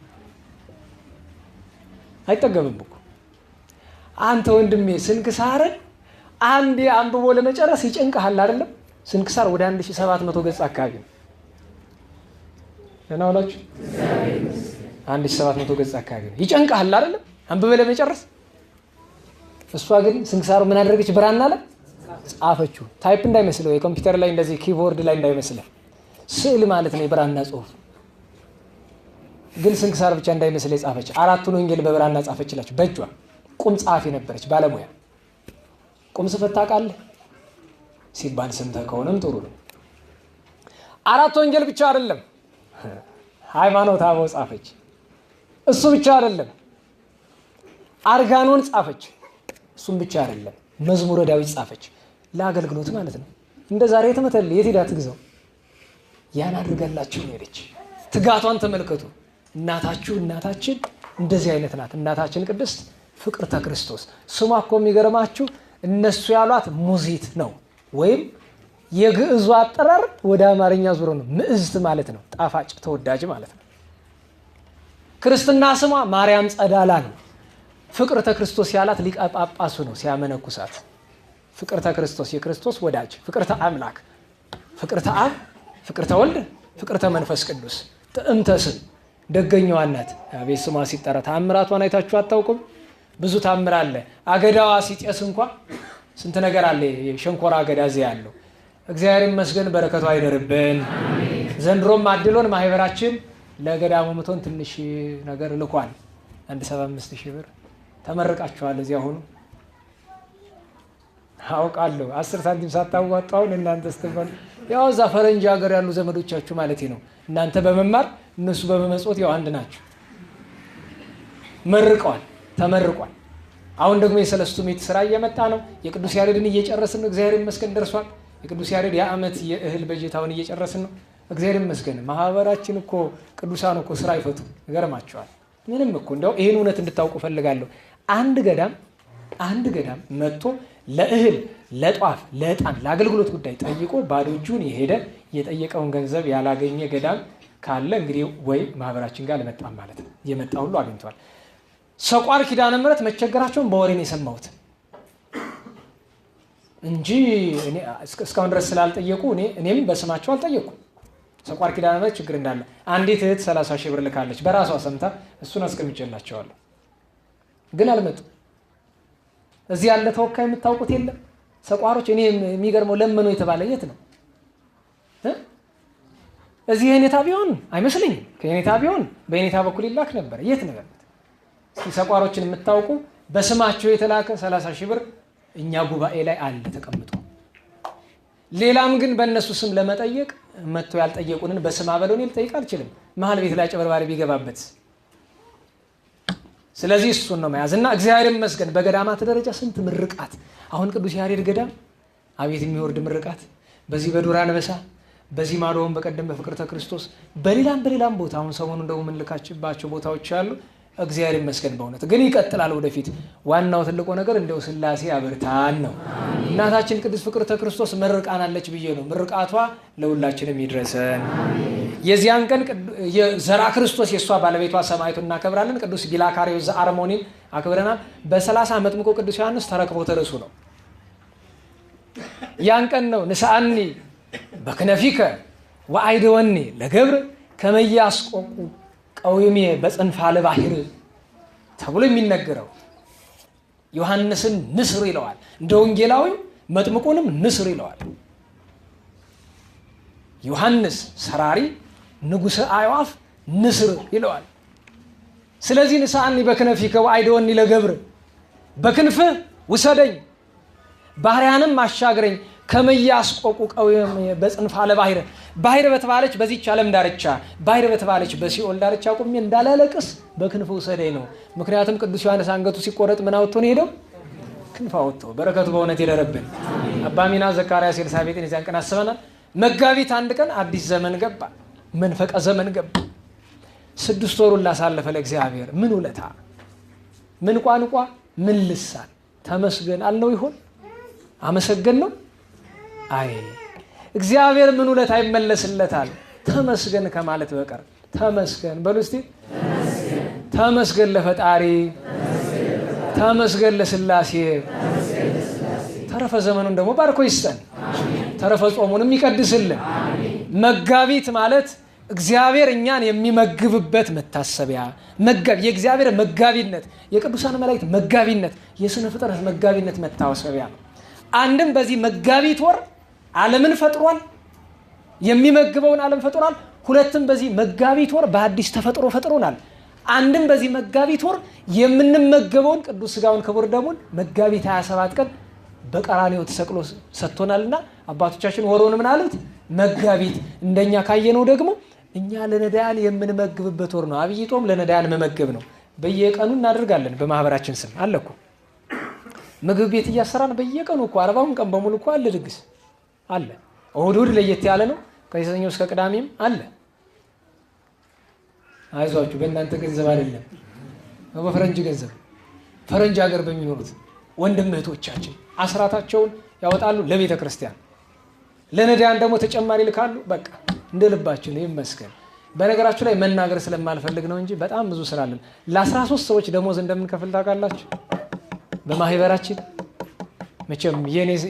አይጠገብም እኮ። አንተ ወንድሜ ስንክሳርን አንዴ አንብቦ ለመጨረስ ይጨንቀሃል አይደለም? ስንክሳር ወደ 1700 ገጽ አካባቢ ነው። ደህና ዋላችሁ። 1700 ገጽ አካባቢ ነው። ይጨንቀሃል አይደለም አንብበህ ለመጨረስ። እሷ ግን ስንክሳሩ ምን አደረገች? ብራና ላይ ጻፈችው። ታይፕ እንዳይመስለው የኮምፒውተር ላይ እንደዚህ ኪቦርድ ላይ እንዳይመስለው፣ ስዕል ማለት ነው የብራና ጽሑፍ። ግን ስንክሳር ብቻ እንዳይመስለው የጻፈች 4ቱን ወንጌል በብራና ጻፈችላችሁ በእጇ። ቁም ጸሐፊ ነበረች፣ ባለሙያ። ቁም ጽፈት ታውቃለህ ሲባል ሰምተህ ከሆነም ጥሩ ነው። 4 ወንጌል ብቻ አይደለም ሃይማኖተ አበው ጻፈች። እሱ ብቻ አይደለም አርጋኖን ጻፈች። እሱም ብቻ አይደለም መዝሙረ ዳዊት ጻፈች። ለአገልግሎት ማለት ነው። እንደ ዛሬ የተመተል የት ሄዳ ትግዛው? ያን አድርጋላችሁ ሄደች። ትጋቷን ተመልከቱ። እናታችን እንደዚህ አይነት ናት። እናታችን ቅድስት ፍቅርተ ክርስቶስ። ስሟ እኮ የሚገርማችሁ እነሱ ያሏት ሙዚት ነው፣ ወይም የግዕዙ አጠራር ወደ አማርኛ ዙሮ ነው። ምዕዝት ማለት ነው፣ ጣፋጭ ተወዳጅ ማለት ነው። ክርስትና ስሟ ማርያም ጸዳላ ነው። ፍቅርተ ክርስቶስ ያላት ሊቀ ጳጳሱ ነው ሲያመነኩሳት። ፍቅርተ ክርስቶስ የክርስቶስ ወዳጅ፣ ፍቅርተ አምላክ፣ ፍቅርተ አብ፣ ፍቅርተ ወልድ፣ ፍቅርተ መንፈስ ቅዱስ፣ ጥዕምተ ስም፣ ደገኛዋ እናት። አቤት ስሟ ሲጠራ ታምራቷን አይታችሁ አታውቁም? ብዙ ታምር አለ። አገዳዋ ሲጤስ እንኳ ስንት ነገር አለ። የሸንኮራ አገዳ እዚያ ያለው እግዚአብሔር ይመስገን፣ በረከቱ አይደርብን። ዘንድሮም አድሎን ማህበራችን ለገዳሙ ምቶን ትንሽ ነገር ልኳል። 175,000 ብር ተመርቃችኋል። እዚያ ሆኖ አውቃለሁ። 10 ሳንቲም ሳታዋጣውን እናንተ ስትባል ያው እዛ ፈረንጅ ሀገር ያሉ ዘመዶቻችሁ ማለት ነው። እናንተ በመማር እነሱ በመመጽወት ያው አንድ ናቸው። መርቀዋል፣ ተመርቋል። አሁን ደግሞ የሰለስቱ ምዕት ስራ እየመጣ ነው። የቅዱስ ያሬድን እየጨረስን ነው። እግዚአብሔር ይመስገን ደርሷል። የቅዱስ ያሬድ የዓመት የእህል በጀታውን እየጨረስን ነው። እግዚአብሔር ይመስገን። ማህበራችን እኮ ቅዱሳን እኮ ስራ አይፈቱ ይገርማቸዋል። ምንም እኮ እንደው ይሄን እውነት እንድታውቁ ፈልጋለሁ። አንድ ገዳም መጥቶ ለእህል፣ ለጧፍ፣ ለዕጣን፣ ለአገልግሎት ጉዳይ ጠይቆ ባዶ እጁን የሄደ የጠየቀውን ገንዘብ ያላገኘ ገዳም ካለ እንግዲህ ወይ ማህበራችን ጋር አልመጣም ማለት ነው። የመጣ ሁሉ አግኝቷል። ሰቋር ኪዳነ ምሕረት መቸገራቸውን በወሬ ነው የሰማሁት እንጂ እስካሁን ድረስ ስላልጠየቁ እኔም በስማቸው አልጠየኩም። ሰቋር ኪዳነ ምሕረት ችግር እንዳለ አንዲት እህት 30 ሺህ ብር ልካለች። በራሷ ሰምታ እሱን አስቀምጬላቸዋለሁ፣ ግን አልመጡም። እዚህ ያለ ተወካይ የምታውቁት የለም። ሰቋሮች እኔ የሚገርመው ለመኑ የተባለ የት ነው? እዚህ የኔታ ቢሆን አይመስልኝም። ከኔታ ቢሆን በኔታ በኩል ይላክ ነበር። የት ነው ያሉት? እስኪ ሰቋሮችን የምታውቁ በስማቸው የተላከ 30 ሺህ ብር እኛ ጉባኤ ላይ አለ ተቀምጦ። ሌላም ግን በእነሱ ስም ለመጠየቅ መጥቶ ያልጠየቁንን በስም አበለው እኔ ልጠይቅ አልችልም። መሀል ቤት ላይ ጨበርባሪ ቢገባበት። ስለዚህ እሱን ነው መያዝ እና እግዚአብሔር ይመስገን በገዳማት ደረጃ ስንት ምርቃት። አሁን ቅዱስ ያሬድ ገዳም አቤት የሚወርድ ምርቃት። በዚህ በዱር አንበሳ፣ በዚህ ማዶውን በቀደም በፍቅርተ ክርስቶስ፣ በሌላም ቦታ አሁን ሰሞኑን ደግሞ የምንልካችባቸው ቦታዎች አሉ። እግዚአብሔር ይመስገን በእውነት ግን ይቀጥላል ወደፊት። ዋናው ትልቁ ነገር እንደው ሥላሴ አብርታን ነው። እናታችን ቅድስት ፍቅርተ ክርስቶስ መርቃናለች ብዬ ነው። ምርቃቷ ለሁላችንም ይድረሰን። የዚያን ቀን የዘራ ክርስቶስ የእሷ ባለቤቷ ሰማዕቱ እናከብራለን። ቅዱስ ቢላካርዮስ ዘአርሞኒን አክብረናል። በ30 መጥምቁ ቅዱስ ዮሐንስ ተረክቦተ ርእሱ ነው። ያን ቀን ነው ንስአኒ በክነፊከ ወአይደወኒ ለገብር ከመያስቆቁ ቀዊሜ በጽንፈ ባሕር ተብሎ የሚነገረው። ዮሐንስን ንስር ይለዋል፣ እንደ ወንጌላዊ መጥምቁንም ንስር ይለዋል። ዮሐንስ ሰራሪ፣ ንጉሠ አዕዋፍ ንስር ይለዋል። ስለዚህ ንስአኒ በክነፊከ ወአይደወኒ ለገብር፣ በክንፍህ ውሰደኝ ባህርያንም አሻግረኝ ከመያስቆቁ ቀዊሜ በጽንፈ ባሕር፣ ባሕር በተባለች በዚህች ዓለም ዳርቻ፣ ባሕር በተባለች በሲኦል ዳርቻ ቁሜ እንዳላለቅስ በክንፍ ውሰደኝ ነው። ምክንያቱም ቅዱስ ዮሐንስ አንገቱ ሲቆረጥ ምን አውጥቶ ነው ሄደው? ክንፍ አውጥቶ። በረከቱ በእውነት ይደረብን። አባ ሚና ዘካርያስ ኤልሳቤጥን የዚያን ቀን አስበናል። መጋቢት 1 ቀን አዲስ ዘመን ገባ፣ መንፈቀ ዘመን ገባ። 6 ወሩን ላሳለፈ ለእግዚአብሔር ምን ውለታ፣ ምን ቋንቋ፣ ምን ልሳን ተመስገን አልነው ይሆን? አመሰገን ነው? አይ እግዚአብሔር ምን ውለታ ይመለስለታል ተመስገን ከማለት በቀር። ተመስገን በሉ እስቲ። ተመስገን ለፈጣሪ፣ ተመስገን ለሥላሴ። ተረፈ ዘመኑን ደግሞ ባርኮ ይስጠን፣ ተረፈ ጾሙንም ይቀድስልን። መጋቢት ማለት እግዚአብሔር እኛን የሚመግብበት መታሰቢያ፣ የእግዚአብሔር መጋቢነት፣ የቅዱሳን መላእክት መጋቢነት፣ የስነ ፍጥረት መጋቢነት መታሰቢያ ነው። አንድም በዚህ መጋቢት ወር ዓለምን ፈጥሯል፣ የሚመግበውን ዓለም ፈጥሯል። ሁለትም በዚህ መጋቢት ወር በአዲስ ተፈጥሮ ፈጥሮናል። አንድም በዚህ መጋቢት ወር የምንመገበውን ቅዱስ ሥጋውን ክቡር ደሙን መጋቢት 27 ቀን በቀራንዮ ተሰቅሎ ሰጥቶናልና አባቶቻችን ወሩን ምን አሉት? መጋቢት። እንደኛ ካየነው ደግሞ እኛ ለነዳያን የምንመግብበት ወር ነው። አብይ ጾም ለነዳያን መመገብ ነው። በየቀኑ እናደርጋለን። በማህበራችን ስም አለ እኮ ምግብ ቤት እያሰራን በየቀኑ እኮ 40 ቀን በሙሉ እኮ አለ ድግስ አለ። እሑድ ለየት ያለ ነው። ከሰኞ እስከ ቅዳሜም አለ። አይዟችሁ በእናንተ ገንዘብ አይደለም፣ በፈረንጅ ገንዘብ። ፈረንጅ ሀገር በሚኖሩት ወንድም እህቶቻችን አስራታቸውን ያወጣሉ ለቤተ ክርስቲያን፣ ለነዳያን ደግሞ ተጨማሪ ልካሉ። በቃ እንደ ልባችን ይመስገን። በነገራችሁ ላይ መናገር ስለማልፈልግ ነው እንጂ በጣም ብዙ ስራ አለን። ለ13 ሰዎች ደሞዝ እንደምንከፍል ታውቃላችሁ በማህበራችን። መቼም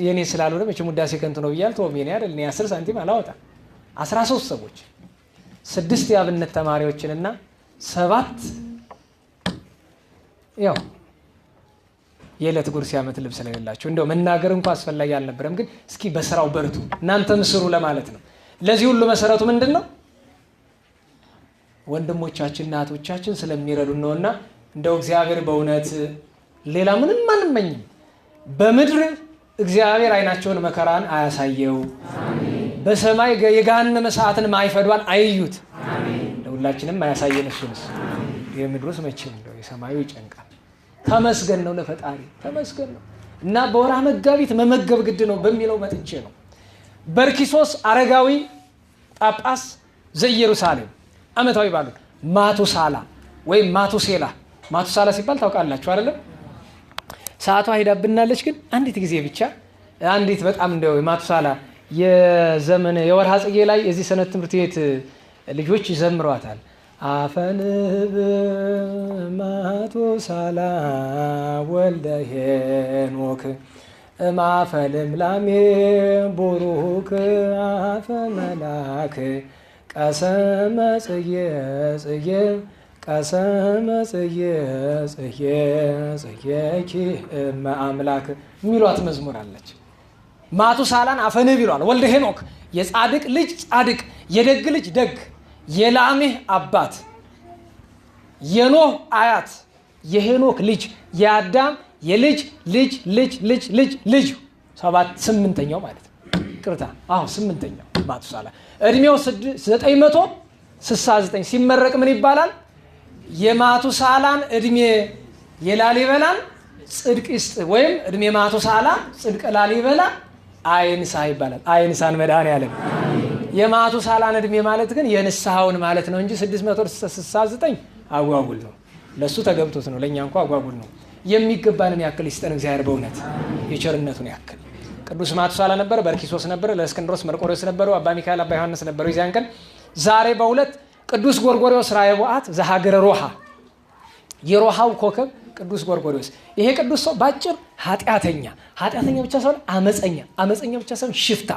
የኔ ስላልሆነ መቼም ውዳሴ ከንቱ ነው ብያል ተወም የኔ አይደል። እኔ 10 ሳንቲም አላወጣም። 13 ሰዎች 6 የአብነት ተማሪዎችንና 7 ያው የዕለት ጉርስ ያመት ልብስ ስለሌላቸው እንደው መናገር እንኳን አስፈላጊ አልነበረም። ግን እስኪ በስራው በርቱ እናንተም ስሩ ለማለት ነው። ለዚህ ሁሉ መሰረቱ ምንድነው? ወንድሞቻችን እናቶቻችን ስለሚረዱን ነውና እንደው እግዚአብሔር በእውነት ሌላ ምንም አንመኝም። በምድር እግዚአብሔር አይናቸውን መከራን አያሳየው፣ በሰማይ የገሃነመ እሳትን ማይፈዷን አይዩት። ለሁላችንም አያሳየን እሱንስ የምድሩስ መቼም እንደው የሰማዩ ይጨንቃል። ተመስገን ነው ለፈጣሪ ተመስገን ነው። እና በወርሃ መጋቢት መመገብ ግድ ነው በሚለው መጥቼ ነው። በርኪሶስ አረጋዊ ጳጳስ ዘኢየሩሳሌም ዓመታዊ በዓሉ ማቱሳላ ወይም ማቱሴላ። ማቱሳላ ሲባል ታውቃላችሁ አይደለም? ሰዓቷ ሄዳብናለች፣ ግን አንዲት ጊዜ ብቻ አንዲት በጣም እንደው ማቱሳላ የዘመን የወርሃ ጽጌ ላይ የዚህ ሰንበት ትምህርት ቤት ልጆች ይዘምሯታል። አፈንብ ማቱሳላ ወልደ ሄኖክ ማፈልምላሜ ቡሩክ አፈ መላክ ቀሰመ ጽየ ጽየ ቀሰመ ጽየ ጽየ ጽየኪ አምላክ የሚሏት መዝሙር አለች። ማቱሳላን አፈንብ ይሏል። ወልደ ሄኖክ የጻድቅ ልጅ ጻድቅ፣ የደግ ልጅ ደግ፣ የላሜህ አባት፣ የኖህ አያት፣ የሄኖክ ልጅ፣ የአዳም የልጅ ልጅ ልጅ ልጅ ልጅ ልጅ ስምንተኛው ማለት ነው። ቅርታ ስምንተኛው ማቱሳላ እድሜው 969 ሲመረቅ ምን ይባላል? የማቱሳላን እድሜ የላሊበላን ጽድቅ ይስጥ ወይም እድሜ ማቱሳላ ጽድቅ ላሊበላ አይንሳ ይባላል። አይንሳን መድኃኔዓለም። የማቱሳላን እድሜ ማለት ግን የንስሐውን ማለት ነው እንጂ 669 አጓጉል ነው። ለሱ ተገብቶት ነው፣ ለኛ እንኳን አጓጉል ነው። የሚገባንን ያክል ይስጠን እግዚአብሔር በእውነት የቸርነቱን ያክል። ቅዱስ ማቱሳላ ነበር፣ በርኪሶስ ነበር፣ ለእስክንድሮስ መርቆሬዎስ ነበሩ፣ አባ ሚካኤል አባ ዮሐንስ ነበሩ የዚያን ቀን። ዛሬ በሁለት ቅዱስ ጎርጎርዮስ ራእየ ቡአት ዘሀገረ ሮሃ፣ የሮሃው ኮከብ ቅዱስ ጎርጎርዮስ። ይሄ ቅዱስ ሰው ባጭር ኃጢአተኛ ብቻ ሳይሆን አመፀኛ ብቻ ሳይሆን ሽፍታ፣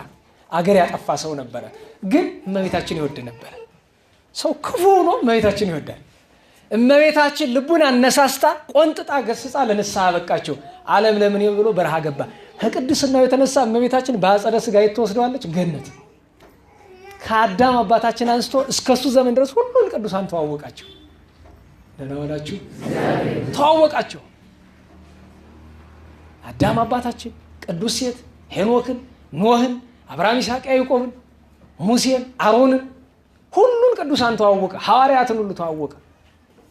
አገር ያጠፋ ሰው ነበረ። ግን እመቤታችን ይወድ ነበረ። ሰው ክፉ ሆኖ እመቤታችን ይወዳል። እመቤታችን ልቡን አነሳስታ ቆንጥጣ ገስጻ ለንስሐ በቃቸው። ዓለም ለምን ብሎ በረሃ ገባ። ከቅድስናው የተነሳ እመቤታችን በአጸደ ሥጋ ትወስደዋለች ገነት። ከአዳም አባታችን አንስቶ እስከሱ ዘመን ድረስ ሁሉን ቅዱሳን ተዋወቃቸው። ደህና ዋላችሁ። ተዋወቃቸው። አዳም አባታችን ቅዱስ ሴት ሄኖክን፣ ኖህን፣ አብርሃም፣ ይስሐቅ፣ ያዕቆብን፣ ሙሴን፣ አሮንን ሁሉን ቅዱሳን ተዋወቀ። ሐዋርያትን ሁሉ ተዋወቀ።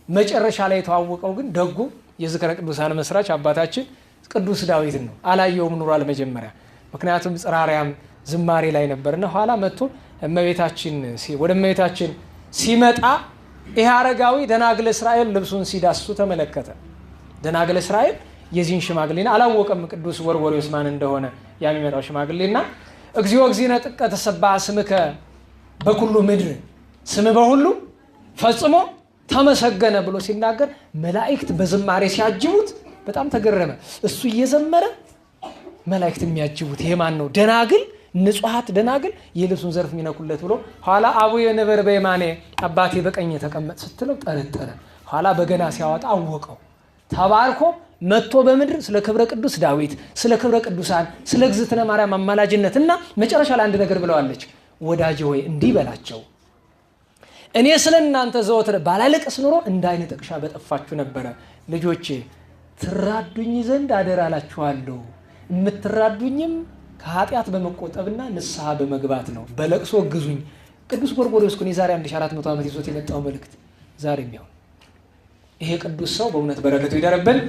መጨረሻ ላይ የተዋወቀው ግን ደጉ የዝክረ ቅዱሳን መስራች አባታችን ቅዱስ ዳዊትን ነው። አላየውም ኑሯል መጀመሪያ። ምክንያቱም ጽርሐ አርያም ዝማሬ ላይ ነበርና ኋላ መጥቶ ወደ እመቤታችን ሲመጣ ይህ አረጋዊ ደናግለ እስራኤል ልብሱን ሲዳስሱ ተመለከተ። ደናግለ እስራኤል የዚህን ሽማግሌና አላወቀም ቅዱስ ጎርጎርዮስ ማን እንደሆነ የሚመጣው ሽማግሌና እግዚኦ እግዚእነ ጥቀ ተሰብሐ ስምከ በኩሉ ምድር፣ ስም በሁሉ ፈጽሞ ተመሰገነ ብሎ ሲናገር መላእክት በዝማሬ ሲያጅቡት በጣም ተገረመ። እሱ እየዘመረ መላእክት የሚያጅቡት ይሄ ማን ነው? ደናግል፣ ንጹሐት ደናግል የልብሱን ዘርፍ የሚነኩለት ብሎ ኋላ አቡየ ንበር በየማኔ አባቴ በቀኝ ተቀመጥ ስትለው ጠረጠረ። ኋላ በገና ሲያወጣ አወቀው። ተባርኮ መጥቶ በምድር ስለ ክብረ ቅዱስ ዳዊት፣ ስለ ክብረ ቅዱሳን፣ ስለ እግዝእትነ ማርያም አማላጅነትና መጨረሻ ላይ አንድ ነገር ብለዋለች። ወዳጄ ሆይ እንዲህ በላቸው፣ እኔ ስለ እናንተ ዘወትር ባላለቅስ ኑሮ እንደ ዓይነ ጥቅሻ በጠፋችሁ ነበረ። ልጆቼ ትራዱኝ ዘንድ አደራላችኋለሁ። የምትራዱኝም ከኃጢአት በመቆጠብና ንስሐ በመግባት ነው። በለቅሶ ግዙኝ። ቅዱስ ጎርጎርዮስ ግን የዛሬ 1400 ዓመት ይዞት የመጣው መልእክት ዛሬም ያው። ይሄ ቅዱስ ሰው በእውነት በረከቱ ይደረብን።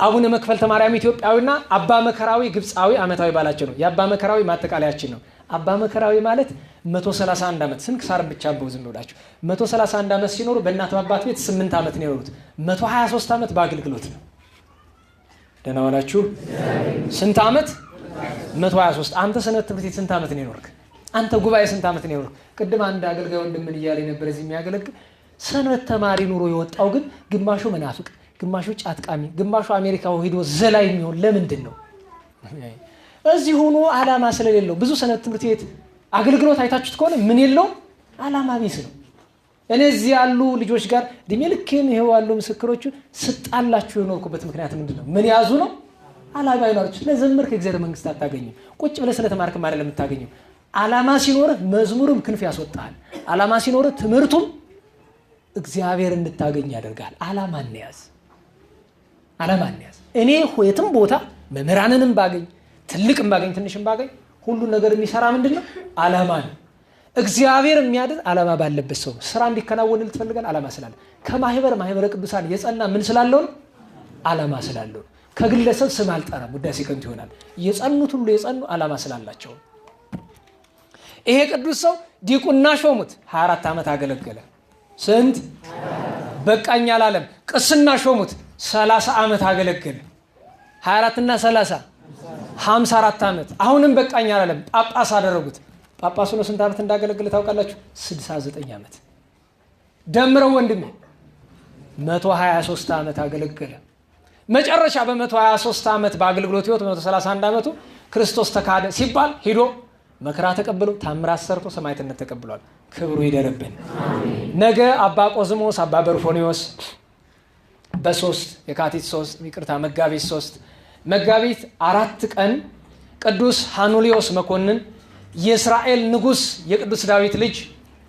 አቡነ መክፈልተ ማርያም ኢትዮጵያዊና አባ መከራዊ ግብፃዊ ዓመታዊ ባላቸው ነው። የአባ መከራዊ ማጠቃለያችን ነው። አባ መከራዊ ማለት 131 ዓመት ስንክሳር ብቻ በውዝም ብላችሁ 131 ዓመት ሲኖሩ በእናት አባት ቤት 8 ዓመት ነው የኖሩት። 123 ዓመት በአገልግሎት ነው። ደህና ዋላችሁ። ስንት ዓመት? 123። አንተ ሰንበት ትምህርት ቤት ስንት ዓመት ነው የኖርክ? አንተ ጉባኤ ስንት ዓመት ነው የኖርክ? ቅድም አንድ አገልጋይ ወንድምን እያለ ነበር እዚህ የሚያገለግል ሰንበት ተማሪ ኑሮ የወጣው ግን ግማሹ መናፍቅ፣ ግማሹ ጫትቃሚ፣ ግማሹ አሜሪካ ሄዶ ዘላይ የሚሆን ለምንድን ነው? እዚህ ሆኖ ዓላማ ስለሌለው። ብዙ ሰንበት ትምህርት ቤት አገልግሎት አይታችሁት ከሆነ ምን የለው ዓላማ ቢስ ነው። እኔ እዚህ ያሉ ልጆች ጋር እድሜ ልኬን ይሄው ያሉ ምስክሮቹ ስጣላችሁ የኖርኩበት ምክንያት ምንድን ነው? ምን ያዙ ነው? ዓላማ ይኖራችሁ። ስለዘመርክ የእግዚአብሔር መንግስት አታገኝም። ቁጭ ብለህ ስለተማርክም አይደለም የምታገኘው። ዓላማ ሲኖርህ መዝሙርም ክንፍ ያስወጣል። ዓላማ ሲኖርህ ትምህርቱም እግዚአብሔር እንድታገኝ ያደርጋል። ዓላማ እንያዝ። እኔ የትም ቦታ መምህራንንም ባገኝ ትልቅም ባገኝ ትንሽም ባገኝ ሁሉ ነገር የሚሰራ ምንድን ነው? ዓላማ ነው። እግዚአብሔር የሚያድር ዓላማ ባለበት ሰው ስራ እንዲከናወን ልትፈልጋል። ዓላማ ስላለ ከማህበረ ቅዱሳን የጸና ምን ስላለው ዓላማ ስላለው። ከግለሰብ ስም አልጠራም፣ ውዳሴ ከንቱ ይሆናል። የጸኑት ሁሉ የጸኑ ዓላማ ስላላቸው። ይሄ ቅዱስ ሰው ዲቁና ሾሙት፣ 24 ዓመት አገለገለ። ስንት በቃኝ አላለም። ቅስና ሾሙት፣ 30 ዓመት አገለገለ። 24 እና 30 54 ዓመት። አሁንም በቃኝ አላለም። ጳጳስ አደረጉት። ጳጳሱ ነው ስንት ዓመት እንዳገለገለ ታውቃላችሁ? 69 ዓመት። ደምረው ወንድሜ 123 ዓመት አገለገለ። መጨረሻ በ123 ዓመት በአገልግሎት ህይወት 131 ዓመቱ ክርስቶስ ተካደ ሲባል ሂዶ መከራ ተቀብሎ ታምራት ሰርቶ ሰማዕትነት ተቀብሏል። ክብሩ ይደርብን። ነገ አባ ቆዝሞስ አባ በርፎኒዮስ የካቲት 3 መጋቢት 4 ቀን ቅዱስ ሃኑሊዮስ መኮንን የእስራኤል ንጉሥ የቅዱስ ዳዊት ልጅ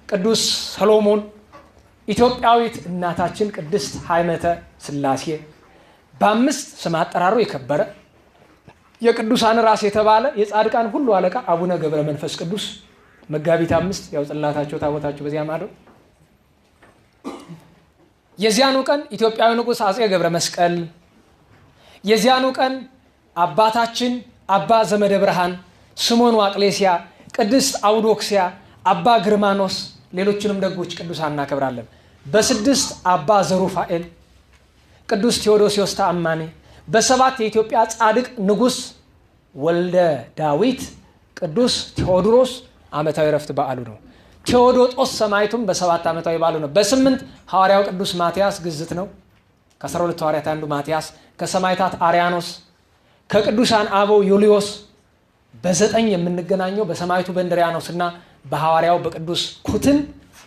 ቅዱስ ሰሎሞን ኢትዮጵያዊት እናታችን ቅድስት ሃይመተ ሥላሴ በ5 ስም አጠራሩ የከበረ የቅዱሳን ራስ የተባለ የጻድቃን ሁሉ አለቃ አቡነ ገብረ መንፈስ ቅዱስ መጋቢት 5 ያው ጽላታቸው ታቦታቸው በዚያ ማዶ የዚያኑ ቀን ኢትዮጵያዊ ንጉሥ አጼ ገብረ መስቀል፣ የዚያኑ ቀን አባታችን አባ ዘመደ ብርሃን፣ ስሞን ዋቅሌሲያ፣ ቅድስት አውዶክሲያ፣ አባ ግርማኖስ ሌሎችንም ደጎች ቅዱሳን እናከብራለን። በ6 አባ ዘሩፋኤል፣ ቅዱስ ቴዎዶሲዮስ ተአማኔ፣ በ7 የኢትዮጵያ ጻድቅ ንጉሥ ወልደ ዳዊት ቅዱስ ቴዎድሮስ ዓመታዊ ረፍት በዓሉ ነው። ቴዎዶጦስ ሰማዕቱም በ7 ዓመታዊ በዓሉ ነው። በ8 ሐዋርያው ቅዱስ ማትያስ ግዝት ነው። ከ12 ሐዋርያት አንዱ ማትያስ፣ ከሰማዕታት አርያኖስ፣ ከቅዱሳን አበው ዩልዮስ። በ9 የምንገናኘው በሰማዕቱ በእንድርያኖስ እና በሐዋርያው በቅዱስ ኩትን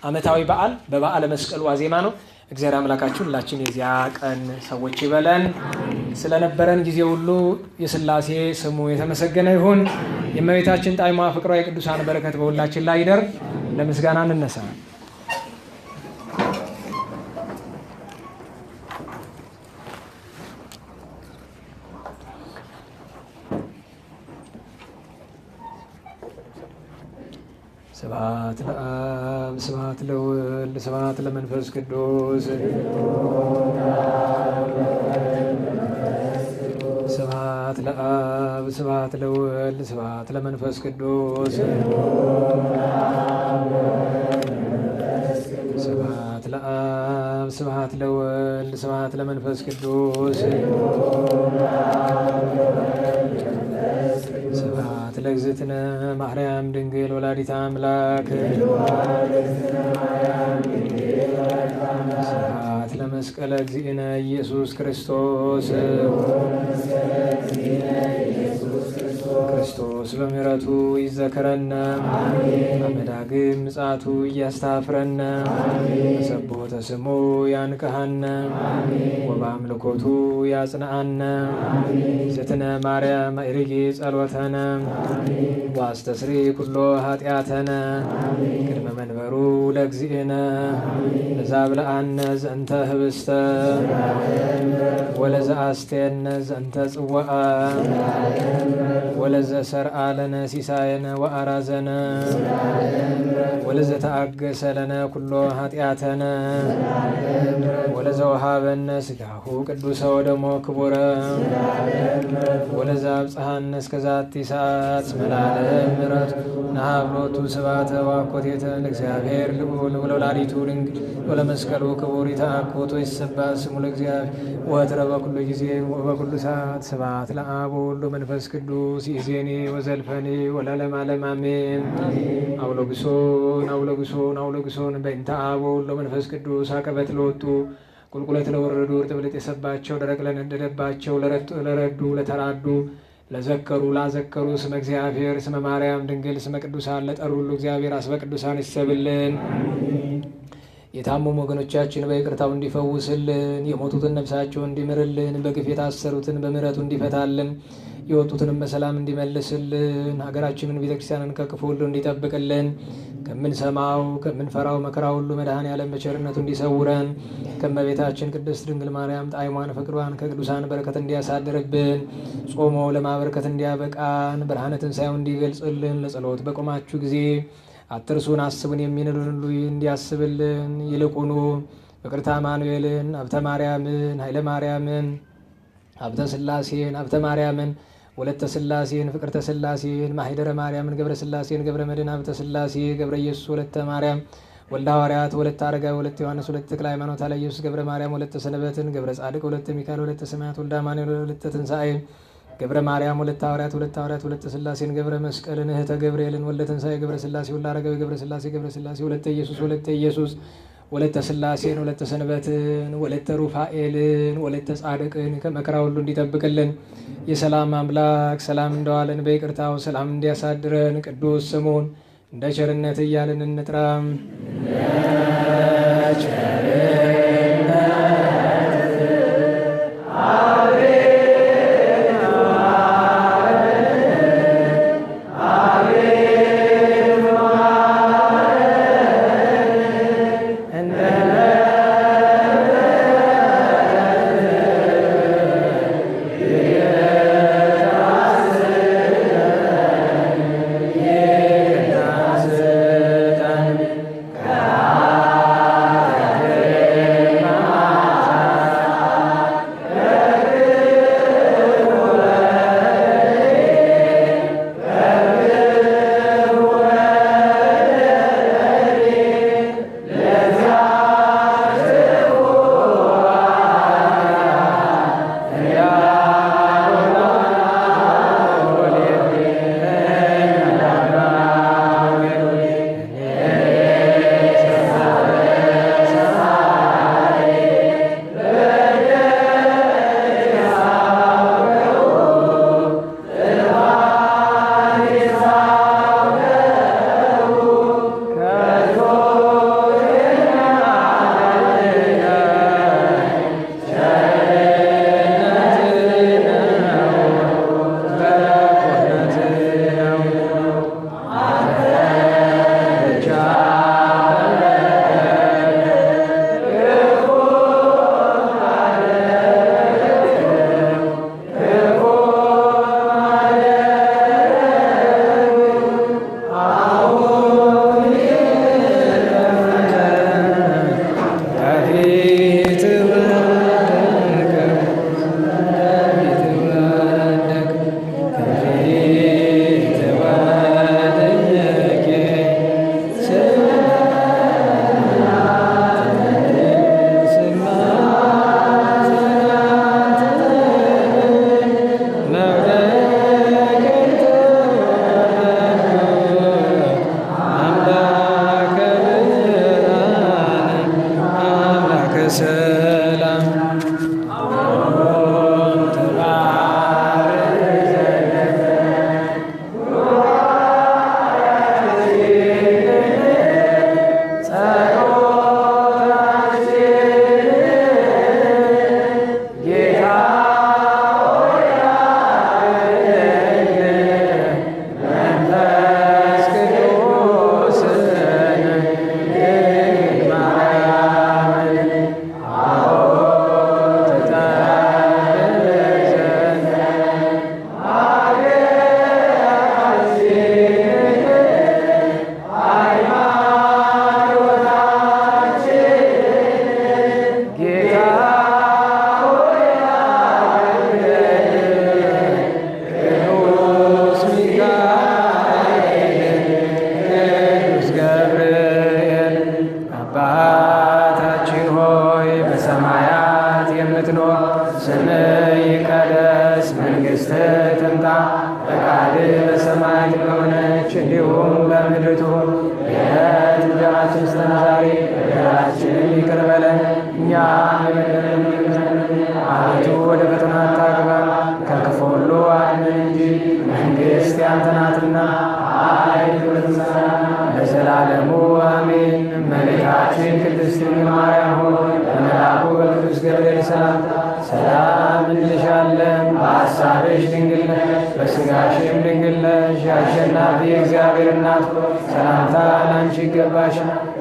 ዓመታዊ በዓል በበዓለ መስቀሉ ዋዜማ ነው። እግዚአብሔር አምላካችን ሁላችን የዚያ ቀን ሰዎች ይበለን። ስለነበረን ጊዜ ሁሉ የሥላሴ ስሙ የተመሰገነ ይሁን። የእመቤታችን ጣዕሟ ፍቅሯ የቅዱሳን በረከት በሁላችን ላይ ይደር። ለምስጋና እንነሳ። ስብሐት ለአብ ስብሐት ለወልድ ስብሐት ለመንፈስ ቅዱስ ስብሐት ለአብ ስብሐት ለወልድ ስብሐት ለመንፈስ ቅዱስ ስብሐት ለአብ ስብሐት ለወልድ ስብሐት ለመንፈስ ቅዱስ ስብሐት ለእግዝእትነ ማርያም ድንግል ወላዲተ አምላክ ስብሐት ለመስቀለ እግዚእነ ኢየሱስ ክርስቶስ ክርስቶስ በምሕረቱ ይዘከረነ በመዳግም ምጽአቱ እያስታፍረነ በሰቦተ ስሙ ያንቅሐነ ወበአምልኮቱ ያጽንዓነ እግዝእትነ ማርያም አዕርጊ ጸሎተነ ወአስተስሪ ኩሎ ኃጢአተነ ቅድመ መንበሩ ለእግዚእነ ለዛብልዐነ ዘንተ ህብስተ ወለዘአስቴነ ዘንተ ጽዋዐ ወለዘሰርዐ ለነ ሲሳየነ ወአራዘነ ወለዘተአገሰ ለነ ኩሎ ኃጢአተነ ወለዘወሃበነ ሥጋሁ ቅዱሰ ወደሞ ክቡረ ወለዘአብጽሐነ እስከ ዛቲ ሰዓት እስመ ለዓለም ምሕረቱ ነሀብሎቱ ስብሐተ ወአኮቴተ ለእግዚአብሔር ልዑል ወለወላዲቱ ድንግል ወለመስቀሉ ክቡር ይትአኮቶ ይትሰበሐ ስሙ ለእግዚአብሔር ወትረ በኩሉ ጊዜ ወበኩሉ ሰዓት ስብሐት ለአብ ወወልድ ወመንፈስ ቅዱስ ይእዜኒ ወዘልፈኒ ወለዓለመ ዓለም አሜን። አውሎግሶን አውሎግሶን አውሎግሶን በእንተ አብ ወወልድ ወመንፈስ ቅዱስ አቀበት ለወጡ ቁልቁለት ለወረዱ እርጥብ ለጤሰባቸው ደረቅ ለነደደባቸው ለረዱ ለተራዱ ለዘከሩ ላዘከሩ ስመ እግዚአብሔር ስመ ማርያም ድንግል ስመ ቅዱሳን ለጠሩ ሁሉ እግዚአብሔር አስበ ቅዱሳን ይሰብልን። የታመሙ ወገኖቻችን በይቅርታው እንዲፈውስልን፣ የሞቱትን ነፍሳቸውን እንዲምርልን፣ በግፍ የታሰሩትን በምሕረቱ እንዲፈታልን፣ የወጡትንም በሰላም እንዲመልስልን፣ ሀገራችንን ቤተክርስቲያንን ከክፉ ሁሉ እንዲጠብቅልን፣ ከምንሰማው ከምንፈራው መከራ ሁሉ መድኃኔዓለም በቸርነቱ እንዲሰውረን፣ ከእመቤታችን ቅድስት ድንግል ማርያም ጣዕሟን ፍቅሯን ከቅዱሳን በረከት እንዲያሳድርብን፣ ጾሞ ለማበረከት እንዲያበቃን፣ ብርሃነ ትንሣኤውን እንዲገልጽልን፣ ለጸሎት በቆማችሁ ጊዜ አትርሱን አስቡን የሚንሉን ሁሉ እንዲያስብልን ይልቁኑ ፍቅርተ አማኑኤልን፣ ሀብተ ማርያምን፣ ኃይለ ማርያምን፣ ሀብተ ሥላሴን፣ ሀብተ ማርያምን፣ ወለተ ሥላሴን፣ ፍቅርተ ሥላሴን፣ ማኅደረ ማርያምን፣ ገብረ ሥላሴን፣ ገብረ መድኅን፣ ሀብተ ሥላሴ፣ ገብረ ኢየሱስ፣ ወለተ ማርያም፣ ወልደ ሐዋርያት፣ ወለተ አረጋዊ፣ ወለተ ዮሐንስ፣ ወለተ ተክለ ሃይማኖት፣ አለ ኢየሱስ፣ ገብረ ማርያም፣ ወለተ ሰንበትን፣ ገብረ ጻድቅ፣ ወለተ ሚካኤል፣ ወለተ ሰማያት፣ ወልደ አማኑኤል፣ ወለተ ትንሣኤ፣ ገብረ ማርያም፣ ወለተ ሐዋርያት፣ ወለተ ሐዋርያት፣ ወለተ ሥላሴን፣ ገብረ መስቀልን፣ እህተ ገብርኤልን፣ ወለተ ትንሣኤ፣ ገብረ ሥላሴ፣ ወልደ አረጋዊ፣ ገብረ ሥላሴ፣ ገብረ ሥላሴ፣ ወለተ ኢየሱስ፣ ወለተ ኢየሱስ፣ ወለተ ሥላሴን፣ ወለተ ሰንበትን፣ ወለተ ሩፋኤልን፣ ወለተ ጻድቅን ከመከራ ሁሉ እንዲጠብቅልን የሰላም አምላክ ሰላም እንደዋለን በይቅርታው ሰላም እንዲያሳድረን ቅዱስ ስሙን እንደ ቸርነት እያልን እንጥራም።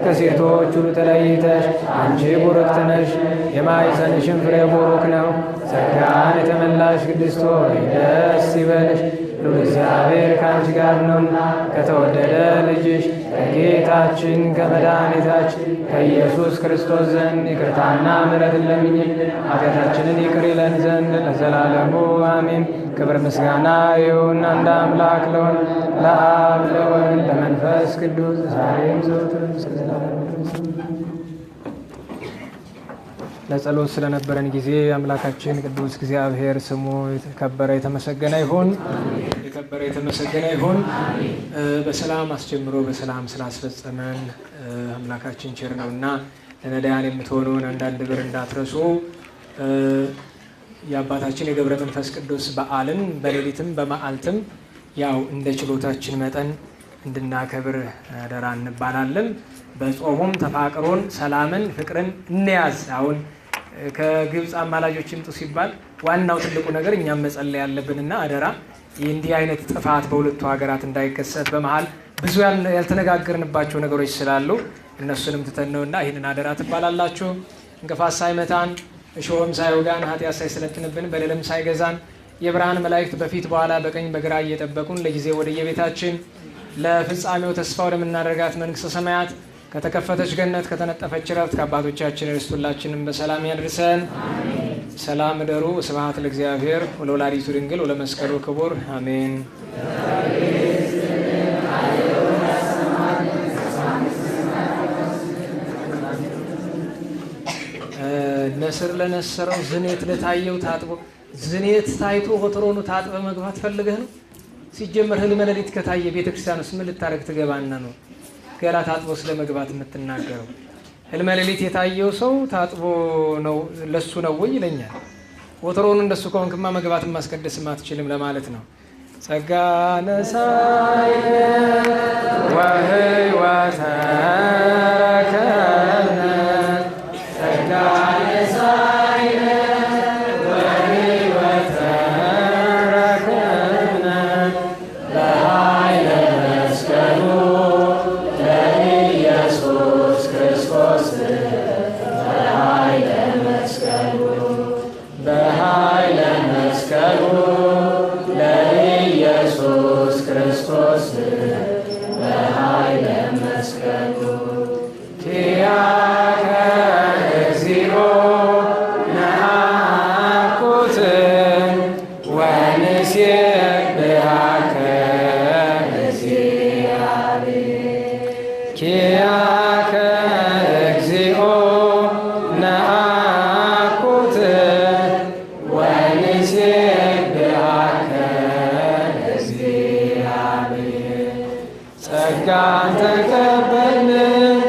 ከሴቶች ሁሉ ተለይተሽ አንቺ ቡርክት ነሽ፣ የማኅፀንሽም ፍሬ ቡሩክ ነው። ጸጋን የተመላሽ ቅድስት ሆይ ደስ ይበልሽ፣ ልዑል እግዚአብሔር ከአንቺ ጋር ነውና ከተወደደ ልጅሽ ከጌታችን ከመድኃኒታችን ከኢየሱስ ክርስቶስ ዘንድ ይቅርታና ምሕረትን ለምኝልን ኃጢአታችንን ይቅር ይለን ዘንድ ለዘላለሙ አሜን። ክብር ምስጋና ይሁን አንድ አምላክ ለሆነ ለአብ ለወልድ ለመንፈስ ቅዱስ ዛሬም ዘወትርም እስከ ዘላለሙ ድረስ። ለጸሎት ስለነበረን ጊዜ አምላካችን ቅዱስ እግዚአብሔር ስሙ የተከበረ የተመሰገነ ይሁን። የከበረ የተመሰገነ ይሁን። በሰላም አስጀምሮ በሰላም ስላስፈጸመን አምላካችን ቸር ነውና ለነዳያን የምትሆነውን አንዳንድ ብር እንዳትረሱ። የአባታችን የገብረ መንፈስ ቅዱስ በዓልን በሌሊትም በመዓልትም ያው እንደ ችሎታችን መጠን እንድናከብር አደራ እንባላለን። በጾሙም ተፋቅሮን፣ ሰላምን፣ ፍቅርን እንያዝ። አሁን ከግብፅ አማላጆች ይምጡ ሲባል ዋናው ትልቁ ነገር እኛም መጸለይ ያለብንና አደራ እንዲህ አይነት ጥፋት በሁለቱ ሀገራት እንዳይከሰት በመሀል ብዙ ያልተነጋገርንባቸው ነገሮች ስላሉ እነሱንም ትተነውና ይህንን አደራ ትባላላችሁ። እንቅፋት ሳይመታን እሾህም ሳይወጋን ኃጢአት ሳይሰለጥንብን በደልም ሳይገዛን የብርሃን መላእክት በፊት በኋላ በቀኝ በግራ እየጠበቁን ለጊዜ ወደ የቤታችን ለፍጻሜው ተስፋ ወደምናደርጋት መንግሥተ ሰማያት ከተከፈተች ገነት ከተነጠፈች ረፍት ከአባቶቻችን ርስት ሁላችንም በሰላም ያድርሰን። ሰላም እደሩ። ስብሐት ለእግዚአብሔር ወለወላዲቱ ድንግል ወለመስቀሉ ክቡር አሜን። ነስር ለነሰረው ዝኔት ለታየው ታጥቦ ዝኔት ታይቶ ሆትሮኑ ታጥበ መግባት ፈልገህ ነው? ሲጀመር ህልመ ሌሊት ከታየ ቤተክርስቲያን ውስጥ ምን ልታረግ ትገባና ነው ገላ ታጥቦ ስለመግባት የምትናገረው? ህልመ ሌሊት የታየው ሰው ታጥቦ ነው ለሱ ነው ወይ ይለኛል። ሆትሮኑ እንደሱ ከሆንክማ መግባትን ማስቀደስም አትችልም ለማለት ነው። ጸጋ ነሳይነ ወሕይወተ ረከብነ ጸጋ ነሳይነ ወሕይወተ ረከብነ በኃይለ መስቀሉ ለኢየሱስ ክርስቶስ በኃይለ መስቀሉ በኃይለ መስቀሉ ለኢየሱስ ክርስቶስ በኃይለ መስቀሉ ኪያከ እግዚኦ ነአኩት ወንሴብሐከ እግዚአብሔር ኪያከ እግዚኦ ነአኩት ወንሴብሐከ እግዚአብሔር ጸጋን ተቀበልን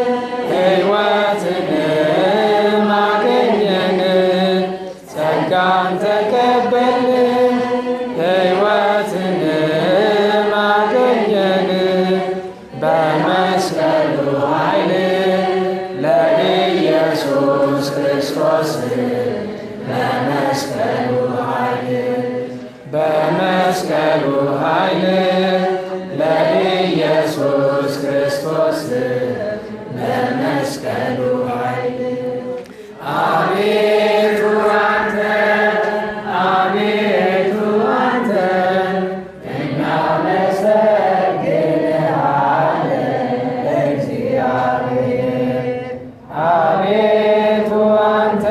ሕይወትንም አገኘን ጸጋን ተቀበልን ሕይወትንም አገኘን በመስቀሉ ኃይል ለኢየሱስ ክርስቶስ በመስቀሉ ኃይል በመስቀሉ ኃይል ለኢየሱስ ክርስቶስ በመስቀሉ ኃይል አቤቱ አንተ አቤቱ አንተ እናመሰግንሃለን እግዚአብሔር አቤቱ አንተ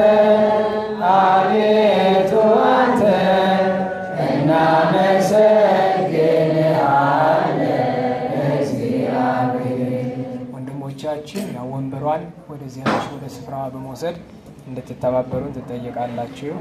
አቤቱ አንተ እናመሰግንሃለን እግዚአብሔር። ወንድሞቻችን ያው ወንበሯን ወደዚያች ወደ ስፍራዋ በመውሰድ እንድትተባበሩን ትጠየቃላችሁ።